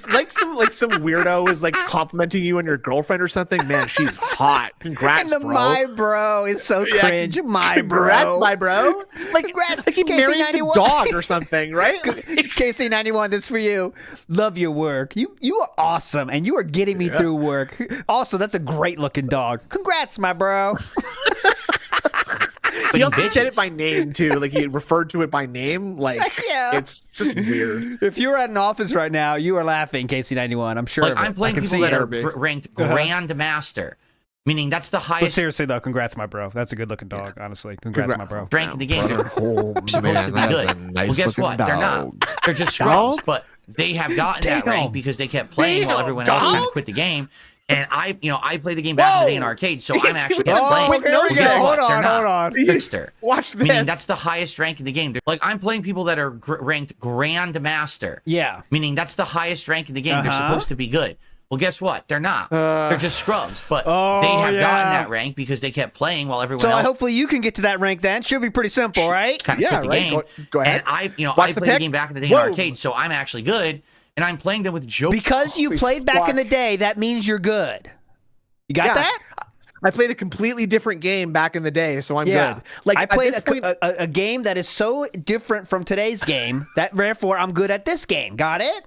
like some weirdo is like complimenting you on your girlfriend or something. Man, she's hot. Congrats, And the bro. my bro is so cringe. My bro. Congrats, my bro. Like, Congrats, like he married the KC91. dog or something, right? KC91, this for you. Love your work. You are awesome, and you are getting me through work. Also, that's a great looking dog. Congrats, my bro. He also said it by name too. Like he referred to it by name. Like Yeah. it's just weird. If you're at an office right now, you are laughing, KC91. I'm sure. Like, of it. I'm playing I can people see that it. are ranked Grandmaster, meaning that's the But highest seriously though, congrats, my bro. That's a good looking dog. Honestly, congrats, my bro. rank in the game. They're Holmes, supposed to be good. Well, guess what? They're not. They're just scrubs, but they have gotten that rank because they kept playing while everyone else kind of quit the game. And I play the game back in the day in arcade, so I'm actually kept playing. Okay, Well, guess what? hold They're not. on. Trickster. Watch this. Meaning that's the highest rank in the game. Like, I'm playing people that are ranked Grandmaster. Yeah. Meaning that's the highest rank in the game. They're supposed to be good. Well, guess what? They're not. They're just scrubs. But they have gotten that rank because they kept playing while everyone else. So hopefully you can get to that rank then. Should be pretty simple, right? Kind of quit the game. Go ahead. And I Watch played the game back in the day in arcade, so I'm actually good. And I'm playing them with jokes. Because you played back in the day, that means you're good. You got that? I played a completely different game back in the day, so I'm good. Like I played at this point, a game that is so different from today's game that therefore I'm good at this game. Got it?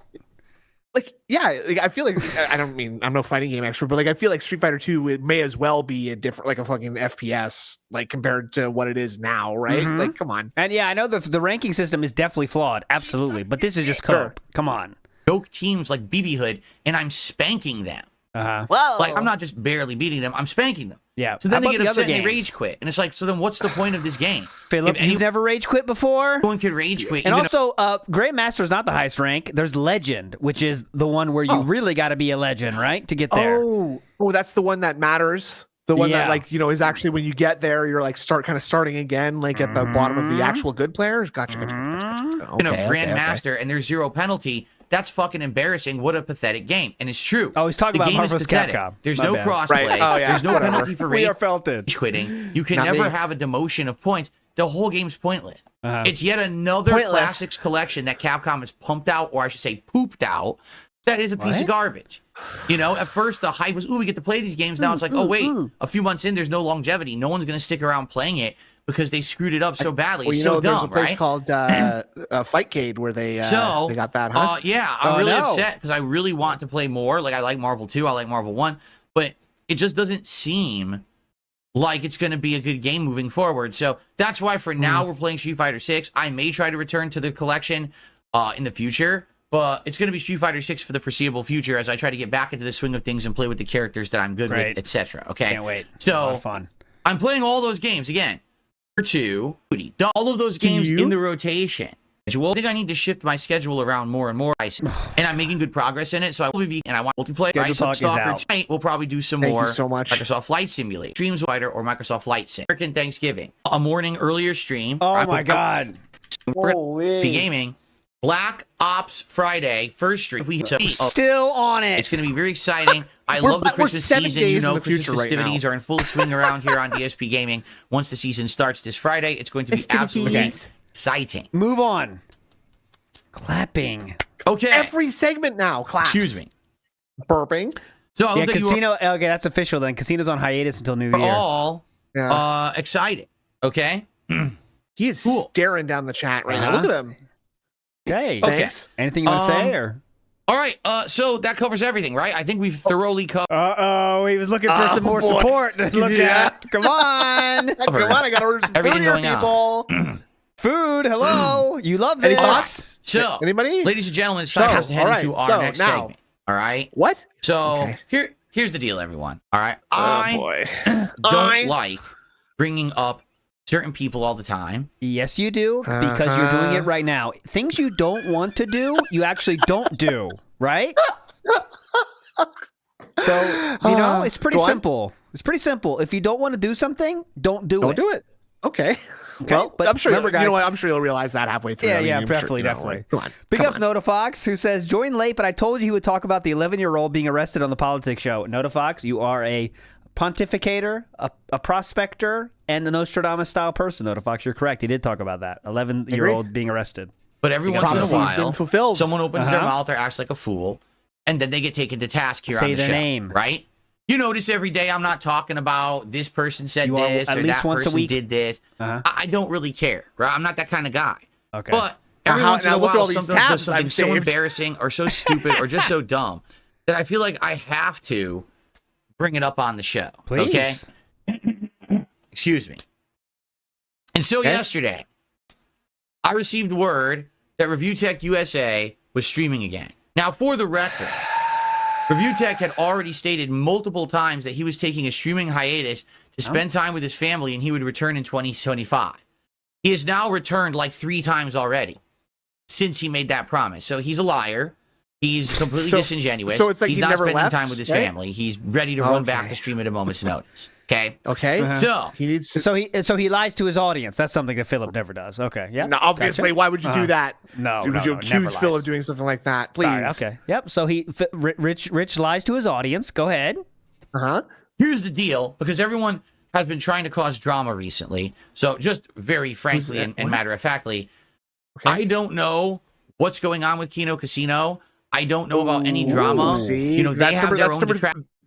like I feel like I don't mean I'm no fighting game expert, but like I feel like Street Fighter 2 it may as well be a different like a fucking FPS like compared to what it is now, right? Mm-hmm. Like come on. And yeah, I know the ranking system is definitely flawed, absolutely, but this is just cope. Come on. Joke teams like BB Hood, and I'm spanking them. Well, Like, I'm not just barely beating them, I'm spanking them. Yeah. So then How they about get the upset other and they games? rage quit. And it's like, so then what's the point of this game? Philip, you've never rage quit before? Anyone could rage quit. And even also, Grandmaster is not the highest rank. There's Legend, which is the one where you really got to be a legend, right, to get there. Oh, that's the one that matters. The one that like is actually when you get there, you're like starting again, like at the bottom of the actual good players. Gotcha. Grandmaster and there's 0 penalty. That's fucking embarrassing. What a pathetic game. And it's true. Oh, he's talking the about game Marvel is pathetic. Capcom. There's My no bad. crossplay. Right. Oh, yeah. There's no Whatever. penalty for We are rage felted. quitting. You can Not never me. have a demotion of points. The whole game's pointless. It's yet another Pointless. classics collection that Capcom has pumped out, or I should say pooped out. That is a piece of garbage. You know, at first the hype was, ooh, we get to play these games. Now it's like, oh, wait, a few months in, there's no longevity. No one's going to stick around playing it because they screwed it up so badly. Well, It's you so know, there's dumb, a place right? called Fightcade where they got that, huh? Yeah, I'm really upset because I really want to play more. Like, I like Marvel 2, I like Marvel 1, but it just doesn't seem like it's going to be a good game moving forward. So that's why for now we're playing Street Fighter 6. I may try to return to the collection in the future, but it's going to be Street Fighter 6 for the foreseeable future as I try to get back into the swing of things and play with the characters that I'm good with, etc. Okay? Can't wait. So, a lot of fun. I'm playing all those games again. All of those games in the rotation. I think I need to shift my schedule around more and more, and I'm making good progress in it. So I will be, and I want multiplayer. Schedule talk is Stalker out. tonight. We'll probably do some Thank more you so much. Microsoft Flight Simulator, Streams Wider, or Microsoft Flight Sim. American Thanksgiving, a morning earlier stream. Oh my God. We're gonna be gaming. Black Ops Friday, first stream. Still on it. It's going to be very exciting. I love the Christmas season. You know, Christmas festivities are in full swing around here on DSP Gaming. Once the season starts this Friday, it's going to be absolutely exciting. Move on. Clapping. Okay. Every segment now claps. Excuse me. Burping. So yeah, Casino. Okay, that's official then. Casino's on hiatus until New Year. All excited. Okay. He is staring down the chat right now. Look at him. Okay. Thanks. Anything you want to say or? All right. So that covers everything, right? I think we've thoroughly covered. He was looking for some more support. Look at. Come on. Come on. I got to order some food here, people. Food. Hello. You love this. Any thoughts? So, anybody? Ladies and gentlemen, it's time to head into our next segment. All right. What? So here's the deal, everyone. All right. I don't like bringing up certain people all the time. Yes, you do, because you're doing it right now. Things you don't want to do, you actually don't do, right? So, you know, it's pretty simple. It's pretty simple. If you don't want to do something, don't do it. Don't do it. Okay. Well, but I'm sure. Remember, guys, you know what? I'm sure you'll realize that halfway through. Yeah, definitely. Come on. Big ups, Notafox, who says, join late, but I told you he would talk about the 11-year-old being arrested on the politics show. Notafox, you are a pontificator, a prospector, and a Nostradamus-style person, Notafox. You're correct. He did talk about that. 11-year-old being arrested. But every once in a while, someone opens their Uh-huh. mouth or acts like a fool, and then they get taken to task here Say on the their show, name. right? You notice every day I'm not talking about this person said this or that person did this. I don't really care, right? I'm not that kind of guy. Okay. But every once in a while, sometimes does something I've so saved. embarrassing or so stupid or just so dumb that I feel like I have to bring it up on the show. Please. Okay? Excuse me. And so yesterday, I received word that Review Tech USA was streaming again. Now, for the record, Review Tech had already stated multiple times that he was taking a streaming hiatus to spend time with his family and he would return in 2025. He has now returned like 3 times already since he made that promise. So he's a liar. He's completely disingenuous. So it's like he's he not never spending left, time with his right? family. He's ready to run back to stream at a moment's notice. Okay. Okay. So he needs to. So he lies to his audience. That's something that Philip never does. Okay. Yeah. No, obviously. Why would you do that? No. Would you accuse Phil of doing something like that? Please. Sorry, okay. Yep. So Rich lies to his audience. Go ahead. Here's the deal, because everyone has been trying to cause drama recently. So just very frankly and matter-of-factly, I don't know what's going on with Kino Casino. I don't know about any drama. See, you know, they have their own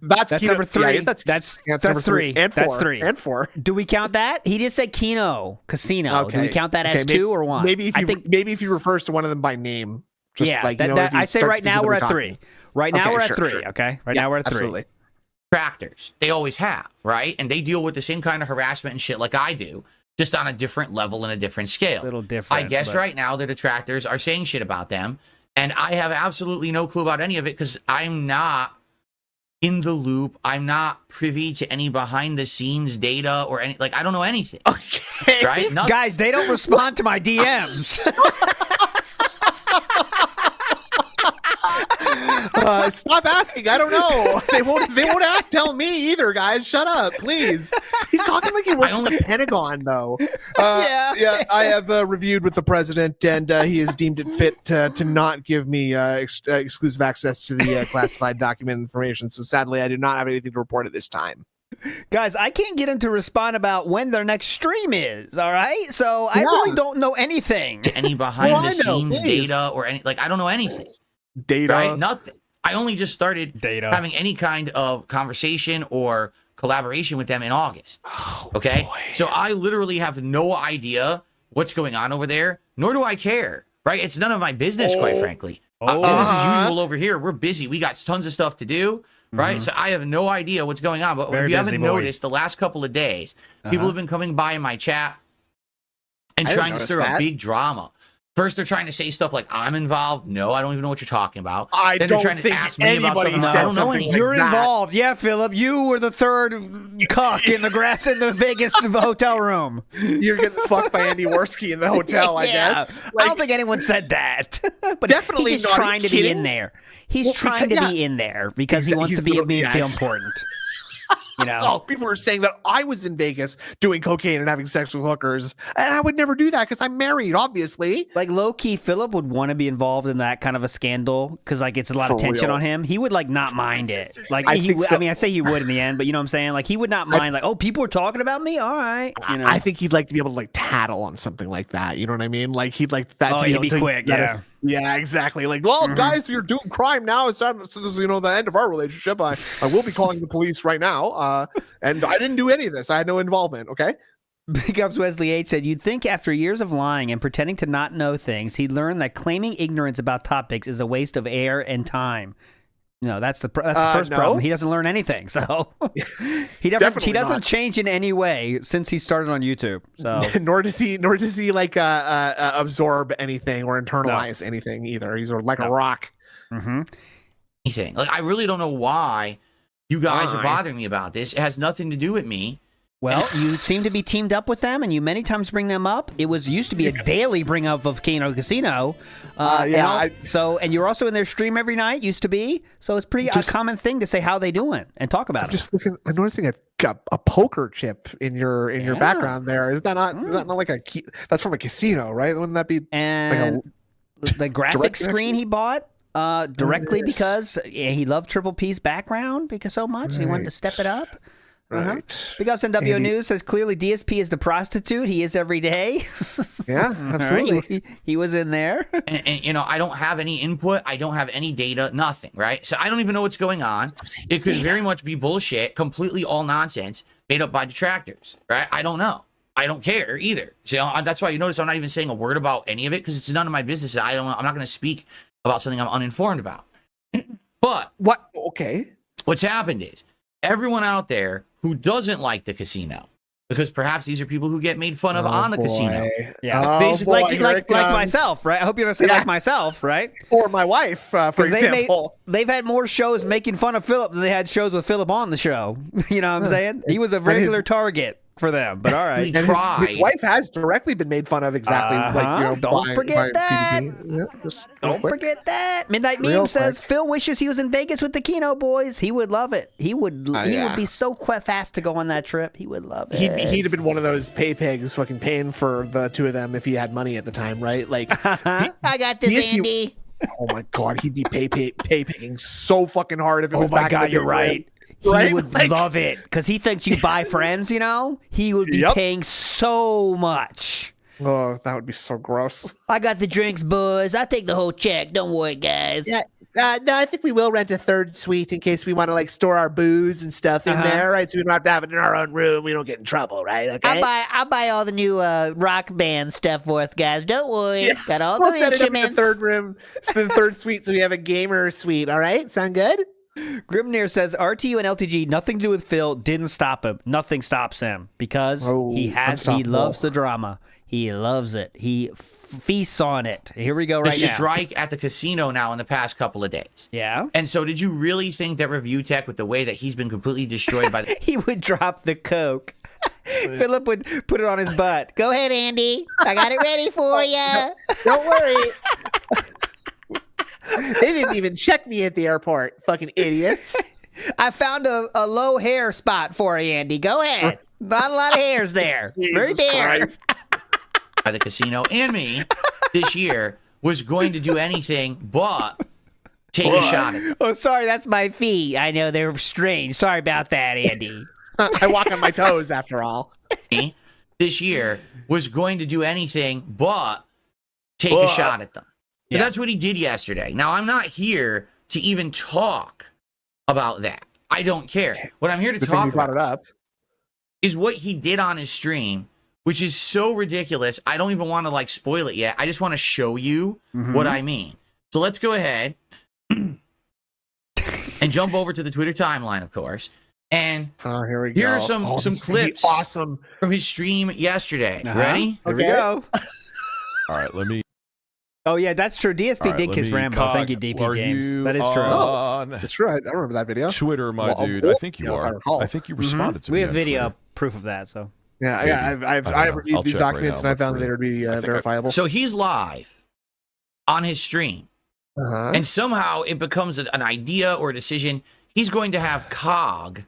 That's number 3. Yeah, that's number 3. And 4. That's 3. And 4. Do we count that? He just said Kino Casino. Okay. Do we count that as maybe, 2 or 1? Maybe if he refers to one of them by name. Just like, I say right now we're at 3. Right now we're at 3. Sure. Okay. Right now we're at 3. Absolutely. Detractors. They always have, right? And they deal with the same kind of harassment and shit like I do, just on a different level and a different scale. A little different. I guess right now the detractors are saying shit about them, and I have absolutely no clue about any of it because I'm not in the loop. I'm not privy to any behind the scenes data or any, like, I don't know anything. Okay. Right? Nothing. Guys, they don't respond to my DMs. Stop asking. I don't know. They won't ask. Tell me either, guys. Shut up, please. He's talking like he works for the Pentagon, though. Yeah. I have reviewed with the president, and he has deemed it fit to not give me exclusive access to the classified document information. So sadly, I do not have anything to report at this time. Guys, I can't get him to respond about when their next stream is, all right? So I really don't know anything. To any behind the scenes data or any, like, I don't know anything. Data. Right? Nothing. I only just started having any kind of conversation or collaboration with them in August. Okay? Boy. So I literally have no idea what's going on over there, nor do I care. Right? It's none of my business, quite frankly. Business as usual over here. We're busy. We got tons of stuff to do. Right? So I have no idea what's going on. But if you haven't noticed, the last couple of days, people have been coming by in my chat and trying to stir up big drama. First, they're trying to say stuff like, I'm involved. No, I don't even know what you're talking about. Then they're trying to ask me about something. I don't know anything. You're involved. Yeah, Philip. You were the third cuck in the grass in the Vegas hotel room. You're getting fucked by Andy Worski in the hotel, I guess. Like, I don't think anyone said that. But definitely he's trying to be in there. He's trying to be in there because he wants to be feel important. You know, oh, people are saying that I was in Vegas doing cocaine and having sex with hookers, and I would never do that because I'm married, obviously. Like low key, Philip would want to be involved in that kind of a scandal because like it's a lot of tension on him. He would like not mind it. Like I mean, I say he would in the end, but you know what I'm saying? Like he would not mind. Like, oh, people are talking about me. All right, you know? I think he'd like to be able to like tattle on something like that. You know what I mean? Like he'd like that. Oh, to be he'd be quick. Yeah. Yeah, exactly. Like, well, guys, you're doing crime now. It's so this is, the end of our relationship. I will be calling the police right now. And I didn't do any of this. I had no involvement. Okay. Big Ups Wesley H said, you'd think after years of lying and pretending to not know things, he'd learn that claiming ignorance about topics is a waste of air and time. No, that's the first problem. He doesn't learn anything, so he doesn't change in any way since he started on YouTube. So nor does he like absorb anything or internalize anything either. He's like a rock. Mm-hmm. Anything. Like I really don't know why you guys are bothering me about this. It has nothing to do with me. Well, you seem to be teamed up with them, and you many times bring them up. It used to be a daily bring up of Kino Casino. And you're also in their stream every night. Used to be, so it's a common thing to say how they doing and talk about it. I'm noticing a poker chip in your background there. Is that not like that's from a casino, right? Wouldn't that be? And like the graphic screen he bought directly because he loved Triple P's background so much. He wanted to step it up. Right. Big Ups NWO News says clearly DSP is the prostitute. He is every day. Yeah, absolutely. Right. He was in there. And I don't have any input. I don't have any data, nothing, right? So I don't even know what's going on. It could very much be bullshit, completely all nonsense, made up by detractors, right? I don't know. I don't care either. So that's why you notice I'm not even saying a word about any of it because it's none of my business. I'm not going to speak about something I'm uninformed about. But what? Okay. What's happened is everyone out there who doesn't like the casino, because perhaps these are people who get made fun of on the casino. Yeah, basically like myself, right? I hope you're gonna say like myself, right? Or my wife, for example. They've had more shows making fun of Philip than they had shows with Philip on the show. You know what I'm saying? He was a regular target for them, but all right. His wife has directly been made fun of exactly don't forget that. Don't forget that. Midnight Meme says Phil wishes he was in Vegas with the Kino boys. He would love it. He would be so fast to go on that trip. He would love it. He'd have been one of those pay pigs fucking paying for the two of them if he had money at the time, right? Like I got this, Andy. Oh my god, he'd be pay pigging so fucking hard if it was back in the day. You're right. He would love it because he thinks you buy friends, you know? He would be paying so much. Oh, that would be so gross. I got the drinks, boys. I'll take the whole check. Don't worry, guys. Yeah. No, I think we will rent a third suite in case we want to like store our booze and stuff in there, right? So we don't have to have it in our own room. We don't get in trouble, right? Okay. I'll buy all the new rock band stuff for us, guys. Don't worry. Yeah. Got all the instruments. Set it up in the third room, the third suite, so we have a gamer suite. All right, sound good? Grimnir says RTU and LTG, nothing to do with Phil, didn't stop him. Nothing stops him because he loves the drama. He loves it. He feasts on it. Here we go right now. The strike at the casino now in the past couple of days. Yeah. And so did you really think that Review Tech, with the way that he's been completely destroyed by the... He would drop the Coke. Philip would put it on his butt. Go ahead, Andy. I got it ready for you. No, don't worry. They didn't even check me at the airport, fucking idiots. I found a low hair spot for you, Andy. Go ahead. Not a lot of hairs there. Very bare. By the casino and me this year was going to do anything but take a shot at it. Oh, sorry, that's my feet. I know they're strange. Sorry about that, Andy. I walk on my toes after all. This year was going to do anything but take a shot at them. Yeah. That's what he did yesterday. Now, I'm not here to even talk about that. I don't care. What I'm here to talk about is what he did on his stream, which is so ridiculous. I don't even want to like spoil it yet. I just want to show you what I mean. So let's go ahead and jump over to the Twitter timeline, of course. And here we go. Here are some clips from his stream yesterday. Ready? Here we go. All right, let me. Oh, yeah, that's true. DSP did kiss Rambo. Thank you, DP James. That is true. That's true. I remember that video. Twitter, my dude. I think you are. I think you responded to me. We have video proof of that, so. Yeah, I've reviewed these documents and I found that they would be verifiable. So he's live on his stream. And somehow it becomes an idea or a decision. He's going to have COG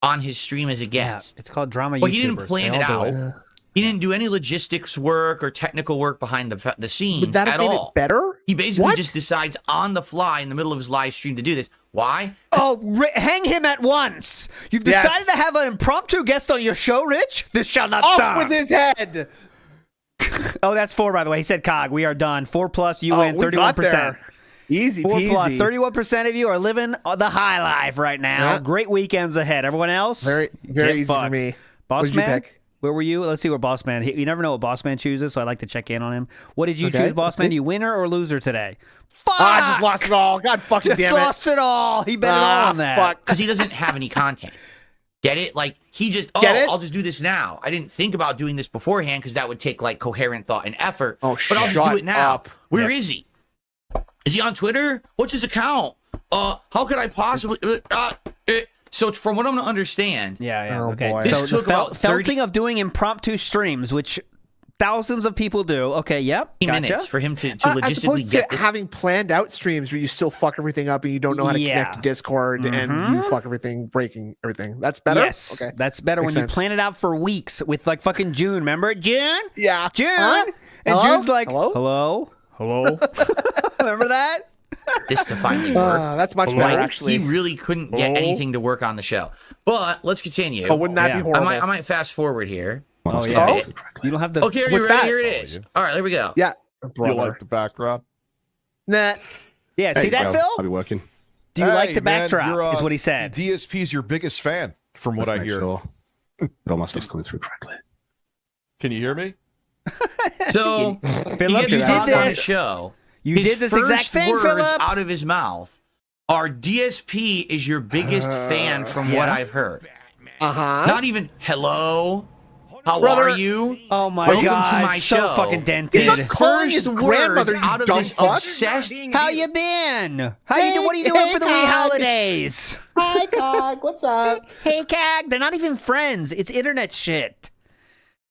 on his stream as a guest. Yeah, it's called drama. Well, he didn't plan it out. He didn't do any logistics work or technical work behind the scenes Would that have at made all. it better? He basically just decides on the fly in the middle of his live stream to do this. Why? Oh, hang him at once. You've decided to have an impromptu guest on your show, Rich? This shall not stop. Off with his head. Oh, that's 4, by the way. He said COG. We are done. 4+, you win 31%. Easy 4+, peasy. 31% of you are living the high life right now. Yeah. Great weekends ahead. Everyone else? Very easy for me. Boss Man? Where were you? Let's see where Boss Man. You never know what Boss Man chooses, so I like to check in on him. What did you choose, Boss Man? You winner or loser today? Fuck! I just lost it all. God fucking damn it. Just lost it all. He bet it all on that. Fuck. Because he doesn't have any content. Get it? Like, he just, I'll just do this now. I didn't think about doing this beforehand because that would take, like, coherent thought and effort. Oh, but I'll just do it now. Up. Where is he? Is he on Twitter? What's his account? How could I possibly... So from what I'm going to understand... Yeah, oh, okay. Boy. This took about 30... felting of doing impromptu streams, which thousands of people do. Okay, yep. 30 minutes for him to logistically as opposed get to having planned out streams where you still fuck everything up and you don't know how to connect to Discord and you fuck everything, breaking everything. That's better? Yes, okay. That's better. Makes when sense. you plan it out for weeks with like fucking June. Remember June? Yeah. June. Huh? And Hello? June's like, Hello? Remember that? this to finally work. That's much better, actually. He really couldn't get anything to work on the show. But let's continue. Oh, wouldn't that be horrible? I might fast forward here. Oh, yeah. You don't have the... Okay, are you ready? Here it is. All right, there we go. Yeah. You like the background? Nah. Yeah, see that, Phil? I'll be working. Do you like the man, backdrop, is what he said. DSP's your biggest fan, from what I hear. Sure that all my stuff's coming through correctly. Can you hear me? So, Philip, you did on the this. show. You His did this first exact thing, words Philip. out of his mouth are DSP is your biggest fan from what I've heard. Not even hello. How are you? Oh my Welcome god, to my so show. fucking dented. He's not calling his First grandmother, words you out of dumb this fuck. obsessed. How you been? What are you doing for the wee holidays? Hi, Cog. What's up? Hey, Cag. They're not even friends. It's internet shit.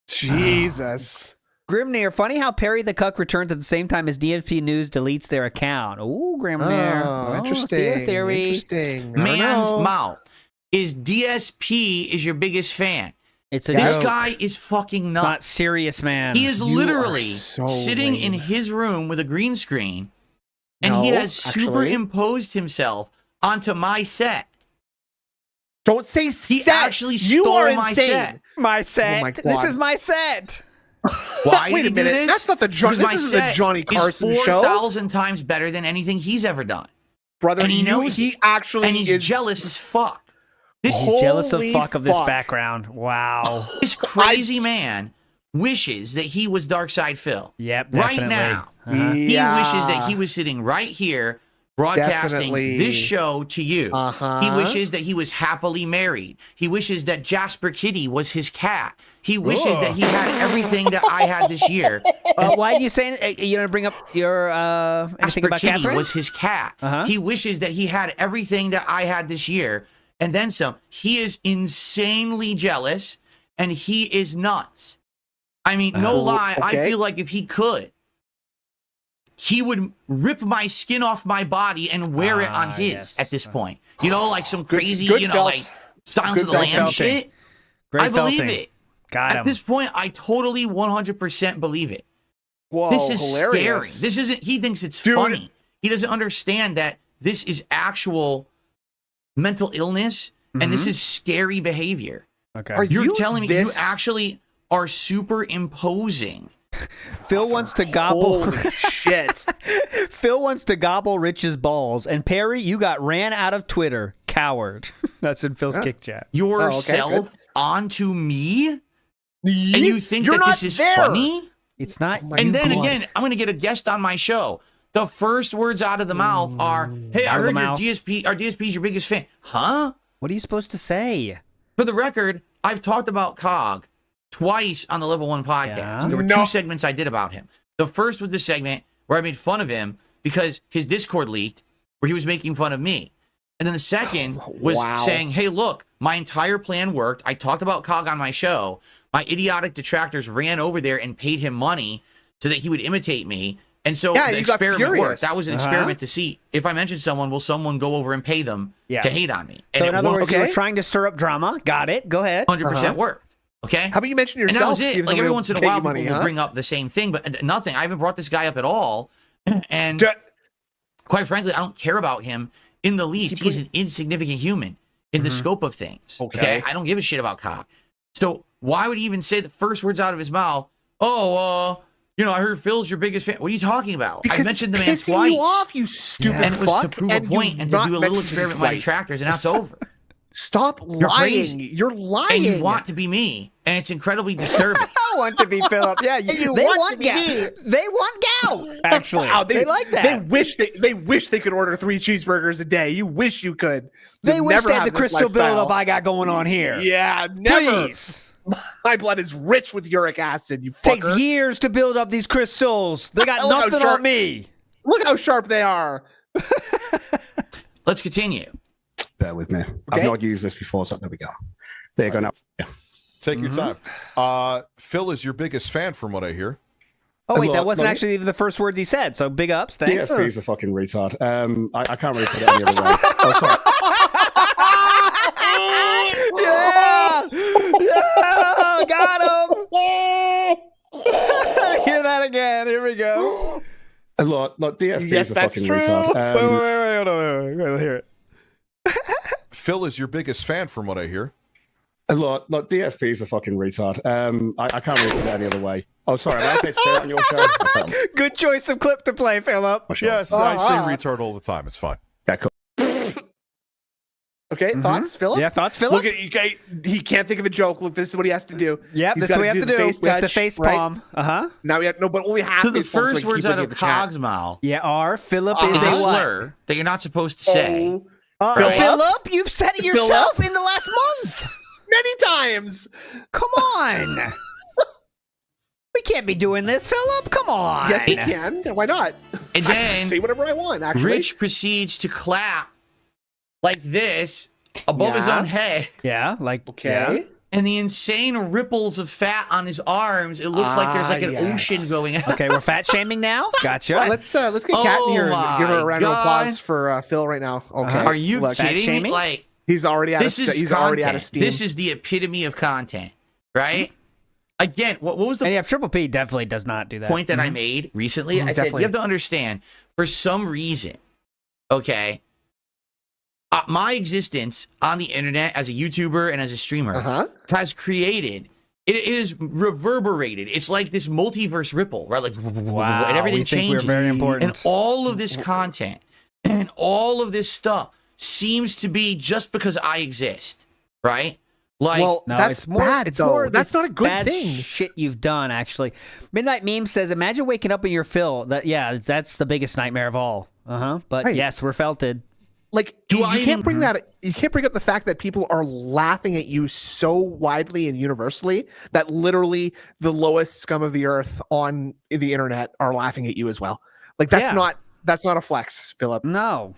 Jesus. Grimnir, funny how Perry the Cuck returned at the same time as DFP News deletes their account. Ooh, Grimnir. Oh, interesting. Theory. Interesting. Man's mouth is DSP is your biggest fan. It's a This joke. guy is fucking Not nuts. serious, man. He is You literally are so sitting in lame. his room with a green screen, and he No, has actually. superimposed himself onto my set. Don't say He set. actually You stole are my insane. set. My set. Oh my This God. is my set. Why Wait did a he do minute. this? That's not the Because this my isn't the set Johnny Carson is show. 4,000 times better than anything he's ever done. Brother, And he knows he it. actually And he's is jealous as fuck. He's jealous of Holy fuck of this fuck. background. Wow. This crazy man wishes that he was Darkside Phil. Yep, Right definitely. now. Uh-huh. He wishes that he was sitting right here broadcasting Definitely. this show to you. He wishes that he was happily married. He wishes that Jasper Kitty was his cat. He wishes that he had everything that I had this year. Why do you say you don't bring up your anything Jasper about Kitty Catherine? was his cat. He wishes that he had everything that I had this year and then some. He is insanely jealous and he is nuts. I mean, no lie, I okay. feel like if he could, he would rip my skin off my body and wear it on his yes. at this point. You know, like some crazy, good you know, felt. like Silence of the Good Lamb felting. shit. Great I believe felting. it. Got At him. this point, I totally 100% believe it. Whoa, This is hilarious. scary. This isn't, he thinks it's Dude. funny. He doesn't understand that this is actual mental illness and this is scary behavior. Okay. Are You're you telling me you this- actually are superimposing. Phil wants to gobble. Holy shit. Phil wants to gobble Rich's balls, and Perry, you got ran out of Twitter. Coward. That's in Phil's kick chat. Yourself onto me? And you think You're that this not is there. funny? It's not. my And then God. again, I'm going to get a guest on my show. The first words out of the mouth are, "Hey, I Out of the heard your mouth. DSP, our DSP's your biggest fan." Huh? What are you supposed to say? For the record, I've talked about COG twice on the Level 1 podcast. Yeah. There were No. two segments I did about him. The first was the segment where I made fun of him because his Discord leaked, where he was making fun of me. And then the second was Wow. saying, "Hey, look, my entire plan worked. I talked about COG on my show. My idiotic detractors ran over there and paid him money so that he would imitate me. And so the experiment worked. furious. That was an experiment to see if I mention someone, will someone go over and pay them to hate on me? And so in other words, you were trying to stir up drama. Got it. Go ahead. 100% worked. Okay. How about you mention yourself? And that was it. Like every once in a while, money, people will bring up the same thing, but nothing. I haven't brought this guy up at all. And quite frankly, I don't care about him in the least. He's an insignificant human in the scope of things. Okay. I don't give a shit about cock. So why would he even say the first words out of his mouth? Oh, I heard Phil's your biggest fan. What are you talking about? Because I mentioned the man twice. You off, you stupid and it was to prove a point and to do a little experiment with my detractors, and that's over. Stop lying. You're lying. And you want to be me, and it's incredibly disturbing. I want to be Philip. Yeah, they want gout. They want gout. Actually, they like that. They wish they could order 3 cheeseburgers a day. You wish you could. They wish they had the crystal buildup I got going on here. Yeah, never. Please. My blood is rich with uric acid, you fucker. Takes years to build up these crystals. They got nothing on me. Look how sharp they are. Let's continue. Bear with me. I've not used this before, so there we go. There you go now. Yeah. Take your time. Phil is your biggest fan from what I hear. Oh, wait, that wasn't actually even the first words he said, so big ups. Thanks. DSP is a fucking retard. I can't really put it any other way. Oh, sorry. Yeah, got him. Hear that again. Here we go. Look, DSP is a fucking retard. Wait, hold on. Wait, hear it. Phil is your biggest fan from what I hear. Look, DSP is a fucking retard. I can't really put it any other way. Oh, sorry. Am I okay to say that on your show? Good choice of clip to play, Philip. Yes, I say retard all the time. It's fine. Yeah, cool. Okay, thoughts, Philip? Yeah, thoughts, Philip? Look, he can't think of a joke. Look, this is what he has to do. Yeah, this is what we have to do. We have to face palm. Right? Now we have but only half. So the first words out of Cog's mouth. Yeah, are Philip is a a slur that you're not supposed to say. Philip, you've said it yourself in the last month. Many times. Come on. We can't be doing this, Philip. Come on. Yes, we can. Why not? And then I can say whatever I want, actually. Rich proceeds to clap like this above his own head. Yeah, like okay. Yeah. And the insane ripples of fat on his arms. It looks like there's like an ocean going on. Okay, we're fat shaming now. Gotcha. Let's get Kat in here and give her a round of applause for Phil right now. Okay. Are you kidding me? Like he's already out of steam. This is the epitome of content, right? Again, what was the? And yeah, Triple P definitely does not do that. Point that I made recently. I said you have to understand. For some reason, okay. My existence on the internet as a YouTuber and as a streamer has created, it is reverberated. It's like this multiverse ripple, right? Like, wow, and everything changes. We're very important. And all of this content and all of this stuff seems to be just because I exist, right? Like, well, no, that's bad, though. That's not a good thing. Shit you've done, actually. Midnight Meme says, imagine waking up in your Phil. That's the biggest nightmare of all. But yes, we're felted. Like, you can't bring that. You can't bring up the fact that people are laughing at you so widely and universally that literally the lowest scum of the earth on the internet are laughing at you as well. Like, that's not a flex, Philip. No,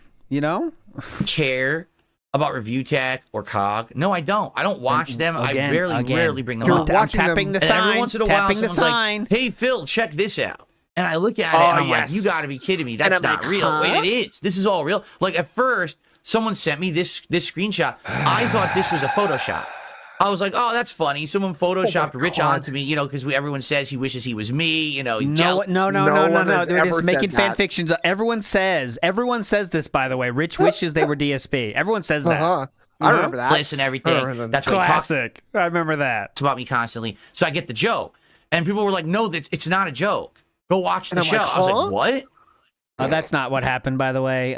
care about Review Tech or Cog. No, I don't. I don't watch them. I rarely bring them up. I'm tapping the sign. Every once in a while, someone's like, "Hey, Phil, check this out." And I look at it and I'm like, you got to be kidding me. That's not real. Wait, it is. This is all real. Like, at first, someone sent me this screenshot. I thought this was a Photoshop. I was like, oh, that's funny. Someone Photoshopped Rich onto me, because everyone says he wishes he was me, he's jealous. No. They're just making fan fictions. Everyone says this, by the way. Rich wishes they were DSP. Everyone says that. I remember that. Listen, everything. That's classic. I remember that. It's about me constantly. So I get the joke. And people were like, no, it's not a joke. Go watch the show. I was like, what? That's not what happened, by the way.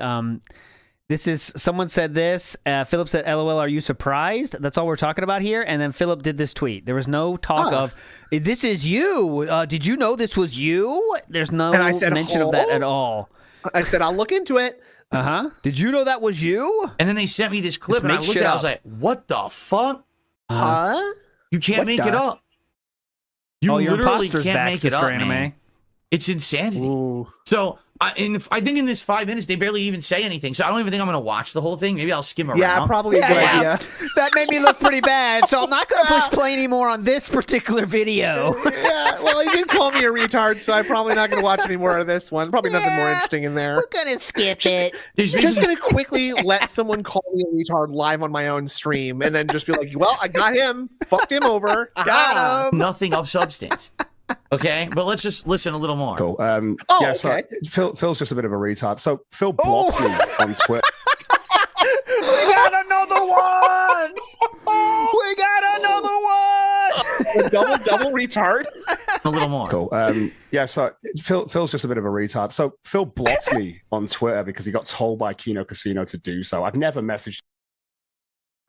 Someone said this. Philip said, LOL, are you surprised? That's all we're talking about here. And then Philip did this tweet. There was no talk of, this is you. Did you know this was you? There's no mention of that at all. I said, I'll look into it. Did you know that was you? And then they sent me this clip and I looked at it. I was like, what the fuck? You can't make it up. You literally can't make it up, man. It's insanity. Ooh. So I think in this 5 minutes, they barely even say anything. So I don't even think I'm going to watch the whole thing. Maybe I'll skim around. Yeah, probably a good idea. That made me look pretty bad, so I'm not going to push play anymore on this particular video. Yeah, well, you did call me a retard, so I'm probably not going to watch any more of this one. Probably nothing more interesting in there. We're going to skip it. Just going to quickly let someone call me a retard live on my own stream, and then just be like, well, I got him. Fucked him over. Got him. Nothing of substance. Okay, but let's just listen a little more. Cool. Okay. So Phil's just a bit of a retard. So Phil blocked me on Twitter. We got another one. We got another one. A double retard. A little more. Cool. So Phil's just a bit of a retard. So Phil blocked me on Twitter because he got told by Kino Casino to do so. I've never messaged.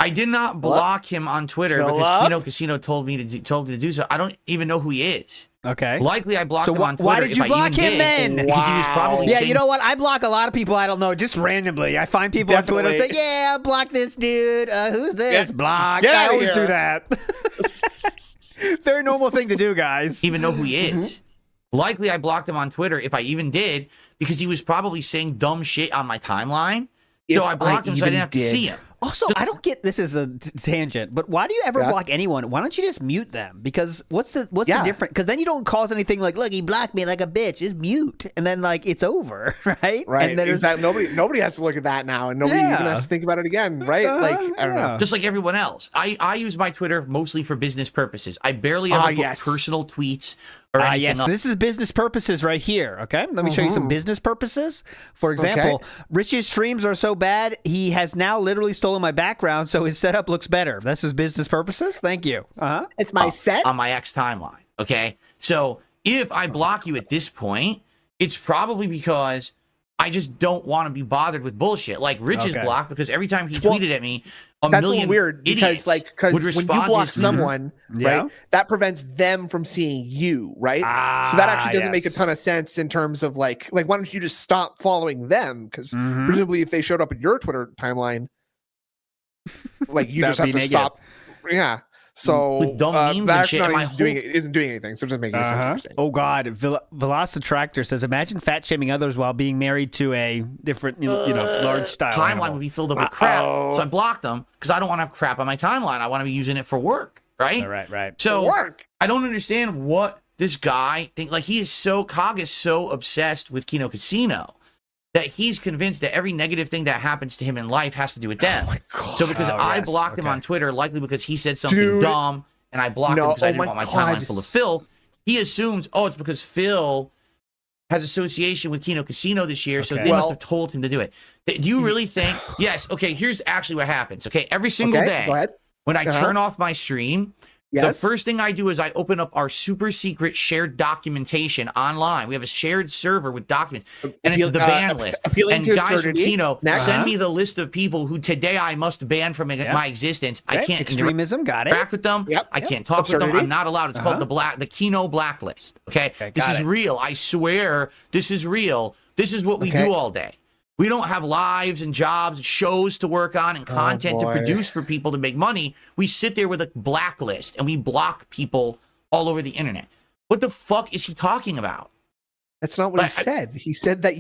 I did not block him on Twitter because Kino Casino told me to do so. I don't even know who he is. Okay. Likely I blocked him on Twitter. Why did you block him then? Because he was probably Yeah, you know what? I block a lot of people I don't know just randomly. I find people on Twitter and say, yeah, block this dude. Who's this? Block. I always do that. Very normal thing to do, guys. Even know who he is. Likely I blocked him on Twitter if I even did because he was probably saying dumb shit on my timeline. So I blocked him so I didn't have to see him. Also, I don't get, this is a tangent, but why do you ever block anyone? Why don't you just mute them? Because what's the difference? Because then you don't cause anything like, look, he blocked me like a bitch. Just mute, and then like it's over, right? Right. And then exactly. Nobody has to look at that now, and nobody even has to think about it again, right? Like I don't know. Just like everyone else, I use my Twitter mostly for business purposes. I barely ever put personal tweets. Yes, this is business purposes right here, okay? Let me show you some business purposes. For example, Rich's streams are so bad, he has now literally stolen my background, so his setup looks better. This is business purposes. Thank you. It's my set? On my X timeline, okay? So if I block you at this point, it's probably because I just don't want to be bothered with bullshit. Like Rich is blocked because every time he tweeted at me, that's a little weird because when you block someone, right, that prevents them from seeing you, right? So that actually doesn't make a ton of sense in terms of like why don't you just stop following them? Because presumably if they showed up in your Twitter timeline, like you just have to stop. Yeah. So with dumb memes and shit, isn't doing anything. So it doesn't make any sense. Oh God, Velocitractor says, imagine fat shaming others while being married to a different, large style timeline animal. would be filled up with crap. So I blocked them because I don't want to have crap on my timeline. I want to be using it for work, right? Right. So I don't understand what this guy thinks. Like Cog is so obsessed with Kino Casino that he's convinced that every negative thing that happens to him in life has to do with them. Oh my God. So because I blocked him on Twitter, likely because he said something dumb, and I blocked him because I didn't want my timeline full of Phil, he assumes, it's because Phil has association with Kino Casino this year, so they must have told him to do it. Do you really think? Yes. Okay, here's actually what happens. Okay, every single day when I turn off my stream, the first thing I do is I open up our super secret shared documentation online. We have a shared server with documents, and it's the ban list. And guys from Kino, send me the list of people who today I must ban from my existence. I can't interact with them. I can't talk with them. I'm not allowed. It's called the Kino blacklist. Okay, this is real. I swear, this is real. This is what we do all day. We don't have lives and jobs and shows to work on and content to produce for people to make money. We sit there with a blacklist and we block people all over the internet. What the fuck is he talking about? That's not what he said. He said that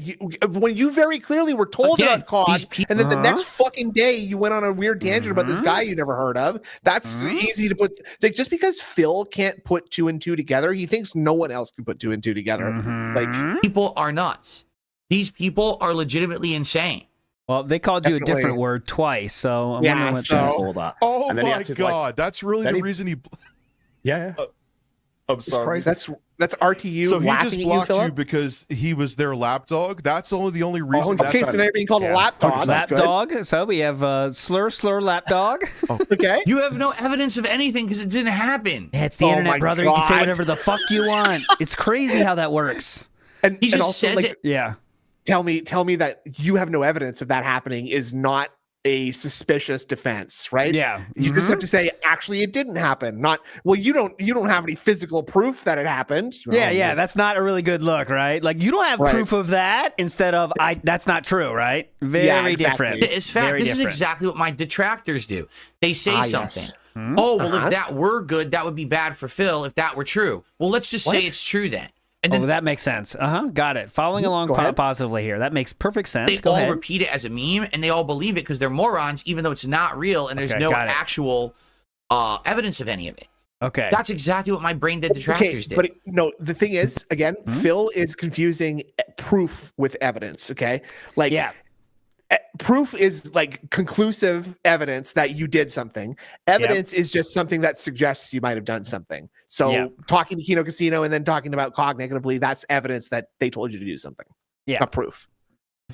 when you very clearly were told about COD, and then the next fucking day you went on a weird tangent about this guy you never heard of. That's easy to put. Like just because Phil can't put 2 and 2 together, he thinks no one else can put 2 and 2 together. Like people are nuts. These people are legitimately insane. Well, they called you a different word twice, so I'm wondering what that. Oh my God, that's really the reason he. I'm sorry. That's RTU. So he just blocked you because he was their lapdog. That's only the only reason. Okay, so now you're being called a lapdog. Lapdog. So we have slur lapdog. Okay. You have no evidence of anything because it didn't happen. Yeah, it's the internet, brother. You can say whatever the fuck you want. It's crazy how that works. And he just says it. Yeah. Tell me that you have no evidence of that happening is not a suspicious defense, right? Yeah. You just have to say, actually, it didn't happen. Not, well, you don't have any physical proof that it happened. Yeah. That's not a really good look, right? Like you don't have proof of that instead of that's not true, right? Very different. It's fact. This is exactly what my detractors do. They say something. Oh, well, if that were good, that would be bad for Phil if that were true. Well, let's just say it's true then. And then that makes sense. Got it. Following along positively here. That makes perfect sense. They all repeat it as a meme, and they all believe it because they're morons, even though it's not real, and there's no actual evidence of any of it. Okay. That's exactly what my brain dead detractors did. But no, the thing is, again, Phil is confusing proof with evidence, okay? Like, proof is like conclusive evidence that you did something. Evidence is just something that suggests you might have done something. So talking to Kino Casino and then talking about Cog negatively, that's evidence that they told you to do something. Yeah. Not proof.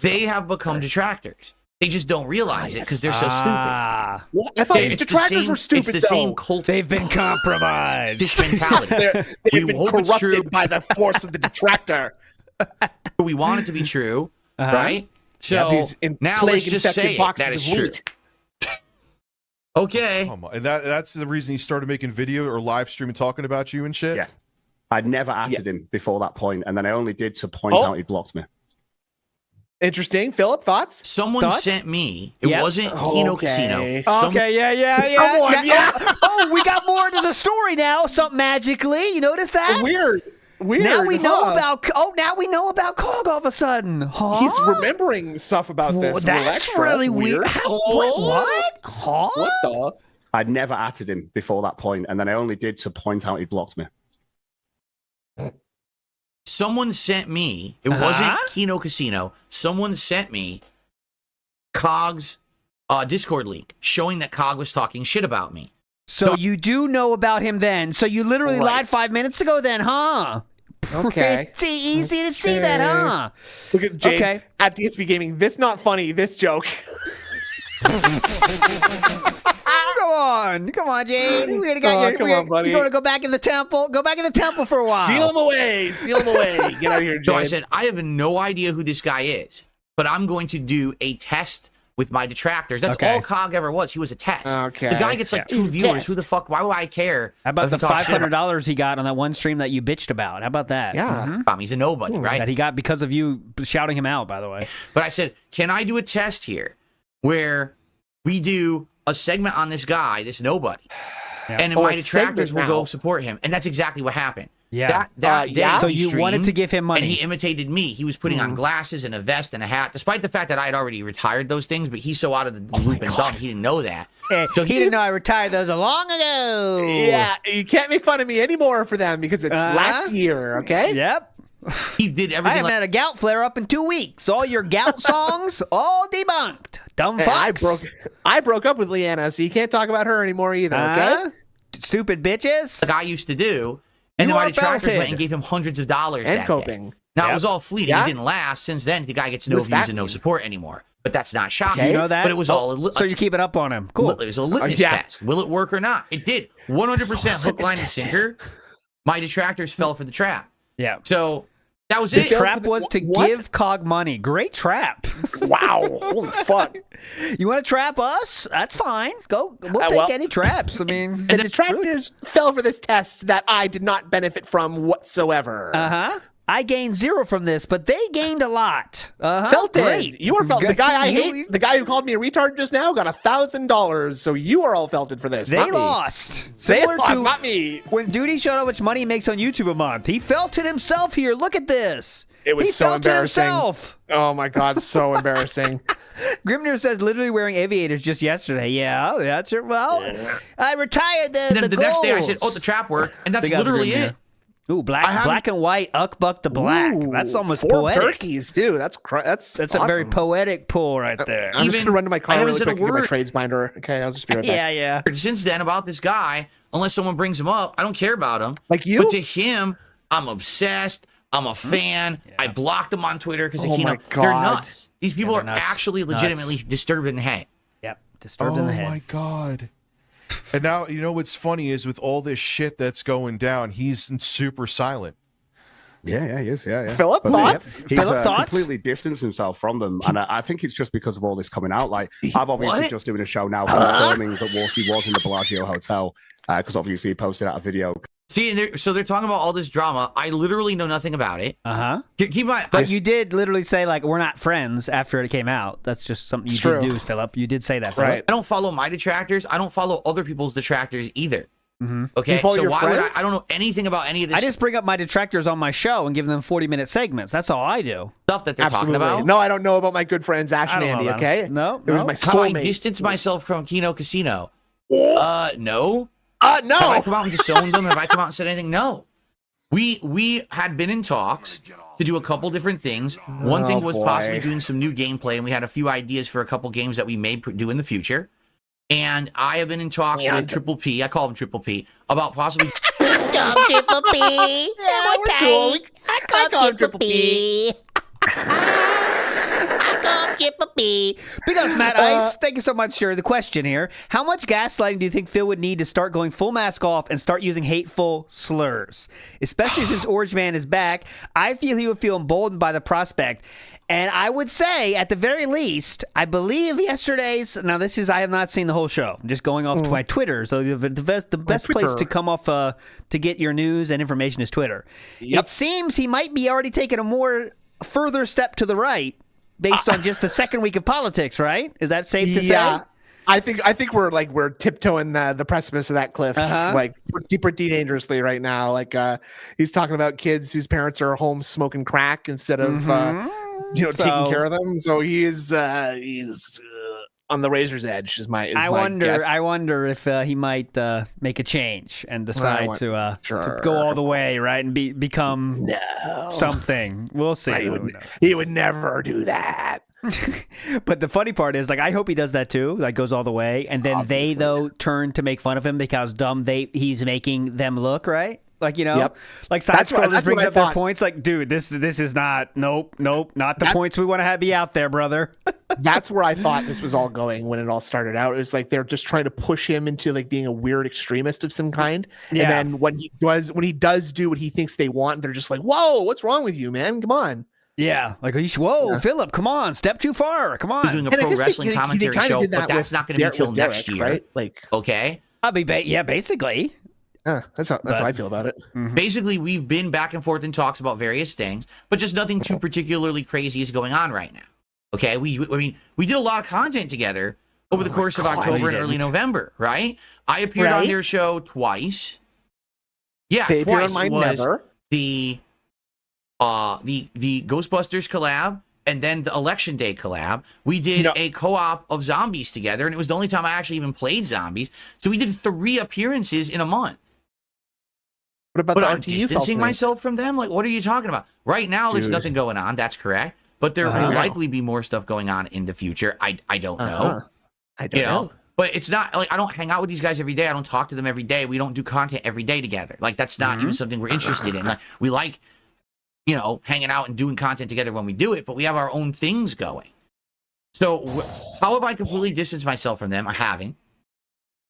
They have become detractors. They just don't realize it because they're so stupid. Well, I thought detractors were stupid. It's the same cult. They've been compromised. This mentality. They've been corrupted by the force of the detractor. We want it to be true, right? So now let's just say that it's true. Okay. And that's the reason he started making video or live stream and talking about you and shit? Yeah. I'd never added him before that point, and then I only did to point out he blocked me. Interesting. Philip, thoughts? Someone sent me. It wasn't Kino Casino. Oh, we got more to the story now. Something magically. You notice that? Weird. Now we know about. Now we know about Cog all of a sudden. He's remembering stuff about this. That's really weird. What? What the? I'd never added him before that point, and then I only did to point out he blocked me. Someone sent me. It wasn't Kino Casino. Someone sent me Cog's Discord link showing that Cog was talking shit about me. So you do know about him then. So you literally lied 5 minutes ago then, huh? Okay. Pretty easy to see that, huh? Look at Jay at dspgaming. This not funny. This joke. Come on, Jay. We're going to go back in the temple. Go back in the temple for a while. Seal him away. Get out of here, Jay. So I said, I have no idea who this guy is, but I'm going to do a test with my detractors. That's all Cog ever was. He was a test. Okay. The guy gets like 2 viewers. Who the fuck? Why would I care? How about the $500 he got on that one stream that you bitched about? How about that? Yeah. He's a nobody, right? That he got because of you shouting him out, by the way. But I said, can I do a test here where we do a segment on this guy, this nobody, and then my detractors will go support him? And that's exactly what happened. Yeah. That day so you wanted to give him money. And he imitated me. He was putting on glasses and a vest and a hat, despite the fact that I had already retired those things, but he's so out of the loop and dumb, he didn't know that. So he didn't know I retired those long ago. Yeah, you can't make fun of me anymore for them because it's last year, okay? Yep. He did everything. I haven't had a gout flare up in 2 weeks. All your gout songs, all debunked. Dumb fucks. I broke up with Leanna, so you can't talk about her anymore either, okay? Stupid bitches. Like I used to do. And then my detractors went and gave him hundreds of dollars and coping. Now, it was all fleeting. It didn't last. Since then, the guy gets no views and no support anymore. But that's not shocking. You know that? But it was all... So you keep it up on him. Cool. It was a litmus test. Will it work or not? It did. 100% hook, line, and sinker. My detractors fell for the trap. Yeah. So... that was it. The trap was to give Cog money. Great trap. Wow. Holy fuck. You want to trap us? That's fine. We'll take any traps. I mean, the detractors fell for this test that I did not benefit from whatsoever. I gained 0 from this, but they gained a lot. Felted. You were felted. The guy I hate, the guy who called me a retard just now, got $1,000. So you are all felted for this. They lost. They lost, not me. When Duty showed how much money he makes on YouTube a month, he felted himself here. Look at this. It was so embarrassing. Himself. Oh my God, so embarrassing. Grimnir says literally wearing aviators just yesterday. Yeah, that's it. Well, I retired the next day I said, the trap worked. And that's literally it. Ooh, black and white, Uckbuck the Black. Ooh, that's almost 4 poetic. turkeys, dude. That's awesome. A very poetic pull right there. I'm just gonna run to my car really quick and get my trades binder. Okay, I'll just be right back. Yeah. Since then, about this guy, unless someone brings him up, I don't care about him. Like you? But to him, I'm obsessed. I'm a fan. Yeah. I blocked them on Twitter because of Kino. They're nuts. These people are actually legitimately disturbed in the head. Yep, disturbed in the head. Oh my God. And now, you know what's funny is with all this shit that's going down, he's super silent. Yeah, he is. Yeah. Philip, thoughts? He's completely distanced himself from them. And I think it's just because of all this coming out. Like, I'm obviously just doing a show now confirming that WhoaMoses was in the Bellagio Hotel because obviously he posted out a video. See, so they're talking about all this drama. I literally know nothing about it. Keep in mind, but you did literally say, like, we're not friends after it came out. That's just something you did do, Philip. You did say that, Philip. Right. I don't follow my detractors. I don't follow other people's detractors either. Okay, so why would I don't know anything about any of this. I just bring up my detractors on my show and give them 40-minute segments. That's all I do. Stuff that they're talking about. No, I don't know about my good friends Ash and Andy. Okay, no, it was my soulmate. How I distance myself from Kino Casino? No. No. Have I come out and disowned them? Have I come out and said anything? No. We had been in talks to do a couple different things. One thing was possibly doing some new gameplay, and we had a few ideas for a couple games that we may do in the future. And I have been in talks with Triple P. I call him Triple P about possibly. Triple P. Yeah, we're cool. I call him Triple P. I call him Triple P. Big ups, Matt Ice. Thank you so much, sir. The question here: how much gaslighting do you think Phil would need to start going full mask off and start using hateful slurs? Especially since Orange Man is back, I feel he would feel emboldened by the prospect. And I would say, at the very least, I believe yesterday's. Now, this is I have not seen the whole show. I'm just going off to my Twitter. So the best place to come off to get your news and information is Twitter. Yep. It seems he might be already taking a more further step to the right based on just the second week of politics. Right? Is that safe to say? I think we're tiptoeing the precipice of that cliff, like pretty dangerously right now. Like he's talking about kids whose parents are home smoking crack instead of taking care of them. So he's on the razor's edge. I wonder if he might make a change and decide to go all the way, right, and become something. We'll see. He would never do that. But the funny part is, like, I hope he does that too. Like, goes all the way, and then they turn to make fun of him because he's making them look right. Like, like Side Scrollers brings up their points. Like, dude, this is not. Nope, not the points we want to be out there, brother. That's where I thought this was all going when it all started out. It was like they're just trying to push him into like being a weird extremist of some kind. Yeah. And then when he does do what he thinks they want, they're just like, "Whoa, what's wrong with you, man? Come on." Yeah, like, Philip, come on, step too far, come on. We're doing a pro wrestling commentary show, but that's not going to be till next year, right? Like, okay, I'll be basically. That's how I feel about it. Mm-hmm. Basically, we've been back and forth in talks about various things, but just nothing too particularly crazy is going on right now. Okay, we did a lot of content together over the course of October and early November, right? I appeared on their show twice. Yeah, they twice. On mine never. The Ghostbusters collab and then the Election Day collab. We did a co-op of zombies together, and it was the only time I actually even played zombies. So we did 3 appearances in a month. What about I'm distancing myself from them? Like, what are you talking about? Right now, there's nothing going on. That's correct. But there will likely be more stuff going on in the future. I don't know. I don't know. But it's not like I don't hang out with these guys every day. I don't talk to them every day. We don't do content every day together. Like, that's not even something we're interested in. Like, we like, hanging out and doing content together when we do it, but we have our own things going. So how have I completely distanced myself from them? I haven't.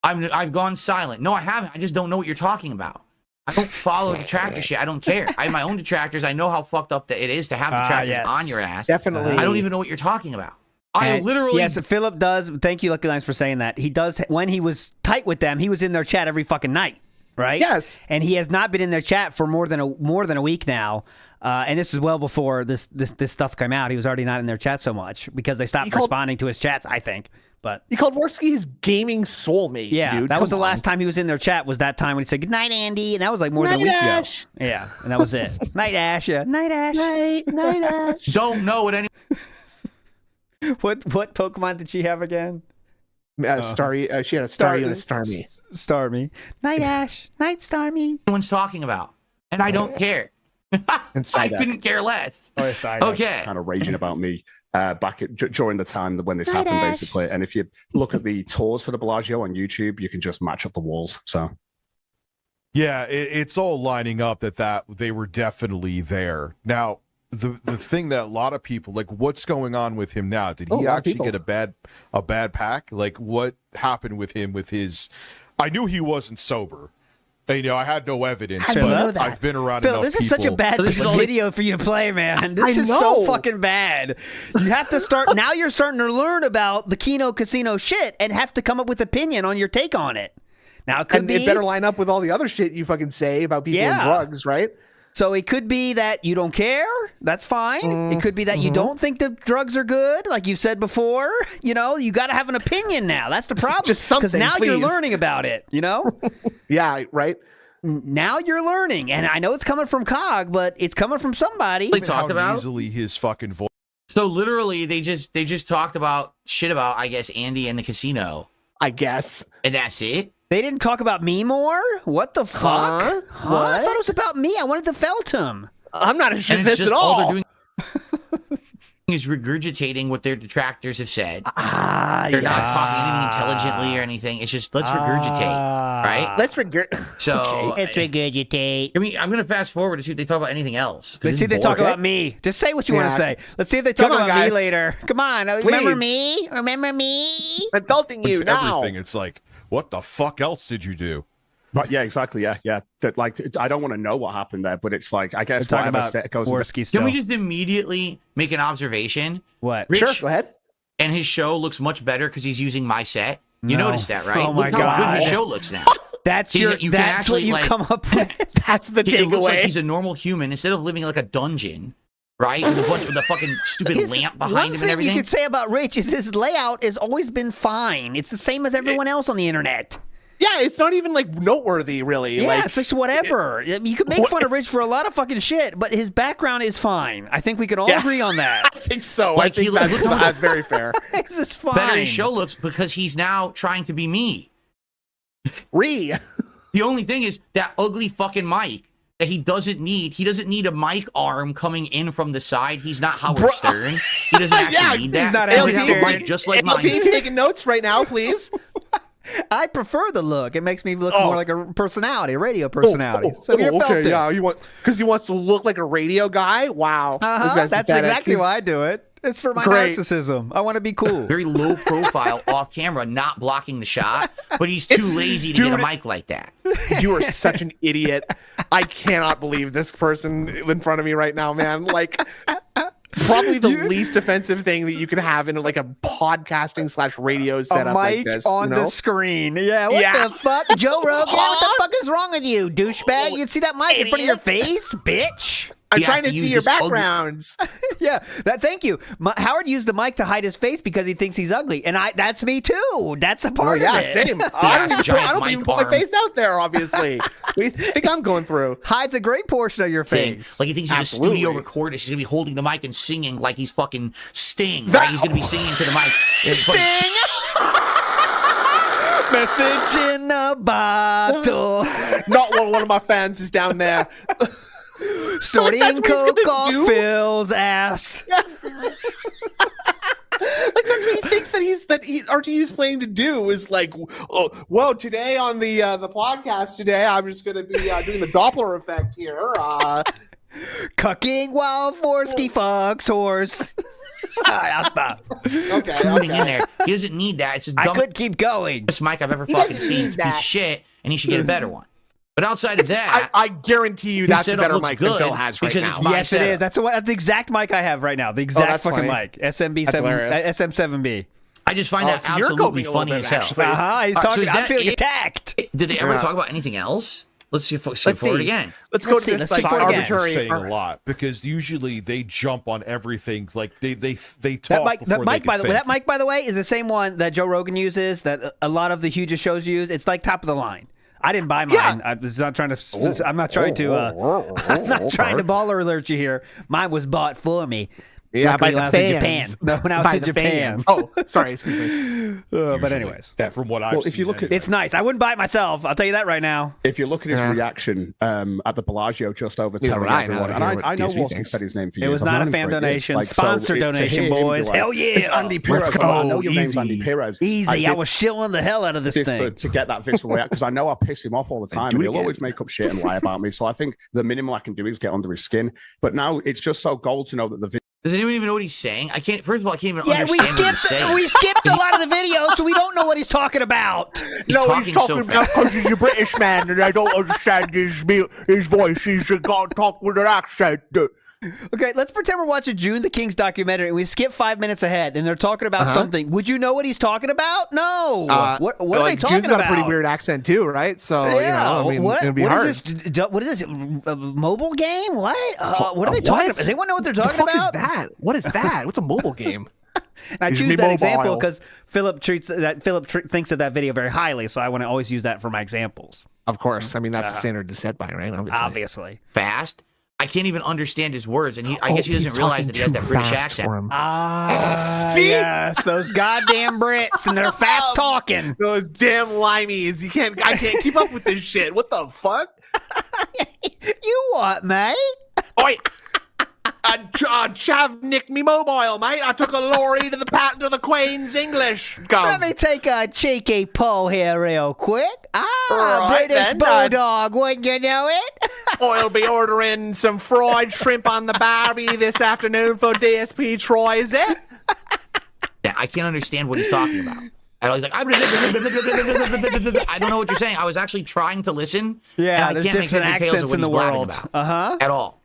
I've gone silent. No, I haven't. I just don't know what you're talking about. I don't follow detractor shit. I don't care. I have my own detractors. I know how fucked up that it is to have detractors on your ass. Definitely. I don't even know what you're talking about. I literally... Yes, Philip does. Thank you, Lucky Lines, for saying that. He does. When he was tight with them, he was in their chat every fucking night, right? Yes. And he has not been in their chat for more than a week now. And this is well before this stuff came out. He was already not in their chat so much because they stopped responding to his chats, I think. But he called Worski his gaming soulmate. Yeah, dude. That was the last time he was in their chat. Was that time when he said "Good night, Andy," and that was like more than a week ago. Yeah, and that was it. Night Ash, yeah. Night Ash. Night Ash. Don't know what any. What Pokemon did she have again? Starry. She had a Starry and a Starmie. Starmie. Night Ash. Night Starmie. Anyone's talking about, and I don't care. I couldn't care less. Okay. Kind of raging about me during the time when this happened, basically. And if you look at the tours for the Bellagio on YouTube, you can just match up the walls. So, yeah, it's all lining up that they were definitely there. Now, the thing that a lot of people like, what's going on with him now? Did he actually get a bad pack? Like, what happened with him with his? I knew he wasn't sober. I had no evidence, but I've been around Phil, enough this is people. such a bad video for you to play, man. This is so fucking bad. You have to start, now you're starting to learn about the Kino Casino shit and have to come up with opinion on your take on it. Now, it could be... It better line up with all the other shit you fucking say about people and drugs, right? So it could be that you don't care. That's fine. It could be that you don't think the drugs are good, like you said before. You know, you got to have an opinion now. That's the problem. Just something, because now you're please. learning about it. You know. Yeah. Right. Now you're learning, and I know it's coming from Cog, but it's coming from somebody. They talked about easily his fucking voice. So literally, they just talked about shit about, I guess, Andy and the casino. I guess. And that's it. They didn't talk about me more? What the fuck? Huh? Huh? What? I thought it was about me. I wanted to felt him. I'm not interested in And it's this just at all. they're doing is regurgitating what their detractors have said. They're not talking anything intelligently or anything. It's just, let's regurgitate, right? Let's regurgitate. So, Let's regurgitate. I mean, I'm going to fast forward to see if they talk about anything else. 'Cause Let's this see if is they talk boring. about me. Just say what you want to Yeah. say. Let's see if they talk Come on, about me guys. later. Come on. Remember Please. me? Remember me? I'm felting you It's now. everything. It's like, what the fuck else did you do? Right, yeah, exactly. Yeah. That, like, I don't want to know what happened there, but it's like, I guess We're talking whatever about goes. Worski still. Can we just immediately make an observation? What? Rich Sure. Go ahead. and his show looks much better because he's using my set. You No. noticed that, right? Oh my Look how good God. his show looks now. That's He's- your. you can That's what actually, you like- come up with. That's the It looks like takeaway. he's a normal human instead of living like a dungeon, right? With a bunch of the fucking stupid lamp behind one him and thing everything. you could say about Rich is his layout has always been fine. It's the same as everyone else on the internet. Yeah, it's not even like noteworthy, really. Yeah, like, it's just whatever. You could make fun of Rich for a lot of fucking shit, but his background is fine. I think we can all Yeah. agree on I that. think so. Like, I think he looks- that's very fair. It's just fine. Better his show looks because he's now trying to be me. The only thing is that ugly fucking mic that he doesn't need. He doesn't need a mic arm coming in from the side. He's not Howard Stern. He doesn't actually Yeah, need that. he's not He Howard has a Stern. mic just like mine. LT, taking notes right now, please. I prefer the look. It makes me look more like a personality, a radio personality. So you're felt it. Yeah, because he wants to look like a radio guy. Wow, This guy's That's pathetic. exactly He's- why I do it. It's for my Great. narcissism. I want to be cool. Very low profile off camera, not blocking the shot, but he's too lazy to get a mic like that. You are such an idiot. I cannot believe this person in front of me right now, man. Like, probably the least offensive thing that you could have in like a podcasting / radio A setup like mic this. on you know? the screen. Yeah, what Yeah. the fuck? Joe Rogan, what the fuck is wrong with you, douchebag? You see that mic in front of your face, bitch? I'm He has trying to to see use your this ugly- backgrounds. Yeah, thank you. Howard used the mic to hide his face because he thinks he's ugly, and that's me too. That's a part yeah, of it. same. I has don't giant even mic put my arms. face out there, obviously. What do you think I'm going through? Hides a great portion of your Thing. face. Like he thinks he's Absolutely. a studio recorder. He's gonna be holding the mic and singing like he's fucking Sting. Right? He's gonna be singing to the mic. It's like, Message in a bottle. Not while one of my fans is down there. Sorting that's what he's coke gonna off do? Phil's ass. Like that's what he thinks that RTU's planning to do is like, oh, well, today on the podcast today, I'm just gonna be doing the Doppler effect here. Cucking while Forsky fucks horse. All right, I'll stop. Okay, tuning in there. He doesn't need that. It's his I could keep going. dumbest mic I've ever fucking seen. It's a piece of shit, and he should get a better one. But outside of that, I guarantee you that's a setup better looks mic than good Phil has right because now. it's my Yes, it setup. is. That's the exact mic I have right now. The exact that's fucking funny. mic. SMB That's 7, hilarious. SM7B. I just find that so you're absolutely coping a little funny bit, as hell. actually. He's All right, talking. so is I'm that feeling it? attacked. Did they ever Yeah. talk about anything else? Let's see if Let's forward see. again. Let's go Let's to see. this Let's like see. Science Again. is saying arbitrary. a lot because usually they jump on everything. Like they That talk mic, before they can think. that mic, by the way, is the same one that Joe Rogan uses. That a lot of the hugest shows use. It's like top of the line. I didn't buy mine. Yeah. I'm not trying to. I'm not trying to. I'm not trying to baller alert you here. Mine was bought for me. Yeah, Luckily, by when I the was in fans. Japan. No, when I was By in the Japan. fans. Oh, sorry, excuse me. But anyways, From what I've if you seen look at- anyway. it's nice. I wouldn't buy it myself. I'll tell you that right now. If you look at his Yeah. reaction at the Bellagio just over Yeah, telling right, everyone, now and I hear what I know DSP Wolski thinks. said his name for It years. was I've not known a him fan for years. donation. Like, Sponsor so to donation, hear him be boys. like, Hell yeah. It's Andy Perez. Let's Come on, I go. know your name's Easy. Andy Perez. Easy. I did was shilling the hell out of this this thing. to get that visceral reaction because I know I piss him off all the time. do And it he'll again. always make up shit and lie about me. So I think the minimum I can do is get under his skin. But now it's just so gold to know that the Does anyone even know what he's saying? I can't. First of all, I can't even Yeah, we understand what he's skipped. saying. We skipped a lot of the videos, so we don't know what he's talking about. He's talking so fast. because he's a British man and I don't understand his voice. He's got to talk with an accent. Okay, let's pretend we're watching June the King's documentary and we skip 5 minutes ahead and they're talking about something. Would you know what he's talking about? No. What are they talking June's about? got a pretty weird accent too, right? So, yeah. I mean, it'd be hard. Is this? What is this? A mobile game? What? What are they talking about? Does anyone know what they're talking about? What is that? What is that? What's a mobile game? And I choose that example because Philip thinks of that video very highly, so I want to always use that for my examples. Of course. I mean, that's the standard to set by, right? Obviously. Fast. I can't even understand his words, and I guess he doesn't realize that he has that British accent. See? Yes, those goddamn Brits, and they're fast talking. Those damn limeys. I can't keep up with this shit. What the fuck? You what, mate? Oi! Chav nicked me mobile, mate. I took a lorry to the Queen's English. Let me take a cheeky pull here real quick. Right, British Bulldog, wouldn't you know it? I'll be ordering some fried shrimp on the Barbie this afternoon for DSP Troy, is it? Yeah, I can't understand what he's talking about. And I was like, I don't know what you're saying. I was actually trying to listen. Yeah, and I there's can't make different heads or tails accents of what in the he's blabbing world. about. At all.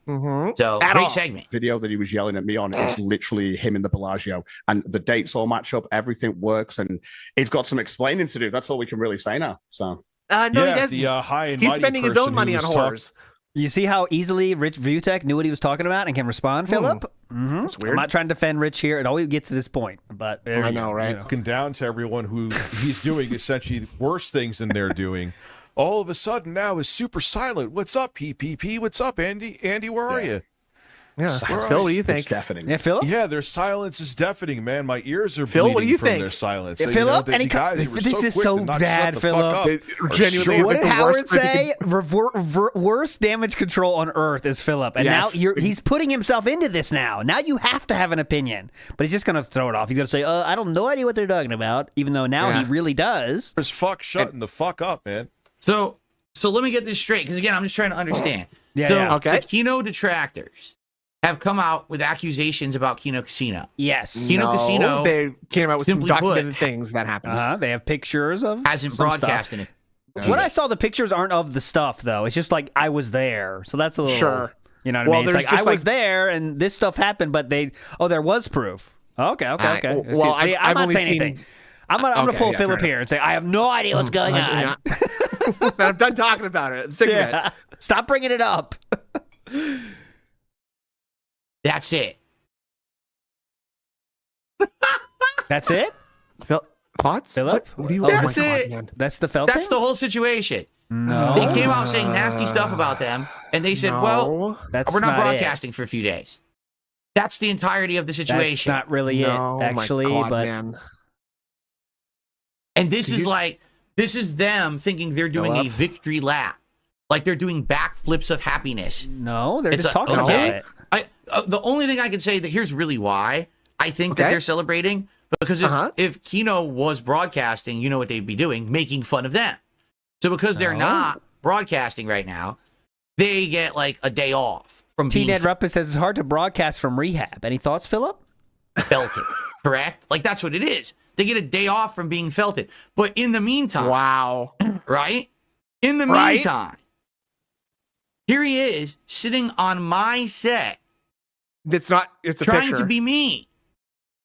So, great segment. Video that he was yelling at me on is literally him in the Bellagio, and the dates all match up. Everything works, and he's got some explaining to do. That's all we can really say now. So, no, he doesn't. The high and he's spending his own money on horrors. You see how easily Rich Vutek knew what he was talking about and can respond, Philip? That's weird. I'm not trying to defend Rich here. It always gets to this point, but I know, right? Looking down to everyone who he's doing essentially worse things than they're doing. All of a sudden now is super silent. What's up, PPP? What's up, Andy? Andy, where are you? Yeah, Phil, what do you think? It's deafening. Yeah, Philip? Yeah, their silence is deafening, man. My ears are Phil, bleeding what do you from think? their silence. Yeah, So, Philip, the guys who were this is quick so to not bad, shut the fuck up Genuinely, are What did the Howard worst say? Worst damage control on Earth is Philip. And Yes. now he's putting himself into this now. Now you have to have an opinion. But he's just going to throw it off. He's going to say, I don't know idea what they're talking about, even though now he really does. Just shutting the fuck up, man. So let me get this straight, because again, I'm just trying to understand. Okay. The Kino detractors have come out with accusations about Kino Casino. Yes. Kino Casino, they came out with some simply documented put, things that happened. They have pictures of hasn't some broadcasted it. What I saw, the pictures aren't of the stuff, though. It's just like, I was there. So that's a little... Sure. You know what I mean? It's like, I was there, and this stuff happened, but there was proof. Okay. Well, I'm not saying anything. I'm gonna pull Philip here and say, I have no idea what's going on. I'm done talking about it. I'm sick of it. Stop bringing it up. That's it. That's it? Thoughts? Philip? What do you That's it. That's the felt That's the whole situation. No. They came out saying nasty stuff about them, and they said, well, that's we're not not broadcasting for a few days. That's the entirety of the situation. That's not really it, actually. My God, but man. And this is them thinking they're doing a victory lap. Like they're doing backflips of happiness. No, they're just talking about it. The only thing I can say that here's really why I think that they're celebrating, because if Kino was broadcasting, you know what they'd be doing? Making fun of them. So because they're not broadcasting right now, they get like a day off from being T-Ned Ruppus says it's hard to broadcast from rehab. Any thoughts, Philip? felted, correct? Like that's what it is. They get a day off from being felted. But in the meantime, right? In the meantime, here he is sitting on my set. It's a trying picture. to be me,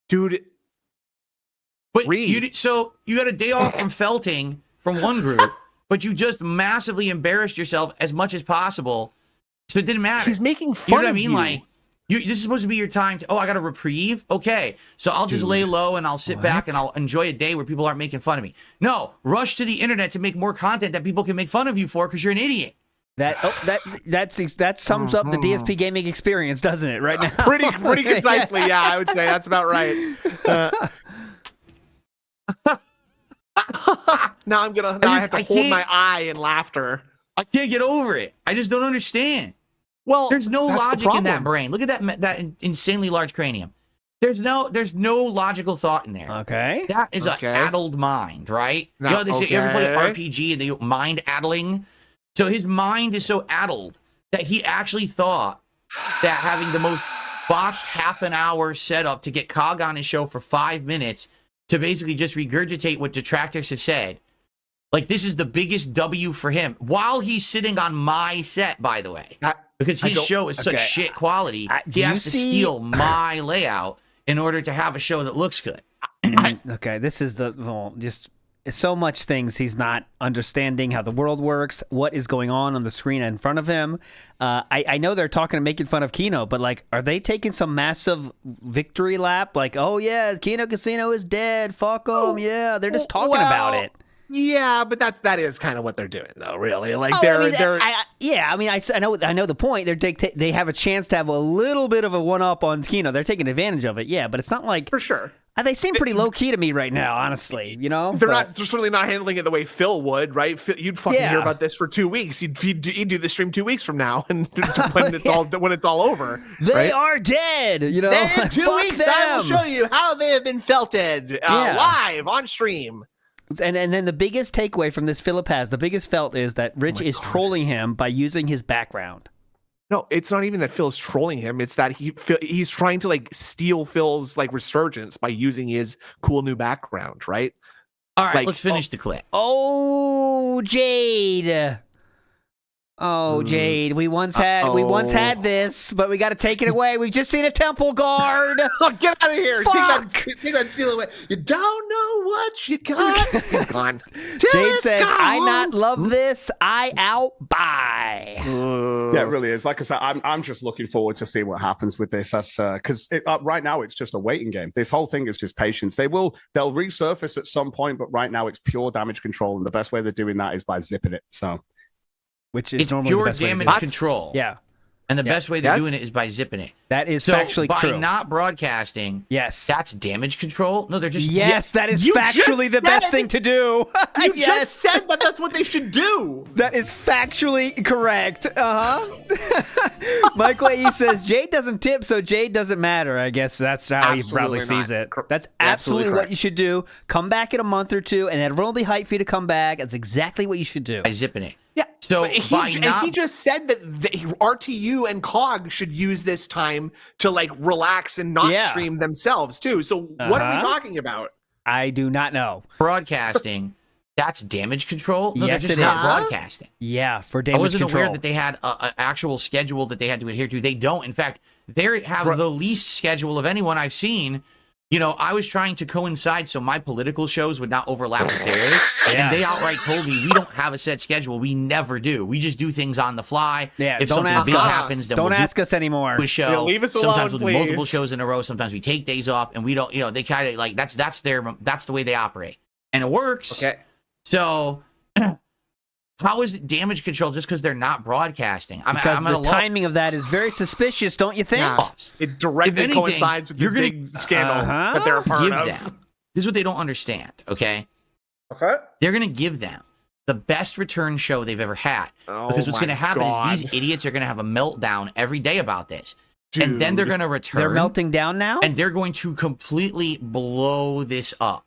dude. But so you got a day off from felting from one group, but you just massively embarrassed yourself as much as possible. So it didn't matter. He's making fun you know what of I mean? you. Like this is supposed to be your time to. Oh, I got a reprieve. Okay, so I'll just lay low and I'll sit back and I'll enjoy a day where people aren't making fun of me. No, rush to the internet to make more content that people can make fun of you for because you're an idiot. That sums up the DSP gaming experience, doesn't it? Right now, pretty concisely. Yeah, I would say that's about right. Now I have to hold my eye in laughter. I can't get over it. I just don't understand. Well, there's no logic in that brain. Look at that insanely large cranium. There's no logical thought in there. Okay. That is an addled mind, right? No, you know, they say you ever play RPG and they mind addling? So his mind is so addled that he actually thought that having the most botched half-an-hour setup to get Cog on his show for 5 minutes to basically just regurgitate what detractors have said, like this is the biggest W for him while he's sitting on my set, by the way. because his show is such shit quality. He has to steal my layout in order to have a show that looks good. Okay, this is just so much things he's not understanding how the world works, what is going on the screen in front of him. I know they're talking and making fun of Kino, but like, are they taking some massive victory lap? Like, oh yeah, Kino Casino is dead. Fuck them. Yeah, they're just talking about it. Yeah, but that is kind of what they're doing, though. Really, like I know the point. They have a chance to have a little bit of a one up on Kino. They're taking advantage of it. Yeah, but it's not like for sure. They seem pretty low key to me right now, honestly. You know, they're certainly not handling it the way Phil would, right? You'd fucking hear about this for 2 weeks. He'd do the stream 2 weeks from now, and when it's all over, they are dead. You know, then in 2 weeks I will show you how they have been felted live on stream. And then the biggest takeaway from this Philip has, the biggest felt is that Rich is trolling him by using his background. No, it's not even that Phil's trolling him. It's that he's trying to like steal Phil's like resurgence by using his cool new background, right? All right, let's finish the clip. Oh, Jade. Oh, Jade, we once had this, but we got to take it away. We've just seen a temple guard. Get out of here. Fuck. Take that seal away. You don't know what you got. He's gone. Jade says, I not love this. I out. Bye. Yeah, it really is. Like I said, I'm just looking forward to see what happens with this. That's because right now it's just a waiting game. This whole thing is just patience. They'll resurface at some point, but right now it's pure damage control, and the best way they're doing that is by zipping it. So. Which is it's normally pure the best damage control. Yeah. And the best way they're doing it is by zipping it. That is factually true. By not broadcasting, that's damage control. No, they're just... Yes, that is factually the best thing to do. You just said that that's what they should do. That is factually correct. Michael A. says, Jade doesn't tip, so Jade doesn't matter. I guess that's how he probably sees it. That's absolutely what you should do. Come back in a month or two, and everyone will be hyped for you to come back. That's exactly what you should do. By zipping it. Yeah. So he just said that RTU and COG should use this time to like relax and not stream themselves too. So what are we talking about? I do not know. Broadcasting, that's damage control? No, yes, they're just not broadcasting. Yeah, for damage control. I wasn't aware that they had an actual schedule that they had to adhere to. They don't. In fact, they have the least schedule of anyone I've seen. You know, I was trying to coincide so my political shows would not overlap with theirs. And they outright told me, we don't have a set schedule. We never do. We just do things on the fly. Yeah, if something big happens, then don't ask us anymore. A show. Leave us alone, sometimes we'll do multiple shows in a row. Sometimes we take days off, and we don't, you know, they kind of like, that's the way they operate. And it works. Okay. So... How is it damage control just because they're not broadcasting? Because the timing of that is very suspicious, don't you think? Yeah. It directly coincides with this big scandal that they're a part of. This is what they don't understand, okay? Okay. They're going to give them the best return show they've ever had. Because what's going to happen is these idiots are going to have a meltdown every day about this. Dude, and then they're going to return. They're melting down now? And they're going to completely blow this up.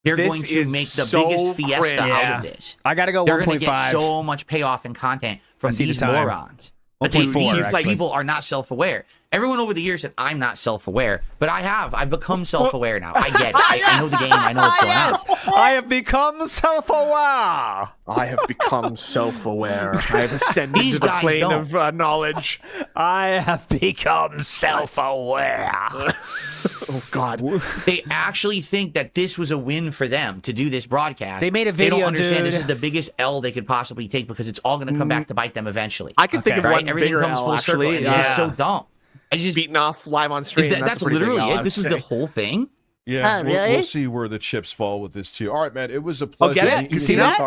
They're going to make the biggest fiesta out of this. I got to go 1.5. They're going to get so much payoff and content from these morons. But these people are not self-aware. Everyone over the years said, I'm not self-aware. But I've become self-aware now. I get it. I know the game. I know what's going on. I have become self-aware. I have become self-aware. I have ascended to the plane of knowledge. I have become self-aware. Oh, God. They actually think that this was a win for them to do this broadcast. They made a video, They don't understand this is the biggest L they could possibly take because it's all going to come back to bite them eventually. I can think of one Everything bigger comes L, full circle. actually. It's just so dumb. Beaten off live on stream. That's literally it. This is the whole thing. Yeah, we'll see where the chips fall with this too. All right, man. It was a pleasure. Get it? You see that?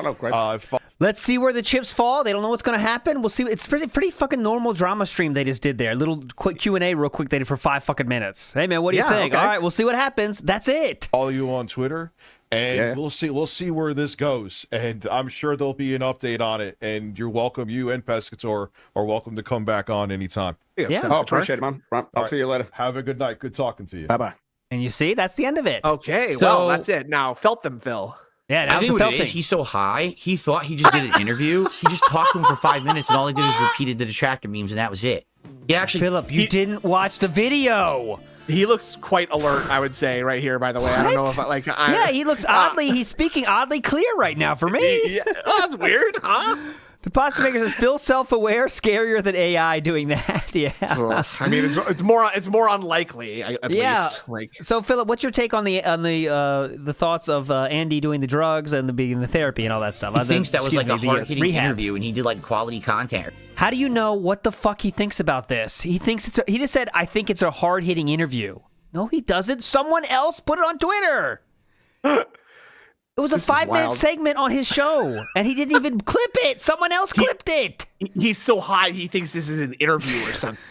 Let's Let's see where the chips fall. They don't know what's going to happen. We'll see. It's pretty fucking normal drama stream they just did there. A little quick Q&A real quick they did for 5 fucking minutes. Hey, man, what do you think? Okay. All right, we'll see what happens. That's it. Follow you on Twitter, and we'll see where this goes. And I'm sure there'll be an update on it. And you're welcome. You and Pescator are welcome to come back on anytime. Yeah, appreciate it, man. I'll see you later. Have a good night. Good talking to you. Bye-bye. And you see, that's the end of it. Okay, well, that's it. Now, felt them, Phil. Yeah, I think what it is, he's so high, he thought he just did an interview. He just talked to him for 5 minutes, and all he did was repeated the detractor memes, and that was it. He actually, Philip, you didn't watch the video. He looks quite alert, I would say, right here, by the way. What? I don't know if yeah, he looks he's speaking oddly clear right now for me. Oh, that's weird, huh? The pasta maker says, Phil self-aware, scarier than AI doing that. Yeah. I mean, it's more unlikely at least. Like, so Philip, what's your take on the thoughts of Andy doing the drugs and the therapy and all that stuff? He thinks that was like a hard-hitting interview, and he did like quality content. How do you know what the fuck he thinks about this? He thinks he just said, I think it's a hard-hitting interview. No, he doesn't. Someone else put it on Twitter. It was a 5-minute segment on his show, and he didn't even clip it. Someone else clipped it. He's so high, he thinks this is an interview or something.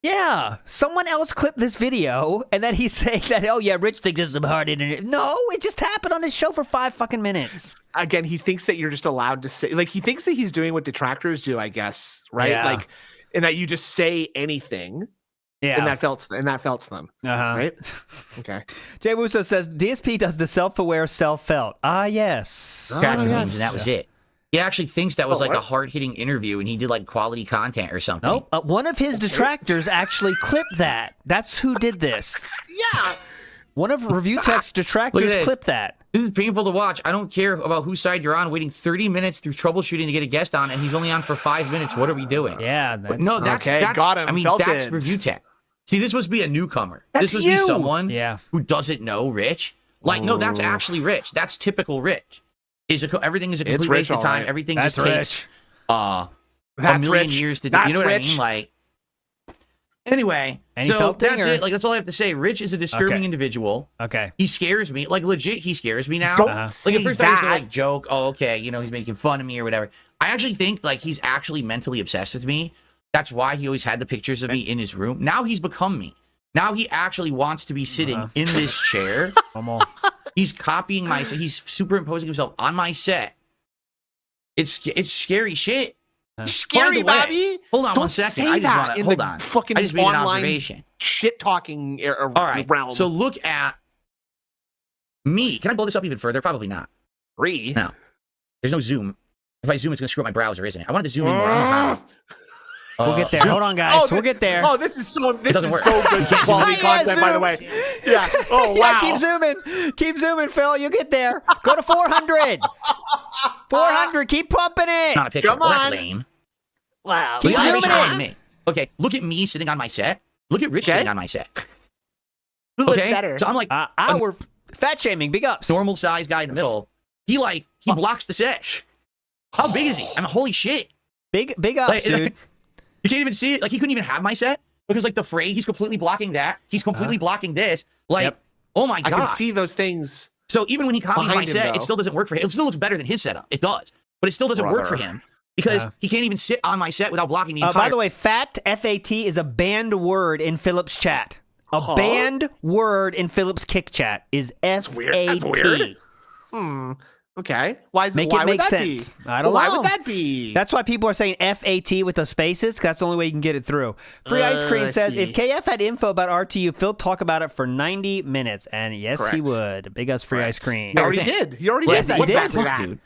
Yeah, someone else clipped this video, and then he's saying that, oh yeah, Rich thinks this is a hard interview. No, it just happened on his show for 5 fucking minutes. Again, he thinks that you're just allowed to say, like, he thinks that he's doing what detractors do, I guess, right? Yeah. Like, and that you just say anything. Yeah. And that felts them. Right? Okay. Jay Wusso says, DSP does the self-aware self-felt. Ah, yes. And that was it. He actually thinks that was like a hard-hitting interview, and he did like quality content or something. Nope. One of his detractors actually clipped that. That's who did this. Yeah. One of Review Tech's detractors clipped that. This is painful to watch. I don't care about whose side you're on. Waiting 30 minutes through troubleshooting to get a guest on, and he's only on for 5 minutes. What are we doing? Yeah. That's got him. I mean, that's Review Tech. See, this must be a newcomer. This must be someone who doesn't know Rich. Like, no, that's actually Rich. That's typical Rich. Everything is a complete waste of time. Right. Everything just takes a million years to do. You know what I mean? Like, anyway, so that's it. Like, that's all I have to say. Rich is a disturbing individual. Okay. He scares me. Like, legit, he scares me now. Don't say like, at first I was like, joke. Oh, okay. You know, he's making fun of me or whatever. I actually think, like, he's actually mentally obsessed with me. That's why he always had the pictures of me in his room. Now he's become me. Now he actually wants to be sitting in this chair. He's copying my set. He's superimposing himself on my set. It's scary shit. Scary, Bobby. Hold on one second. I just want to hold on. Fucking I just made an observation. Shit talking realm. So look at me. Can I blow this up even further? Probably not. No. There's no zoom. If I zoom, it's going to screw up my browser, isn't it? I wanted to zoom in more. I don't know how. We'll get there. Hold on, guys. We'll get there. Oh, this is so good quality content, by the way. Yeah. Oh, wow. Yeah, keep zooming, Phil. You get there. Go to 400. 400. Keep pumping it. Not a picture. Come on. That's lame. Wow. Keep zooming in. Okay, look at me sitting on my set. Look at Rich sitting on my set. Who looks better? So I'm like, we're fat shaming. Big ups. Normal size guy in the middle. He blocks the set. How big is he? I mean, holy shit. Big ups, dude. You can't even see it. Like, he couldn't even have my set because, like, the fray, he's completely blocking that. He's completely blocking this. Like, oh my God. I can see those things. So even when he copies my set, it still doesn't work for him. It still looks better than his setup. It does. But it still doesn't work for him because he can't even sit on my set without blocking the entire... By the way, fat, F-A-T, is a banned word in Philip's chat. A banned word in Philip's kick chat is F-A-T. That's weird. Okay. Why would make that sense. Be? I don't know. Why would that be? That's why people are saying FAT with the spaces, because that's the only way you can get it through. Free Ice Cream says, if KF had info about RTU, Phil talk about it for 90 minutes. And yes, he would. Big us Free Ice Cream. He already did. He already did that. Exactly that. Dude.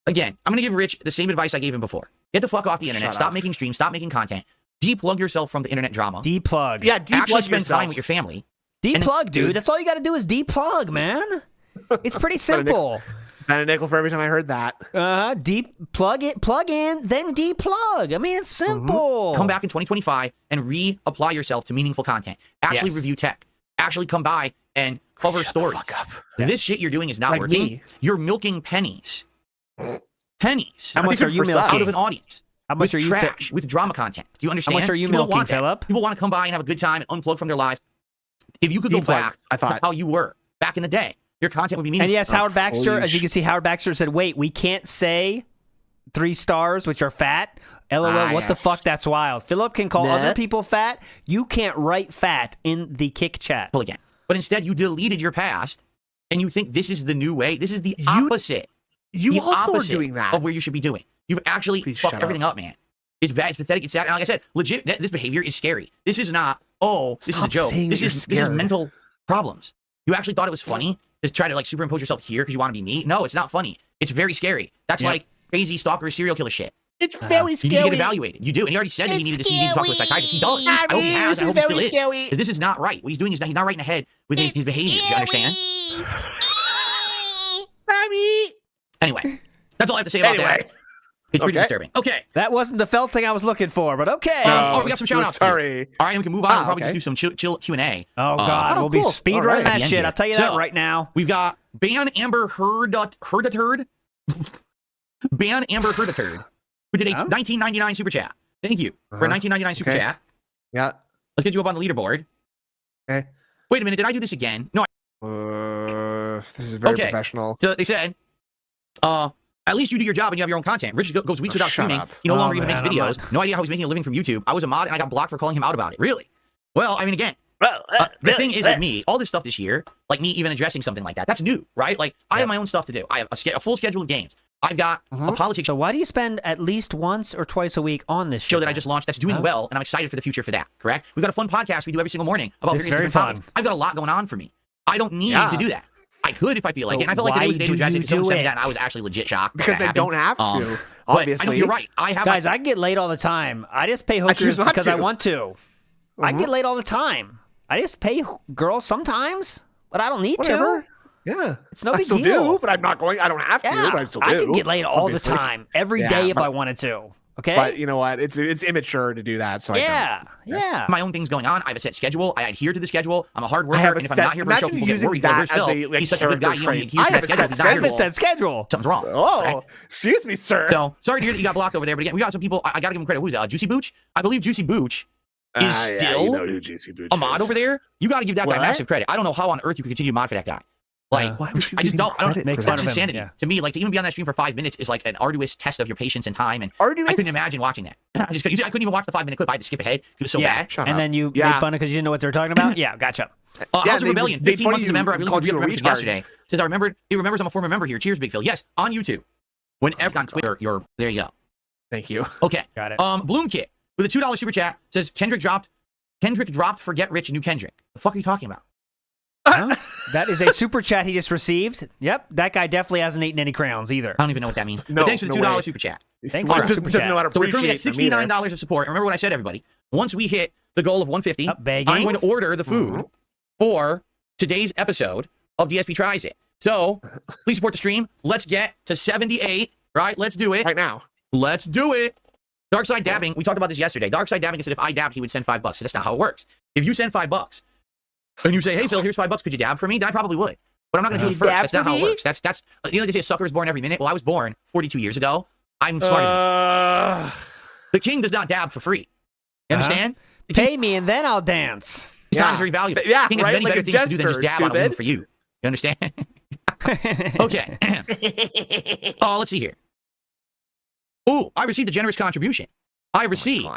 Again, I'm going to give Rich the same advice I gave him before. Get the fuck off the internet. Stop making streams. Stop making content. Deplug yourself from the internet drama. Deplug. Yeah, deplug Actually spend time with your family. Deplug, dude. That's all you got to do is deplug, man. It's pretty simple. And a nickel for every time I heard that. Plug in, then deplug. I mean, it's simple. Come back in 2025 and reapply yourself to meaningful content. Actually review tech. Actually come by and cover stories. This shit you're doing is not working. Me. You're milking pennies. Pennies. How much are you milking? Out of an audience. How much are you trash with drama content? Do you understand? How much are you milking, Philip? People want to come by and have a good time and unplug from their lives. If you could go back to how you were back in the day, your content would be meaningful. And yes, Howard Baxter, as you can see, Howard Baxter said, wait, we can't say 3 stars, which are fat. LOL, what the fuck? That's wild. Philip can call other people fat. You can't write fat in the kick chat. Well, again. But instead, you deleted your past, and you think this is the new way. This is the opposite. You also are doing that. Of where you should be doing. You've actually fucked everything up, man. It's bad. It's pathetic. It's sad. And like I said, legit, this behavior is scary. This is not, this is a joke. This is mental problems. You actually thought it was funny to try to like superimpose yourself here because you want to be me? No, it's not funny. It's very scary. That's like crazy stalker serial killer shit. It's very scary. You need to get evaluated. You do. And he already said that he needed to talk to a psychiatrist. He does. I hope he has. I hope he still is. Because this is not right. What he's doing is he's not right in the head with his behavior. Do you understand? Mommy. Anyway, that's all I have to say about that. It's pretty disturbing. Okay. That wasn't the felt thing I was looking for, but okay. We got some shout-outs. Sorry. All right, we can move on. We'll probably just do some chill Q&A. Oh, God. We'll be speed running that shit. I'll tell you that right now. We've got Ban Amber Herdaturd. Ban Amber Herdaturd, who did a 1999 super chat. Thank you for a 1999 super chat. Yeah. Let's get you up on the leaderboard. Okay. Wait a minute. Did I do this again? No. This is very professional. So they said, at least you do your job and you have your own content. Rich goes weeks without streaming. He no longer even makes videos. No idea how he's making a living from YouTube. I was a mod and I got blocked for calling him out about it. Really? Well, I mean, again, the thing is with me, all this stuff this year, like me even addressing something like that, that's new, right? Like I have my own stuff to do. I have a full schedule of games. I've got a politics. So why do you spend at least once or twice a week on this show that I just launched that's doing well, and I'm excited for the future for that, correct? We've got a fun podcast we do every single morning about various different topics. I've got a lot going on for me. I don't need to do that. I could if I feel like it. And I felt like today was a day to address it because someone sent me that, and I was actually legit shocked. Because I don't have to, obviously. I know, you're right. Guys, I get laid all the time. I just pay hookers because I want to. I get laid all the time. I just pay girls sometimes, but I don't need to. Yeah. It's no big deal. I still do, but I'm not going. I don't have to, but I still do. I can get laid all the time, every day if I wanted to. Okay. But you know what? It's immature to do that. So I don't. My own things going on. I have a set schedule. I adhere to the schedule. I'm a hard worker. And if I'm not here for a show, people get worried. He's such a good guy. I have a set schedule. Something's wrong. Oh, excuse me, sir. So sorry to hear that you got blocked over there. But again, we got some people. I got to give him credit. Who's that? Juicy Booch? I believe Juicy Booch is still a mod over there. You got to give that guy massive credit. I don't know how on earth you can continue to mod for that guy. Like, I just don't make fun of insanity. Yeah. To me, like, to even be on that stream for 5 minutes is like an arduous test of your patience and time. And I couldn't imagine watching that. I couldn't even watch the 5-minute clip. I had to skip ahead because it was so bad. And then you made fun of because you didn't know what they were talking about? Yeah, gotcha. House of Rebellion, 15 months as a member. I believe we remembered yesterday. Says, he remembers I'm a former member here. Cheers, Big Phil. Yes, on YouTube. Whenever on Twitter, there you go. Thank you. Okay. Got it. Bloomkit with a $2 super chat says, Kendrick dropped Forget Rich, new Kendrick. The fuck are you talking about? That is a super chat he just received. Yep, that guy definitely hasn't eaten any crowns either. I don't even know what that means. But thanks for the $2 super chat. Thanks for the super chat. So we're currently at $69 of support. Remember what I said, everybody. Once we hit the goal of 150, I'm going to order the food for today's episode of DSP Tries It. So please support the stream. Let's get to 78. Right? Let's do it. Right now. Let's do it. Darkside dabbing. We talked about this yesterday. Darkside dabbing said if I dabbed, he would send $5. So that's not how it works. If you send $5, and you say, hey, Phil, here's $5. Could you dab for me? Then I probably would. But I'm not going to do it first. That's not how it works. That's you know, they say a sucker is born every minute. Well, I was born 42 years ago. I'm smarter than you. The king does not dab for free. You understand? Pay me and then I'll dance. His time is very valuable. Yeah, the king has many better things to do than just dab on a woman for you. You understand? Okay. Let's see here. Oh, I received a generous contribution. I received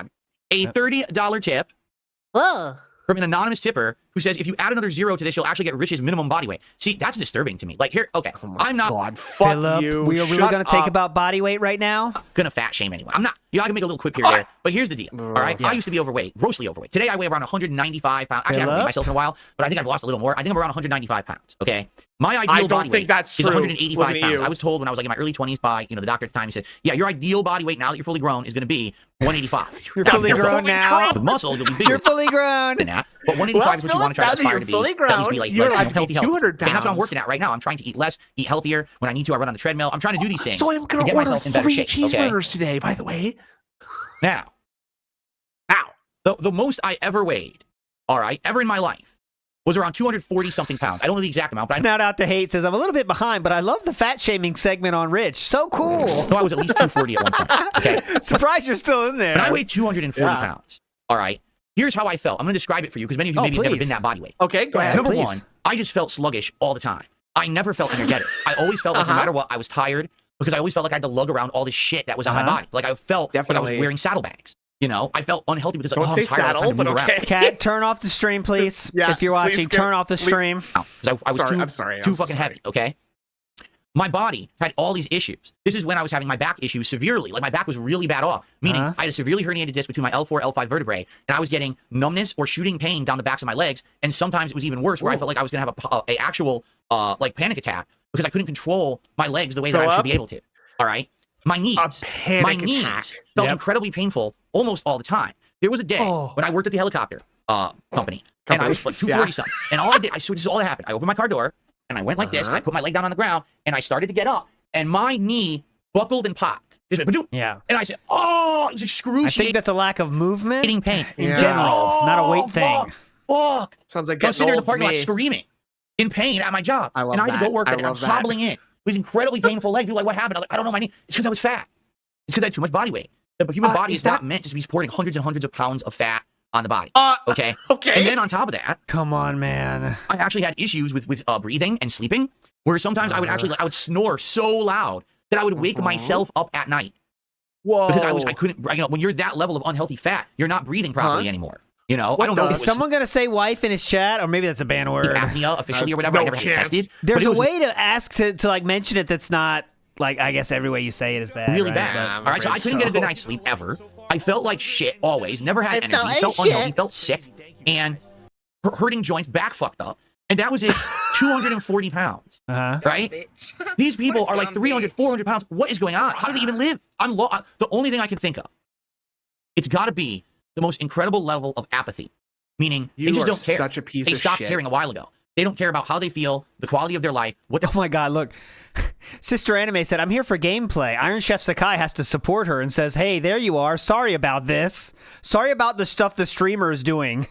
a $30 tip. Whoa. From an anonymous tipper who says, if you add another 0 to this, you'll actually get Rich's minimum body weight. See, that's disturbing to me. Like, here, okay, I'm not... God, fuck Phillip, you. we are really going to take about body weight right now? Gonna fat shame anyone. I'm not. You know, I can make a little quick here there. But here's the deal, all right? I used to be overweight, grossly overweight. Today, I weigh around 195 pounds. Actually, I haven't weighed myself in a while, but I think I've lost a little more. I think I'm around 195 pounds, okay? My ideal body weight is 185 pounds. I was told when I was like in my early 20s by, the doctor at the time, he said, yeah, your ideal body weight now that you're fully grown is going to be 185. You're fully grown now. With muscle, you'll be bigger. You're fully grown. Than that. But 185 is what you want to try to aspire to be. Fully grown, at least be like healthy. 200 pounds. And that's what I'm working at right now. I'm trying to eat less, eat healthier. When I need to, I run on the treadmill. I'm trying to do these things. So I'm going to get order myself in better 3 shape. cheeseburgers today, by the way. Now, the most I ever weighed, all right, ever in my life, was around 240-something pounds. I don't know the exact amount, but Snout Out to Hate says, I'm a little bit behind, but I love the fat shaming segment on Rich. So cool. No, I was at least 240 at one point. Okay. Surprised you're still in there. But I weighed 240 pounds. All right. Here's how I felt. I'm going to describe it for you because many of you maybe have never been that body weight. Okay, go ahead. Number one, I just felt sluggish all the time. I never felt energetic. I always felt like no matter what, I was tired because I always felt like I had to lug around all this shit that was on my body. Like I felt like I was wearing saddlebags. You know, I felt unhealthy because I'm tired. Saddle, but okay. Cat, turn off the stream, please. If you're watching, turn off the stream. Because I was too fucking heavy, okay? My body had all these issues. This is when I was having my back issues severely. Like my back was really bad off, meaning I had a severely herniated disc between my L4, L5 vertebrae, and I was getting numbness or shooting pain down the backs of my legs. And sometimes it was even worse where I felt like I was going to have a actual like panic attack because I couldn't control my legs the way that I should be able to. All right? My knees felt incredibly painful almost all the time. There was a day when I worked at the helicopter company, and I was like 240 something. And all I did, this is all that happened. I opened my car door, and I went like this, and I put my leg down on the ground, and I started to get up, and my knee buckled and popped. Yeah. And I said, oh, it was excruciating. I think that's a lack of movement pain in general, not a weight thing. Fuck. Sounds like I was sitting there in the getting parking old lot to me. screaming in pain at my job. I love and I had to go work that. and I I'm love that. hobbling in. It was incredibly painful leg. People were like, what happened? I was like, I don't know, my knee. It's because I was fat. It's because I had too much body weight. The human body is not meant to be supporting hundreds and hundreds of pounds of fat on the body. Okay? Okay. And then on top of that, Come on, man. I actually had issues with breathing and sleeping, where sometimes I would snore so loud that I would wake myself up at night. Whoa. Because I couldn't, when you're that level of unhealthy fat, you're not breathing properly anymore. You know, I don't know. Is someone going to say wife in his chat? Or maybe that's a banned word. Apnea officially or whatever. I never had it tested. There's a way to ask to like mention it that's not like, I guess every way you say it is bad. Really right? bad. All right, so I couldn't get a good night's sleep ever. I felt like shit always. Never had energy. Felt unhealthy. Felt sick. And hurting joints, back fucked up. And that was it. 240 pounds. Right? These people are like 300, 400 pounds. What is going on? How do they even live? The only thing I can think of, it's got to be the most incredible level of apathy. Meaning, they just don't care. Such a piece they of stopped shit. caring a while ago. They don't care about how they feel, the quality of their life. Oh my God, look. Sister Anime said, I'm here for gameplay. Iron Chef Sakai has to support her and says, hey, there you are. Sorry about this. Sorry about the stuff the streamer is doing.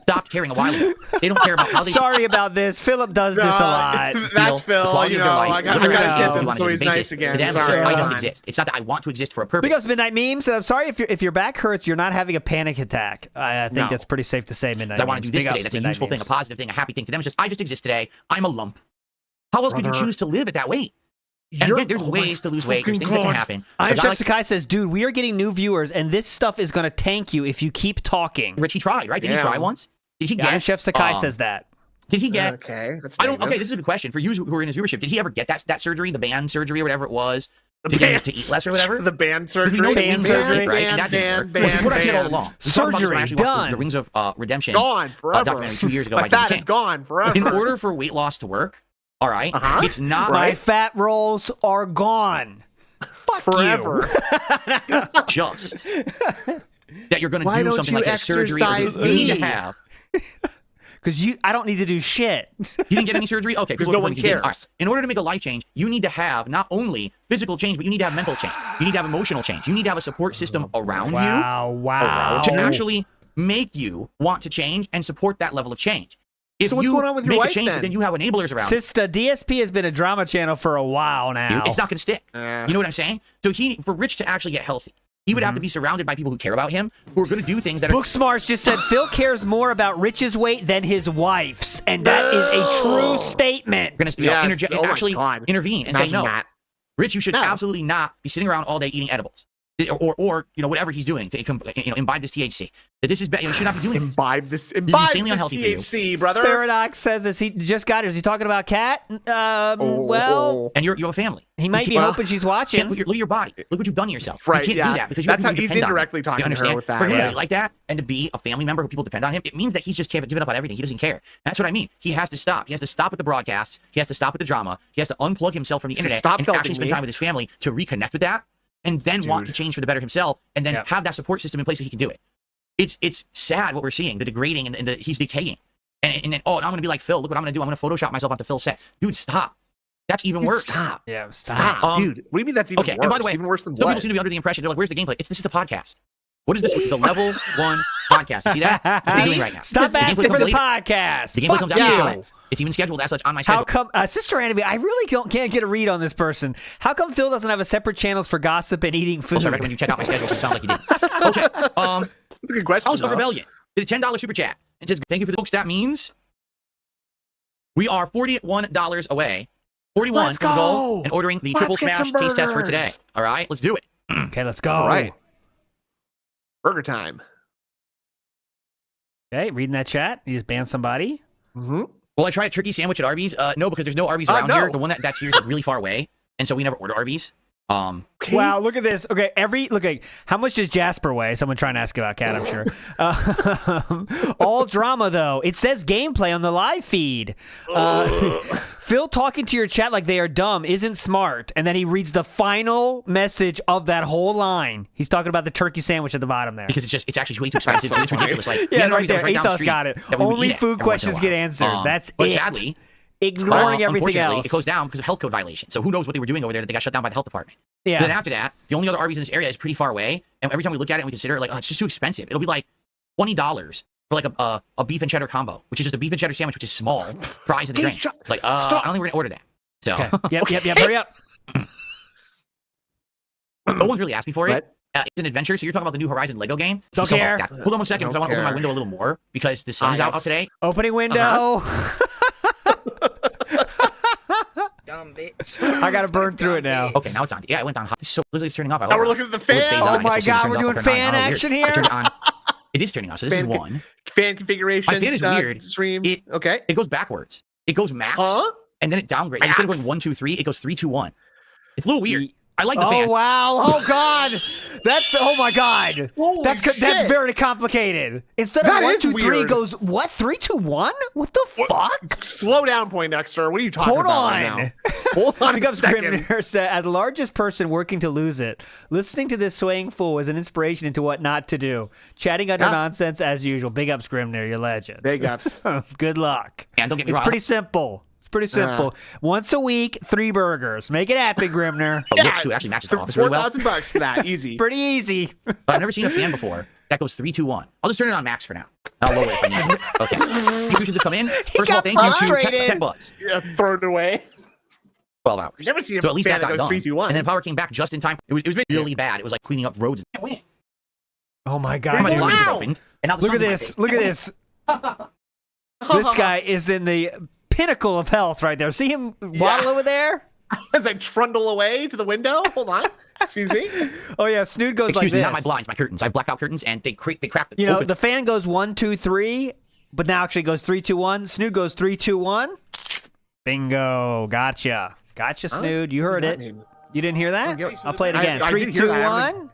Stopped caring a while ago. They don't care about how they Sorry about this. Philip does this a lot. That's Phil. You know, I got to tip him so he's nice again. Sorry. I just exist. It's not that I want to exist for a purpose. Because Midnight Memes, I'm sorry if your back hurts, you're not having a panic attack. I think that's pretty safe to say, Midnight Memes. I want to do this today. That's a useful thing, a positive thing, a happy thing. To them, it's just, I just exist today. I'm a lump. How else could you choose to live at that weight? And again, there's ways to lose weight. There's things that can happen. Iron Chef Sakai says, dude, we are getting new viewers, and this stuff is going to tank you if you keep talking. Rich, he tried, right? Did he try once? Did he get? Iron Chef Sakai says that. Did he get? Okay, that's I don't. Okay, this is a good question for you who are in his viewership. Did he ever get that surgery, the band surgery, or whatever it was, to get to eat less or whatever? The band surgery. We know band surgery, right? And that didn't work. Which is what I said all along. Surgery done. The Rings of Redemption. Gone forever. Documentary 2 years ago. My fat is gone forever. In order for weight loss to work, all right, it's not My fat rolls are gone. Fuck forever. just that you're going to do something like that surgery. You need to have. Because I don't need to do shit. You didn't get any surgery? Okay. Because no one cares. Right. In order to make a life change, you need to have not only physical change, but you need to have mental change. You need to have emotional change. You need to have a support system around you. Wow. To actually make you want to change and support that level of change. If so what's going on with your wife then you have enablers around. Sister, DSP has been a drama channel for a while now. It's not going to stick. You know what I'm saying? So for Rich to actually get healthy, he would have to be surrounded by people who care about him, who are going to do things that are... Booksmarts just said, Phil cares more about Rich's weight than his wife's. And that is a true statement. We're going to actually intervene and say, no, Rich, you should absolutely not be sitting around all day eating edibles. Or whatever he's doing to imbibe this THC. That this is bad. You should not be doing imbibe this insanely unhealthy THC, brother. Paradox says, is he just got it? Is he talking about Kat? Well, and you have a family. He might be hoping she's watching. Look at your body. Look what you've done to yourself. Right? You can't do that because that's how he's indirectly talking to her with that. For him to be like that and to be a family member who people depend on him, it means that he's just given up on everything. He doesn't care. That's what I mean. He has to stop. He has to stop with the broadcasts. He has to stop with the drama. He has to unplug himself from the internet and actually spend time with his family to reconnect with that. And then want to change for the better himself, and then have that support system in place so he can do it. It's sad what we're seeing, the degrading and he's decaying. And then, I'm going to be like Phil. Look what I'm going to do. I'm going to Photoshop myself onto Phil's set. Dude, stop. That's even worse. Stop. Yeah, stop. Dude, what do you mean that's even worse? And by the way, even worse than some what? people seem to be under the impression, they're like, where's the gameplay? This is the podcast. What is this? The level 1 podcast. You see that? That's what we're doing right now. Stop asking for the podcast. The gameplay comes out on the show. It's even scheduled as such on my schedule. How come, Sister Anime, I really can't get a read on this person. How come Phil doesn't have a separate channels for gossip and eating food? Also, I recommend you check out my schedule. It sounds like you did. Okay. That's a good question. House of Rebellion did a $10 super chat. It says, thank you for the books. That means we are $41 away. 41 from the goal and ordering the triple smash taste test for today. All right, let's do it. Okay, let's go. All right. Burger time. Okay, reading that chat. You just banned somebody. Well, I tried a turkey sandwich at Arby's. No, because there's no Arby's around here. The one that's here is like really far away, and so we never order Arby's. Wow, look at this. Okay, how much does Jasper weigh? Someone trying to ask about Cat, I'm sure. All drama though. It says gameplay on the live feed. Phil talking to your chat like they are dumb isn't smart, and then he reads the final message of that whole line. He's talking about the turkey sandwich at the bottom there. Because it's actually way too expensive. So it's ridiculous. Like right there. Ethos got it. Only food questions get answered. That's but it. Sadly, ignoring everything else. It goes down because of health code violation. So who knows what they were doing over there that they got shut down by the health department. Yeah. Then after that, the only other Arby's in this area is pretty far away. And every time we look at it and we consider it, like, oh, it's just too expensive. It'll be like $20 for like a beef and cheddar combo, which is just a beef and cheddar sandwich, which is small, fries and a drink. It's like, I don't think we're gonna order that. So Yep, hurry up. No one's really asked me for it. It's an adventure. So you're talking about the new Horizon Lego game? Don't care. Hold on one second, because I want to open my window a little more because the sun's out today. Opening window. Dumb bitch. I gotta burn through it now. Okay, now it's on. Yeah, it went down hot. This is so literally it's turning off. Now we're looking at the fan. Oh my god, we're doing fan action here. I turned it on. It is turning on. So this is one. Fan configuration. My fan is weird. Stream. Okay. It goes backwards. It goes max, and then it downgrades. Instead of going 1, 2, 3, it goes 3, 2, 1. It's a little weird. I like the fan. Oh wow! Oh god! Oh my god! That's very complicated. Instead of 1, 2, 3, it goes what? 3, 2, 1? What the fuck? Slow down, Poindexter. What are you talking about right now? Hold on a second. Said, as the largest person working to lose it, listening to this swaying fool is an inspiration into what not to do. Chatting under nonsense as usual. Big ups, Grimner, you're a legend. Big ups. Good luck. And don't get me wrong. It's pretty simple. Pretty simple. Once a week, 3 burgers. Make it happy, Grimner. Looks too actually matches the office really well. $4,000 for that. Easy. Pretty easy. But I've never seen a fan before that goes 3, 2, 1. I'll just turn it on max for now. I'll lower it if I need. Okay. Contributions have come in. First of all, thank you to 10 bucks. Yeah, throw it away. 12 hours. You've never seen a so at least fan that goes got 3, 2, 1. And then power came back just in time. It was really bad. It was like cleaning up roads. Oh my god. My blinds opened, and now the Look at this. Look at this. This guy is in the pinnacle of health right there. See him waddle over there? As I trundle away to the window? Hold on. Excuse me? Oh, yeah. Snood goes like this. Excuse me, not my blinds, my curtains. I have blackout curtains, and they crack the You know, the fan goes 1, 2, 3, but now actually goes 3, 2, 1. Snood goes 3, 2, 1. Bingo. Gotcha. Gotcha, Snood. You heard it. You didn't hear that? I'll play it again. 3, 2, 1.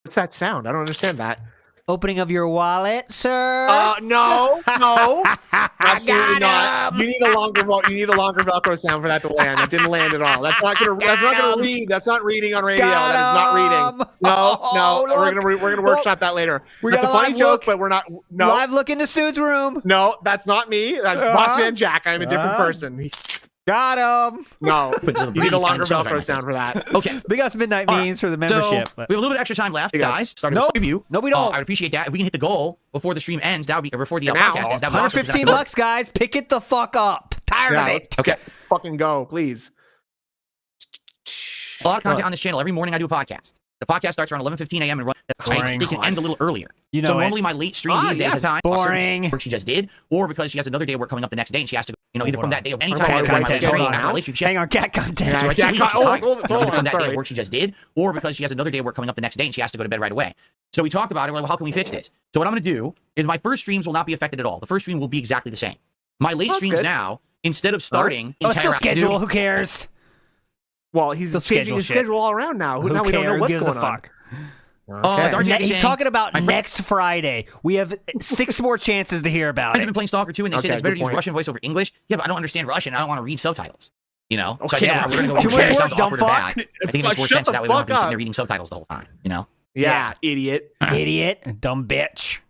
What's that sound? I don't understand that. Opening of your wallet, sir? No, absolutely not. You need a longer Velcro sound for that to land. That didn't land at all. That's not gonna read. That's not reading on radio. That is not reading. No. We're gonna workshop that later. That's a funny joke, but we're not. No. Live look into Snood's room. No, that's not me. That's Bossman Jack. I'm a different person. Got him. No, you need a longer Velcro sound for that. Okay. Big ups Midnight Memes for the membership. So, we have a little bit of extra time left, guys. Starting with preview. No, we don't. I would appreciate that. If we can hit the goal before the stream ends, that would be, or before the podcast ends, that would be awesome. $115, guys. Pick it the fuck up. Tired of it. Okay. Fucking go, please. A lot of content on this channel. Every morning I do a podcast. The podcast starts around 11:15 a.m. and runs. They can end a little earlier. You know so normally my late stream these days is time. Boring. Work she just did, or because she has another day of work coming up the next day and she has to, either from that day or any time. Hang on, cat content. From that day of work she just did, or because she has another day of work coming up the next day and she has to go to bed right away. So we talked about it. We're like, well, how can we fix this? So what I'm going to do is my first streams will not be affected at all. The first stream will be exactly the same. My late streams now, instead of starting, still schedule. Who cares? Well, he's changing his schedule all around now. Now we don't know what's going on. Okay. He's talking about next Friday. We have 6 more chances to hear about it. I've been playing Stalker 2, and they say it's better to use Russian voice over English. Yeah, but I don't understand Russian. I don't want to read subtitles. So I think we're going to go over sounds awkward or bad. I think it makes more sense that way. We don't have to be sitting there reading subtitles the whole time. Yeah, idiot. Idiot. Dumb bitch.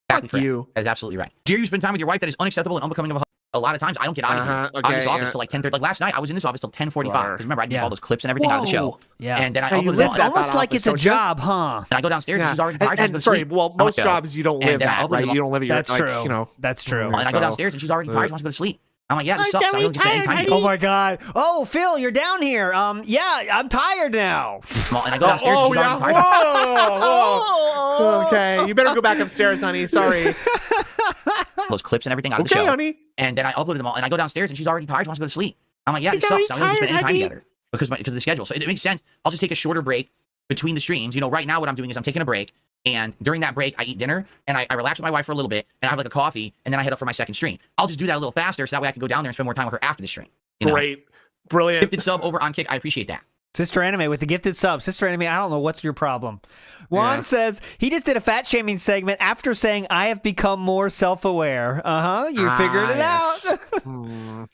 Fuck you. That is absolutely right. Dare you spend time with your wife that is unacceptable and unbecoming of a lot of times I don't get out of here. Out of this office till like 10:30. Like last night, I was in this office till 10:45. Because remember, I did all those clips and everything out of the show. Yeah. And then it's almost like it's a job, huh? And I go downstairs and she's already tired. And sorry, well, most jobs you don't live at, right? You don't live at your, that's true. That's true. And I go downstairs and she's already tired. She wants to go to sleep. I'm like, yeah, this sucks. I don't just spend any time. Oh my god. Oh, Phil, you're down here. Yeah, I'm tired now. Well, and I go downstairs and she's already tired. Whoa. Okay, you better go back upstairs, honey. Sorry. Those clips and everything out of the show. Honey. And then I uploaded them all, and I go downstairs and she's already tired. She wants to go to sleep. I'm like, yeah, this sucks. I don't spend any time together because of the schedule. So it makes sense. I'll just take a shorter break between the streams. Right now what I'm doing is I'm taking a break. And during that break, I eat dinner, and I relax with my wife for a little bit, and I have like a coffee, and then I head up for my second stream. I'll just do that a little faster, so that way I can go down there and spend more time with her after the stream. Great. Brilliant. Gifted sub over on Kick. I appreciate that. Sister Anime with the gifted sub. Sister Anime, I don't know what's your problem. Juan says, he just did a fat shaming segment after saying, I have become more self-aware. You figured it out.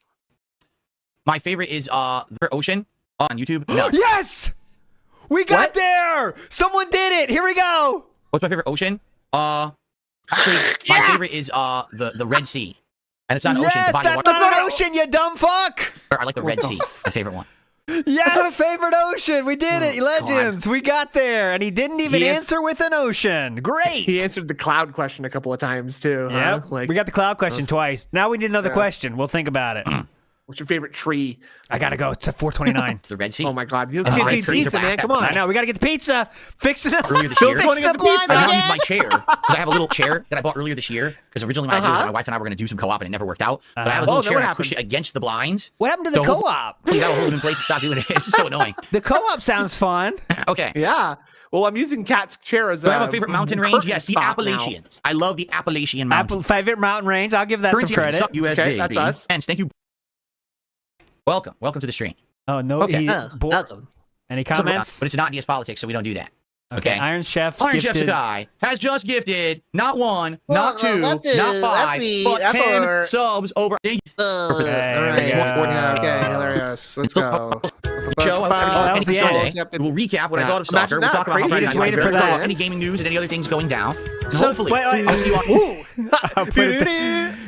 My favorite is Ocean on YouTube. No. Yes! We got there! Someone did it! Here we go! What's my favorite Ocean? Actually, my favorite is the Red Sea. And it's not an ocean, it's a body of water. That's not an ocean, you dumb fuck! I like the Red Sea, my favorite one. Yes, favorite ocean. We did it, Legends. We got there, and he didn't even answer with an ocean. Great. He answered the cloud question a couple of times too. Yeah, Like, we got the cloud question twice. Now we need another question. We'll think about it. What's your favorite tree? I gotta go. It's at 429. It's the Red Sea. Oh my God, you can't eat pizza, man. Come on. I know. We gotta get the pizza. Fix it up. Earlier this year, Fix the blinds I again. used my chair because I have a little chair that I bought earlier this year. Because originally my idea was my wife and I were going to do some co-op and it never worked out. But I have a little chair and I pushed it against the blinds. What happened to the co-op? You gotta hold it in place and stop doing it. This is so annoying. The co-op sounds fun. Okay. Yeah. Well, I'm using Cat's chair as Do I have a favorite mountain range? Yes, the Appalachians. I love the Appalachian Mountains. Favorite mountain range? I'll give that some credit. USD. That's us. And thank you. Welcome to the stream. Oh no. Okay. Welcome. Any comments? But it's not DS politics, so we don't do that. Okay. Iron Chef Sakai has just gifted not one, not two, not five, but 10 subs over. Okay, hilarious. Let's go. Show every Sunday. We'll recap what I thought of Stalker. We'll talk about how Friday night. We'll talk about any gaming news and any other things going down. So hopefully, I'll see you on.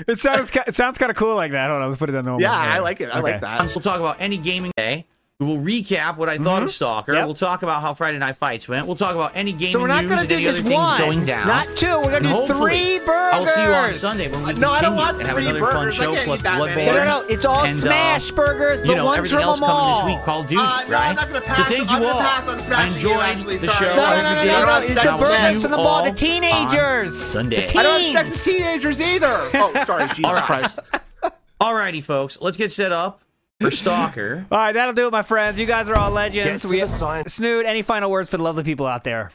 It sounds kind of cool like that. Hold on, let's put it on normal. Yeah, I like it. I like that. We'll talk about any gaming day. We will recap what I thought of Stalker. We'll talk about how Friday Night Fights went. We'll talk about any gaming news and any other things going down. Not two. We're gonna do 3 burgers. I'll see you on Sunday when we continue and have another fun show plus Bloodborne. No, it's all Smash burgers, but one's everything from else them all. coming this week. Call of Duty, right? So thank you all. I enjoyed the show. No, it's the burgers from the ball. The teenagers. Sunday. I don't have sex with teenagers either. Oh, sorry, Jesus Christ. Alrighty, folks. Let's get set up for Stalker. All right, that'll do it, my friends. You guys are all legends. Snood, any final words for the lovely people out there?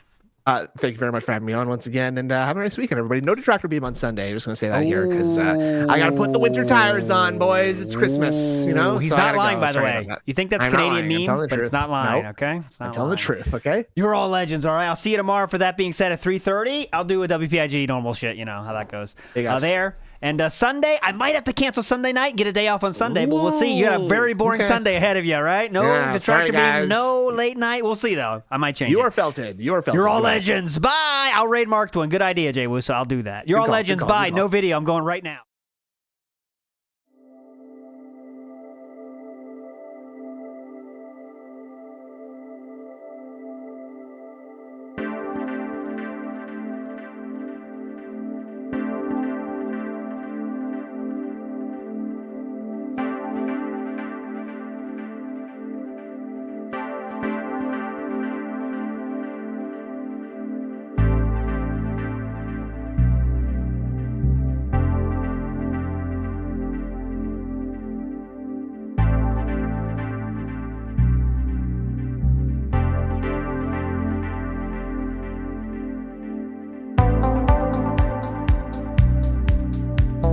Thank you very much for having me on once again, and have a nice weekend, everybody. No Detractor Beam on Sunday. I'm just going to say that here because I got to put the winter tires on, boys. It's Christmas, you know? He's so not lying, by the way. You think that's Canadian meme, but it's not lying, okay? I'm telling the truth, okay? You're all legends, all right? I'll see you tomorrow. For that being said, at 3:30, I'll do a WPIG normal shit. You know how that goes. There. And Sunday, I might have to cancel Sunday night and get a day off on Sunday, but we'll see. You got a very boring Sunday ahead of you, right? No Detractor Beam, no late night. We'll see, though. I might change it. You are felted. You're all legends. Bye. I'll raid Marked One. Good idea, Jay Woo, so I'll do that. You're all legends. Bye. No video. I'm going right now.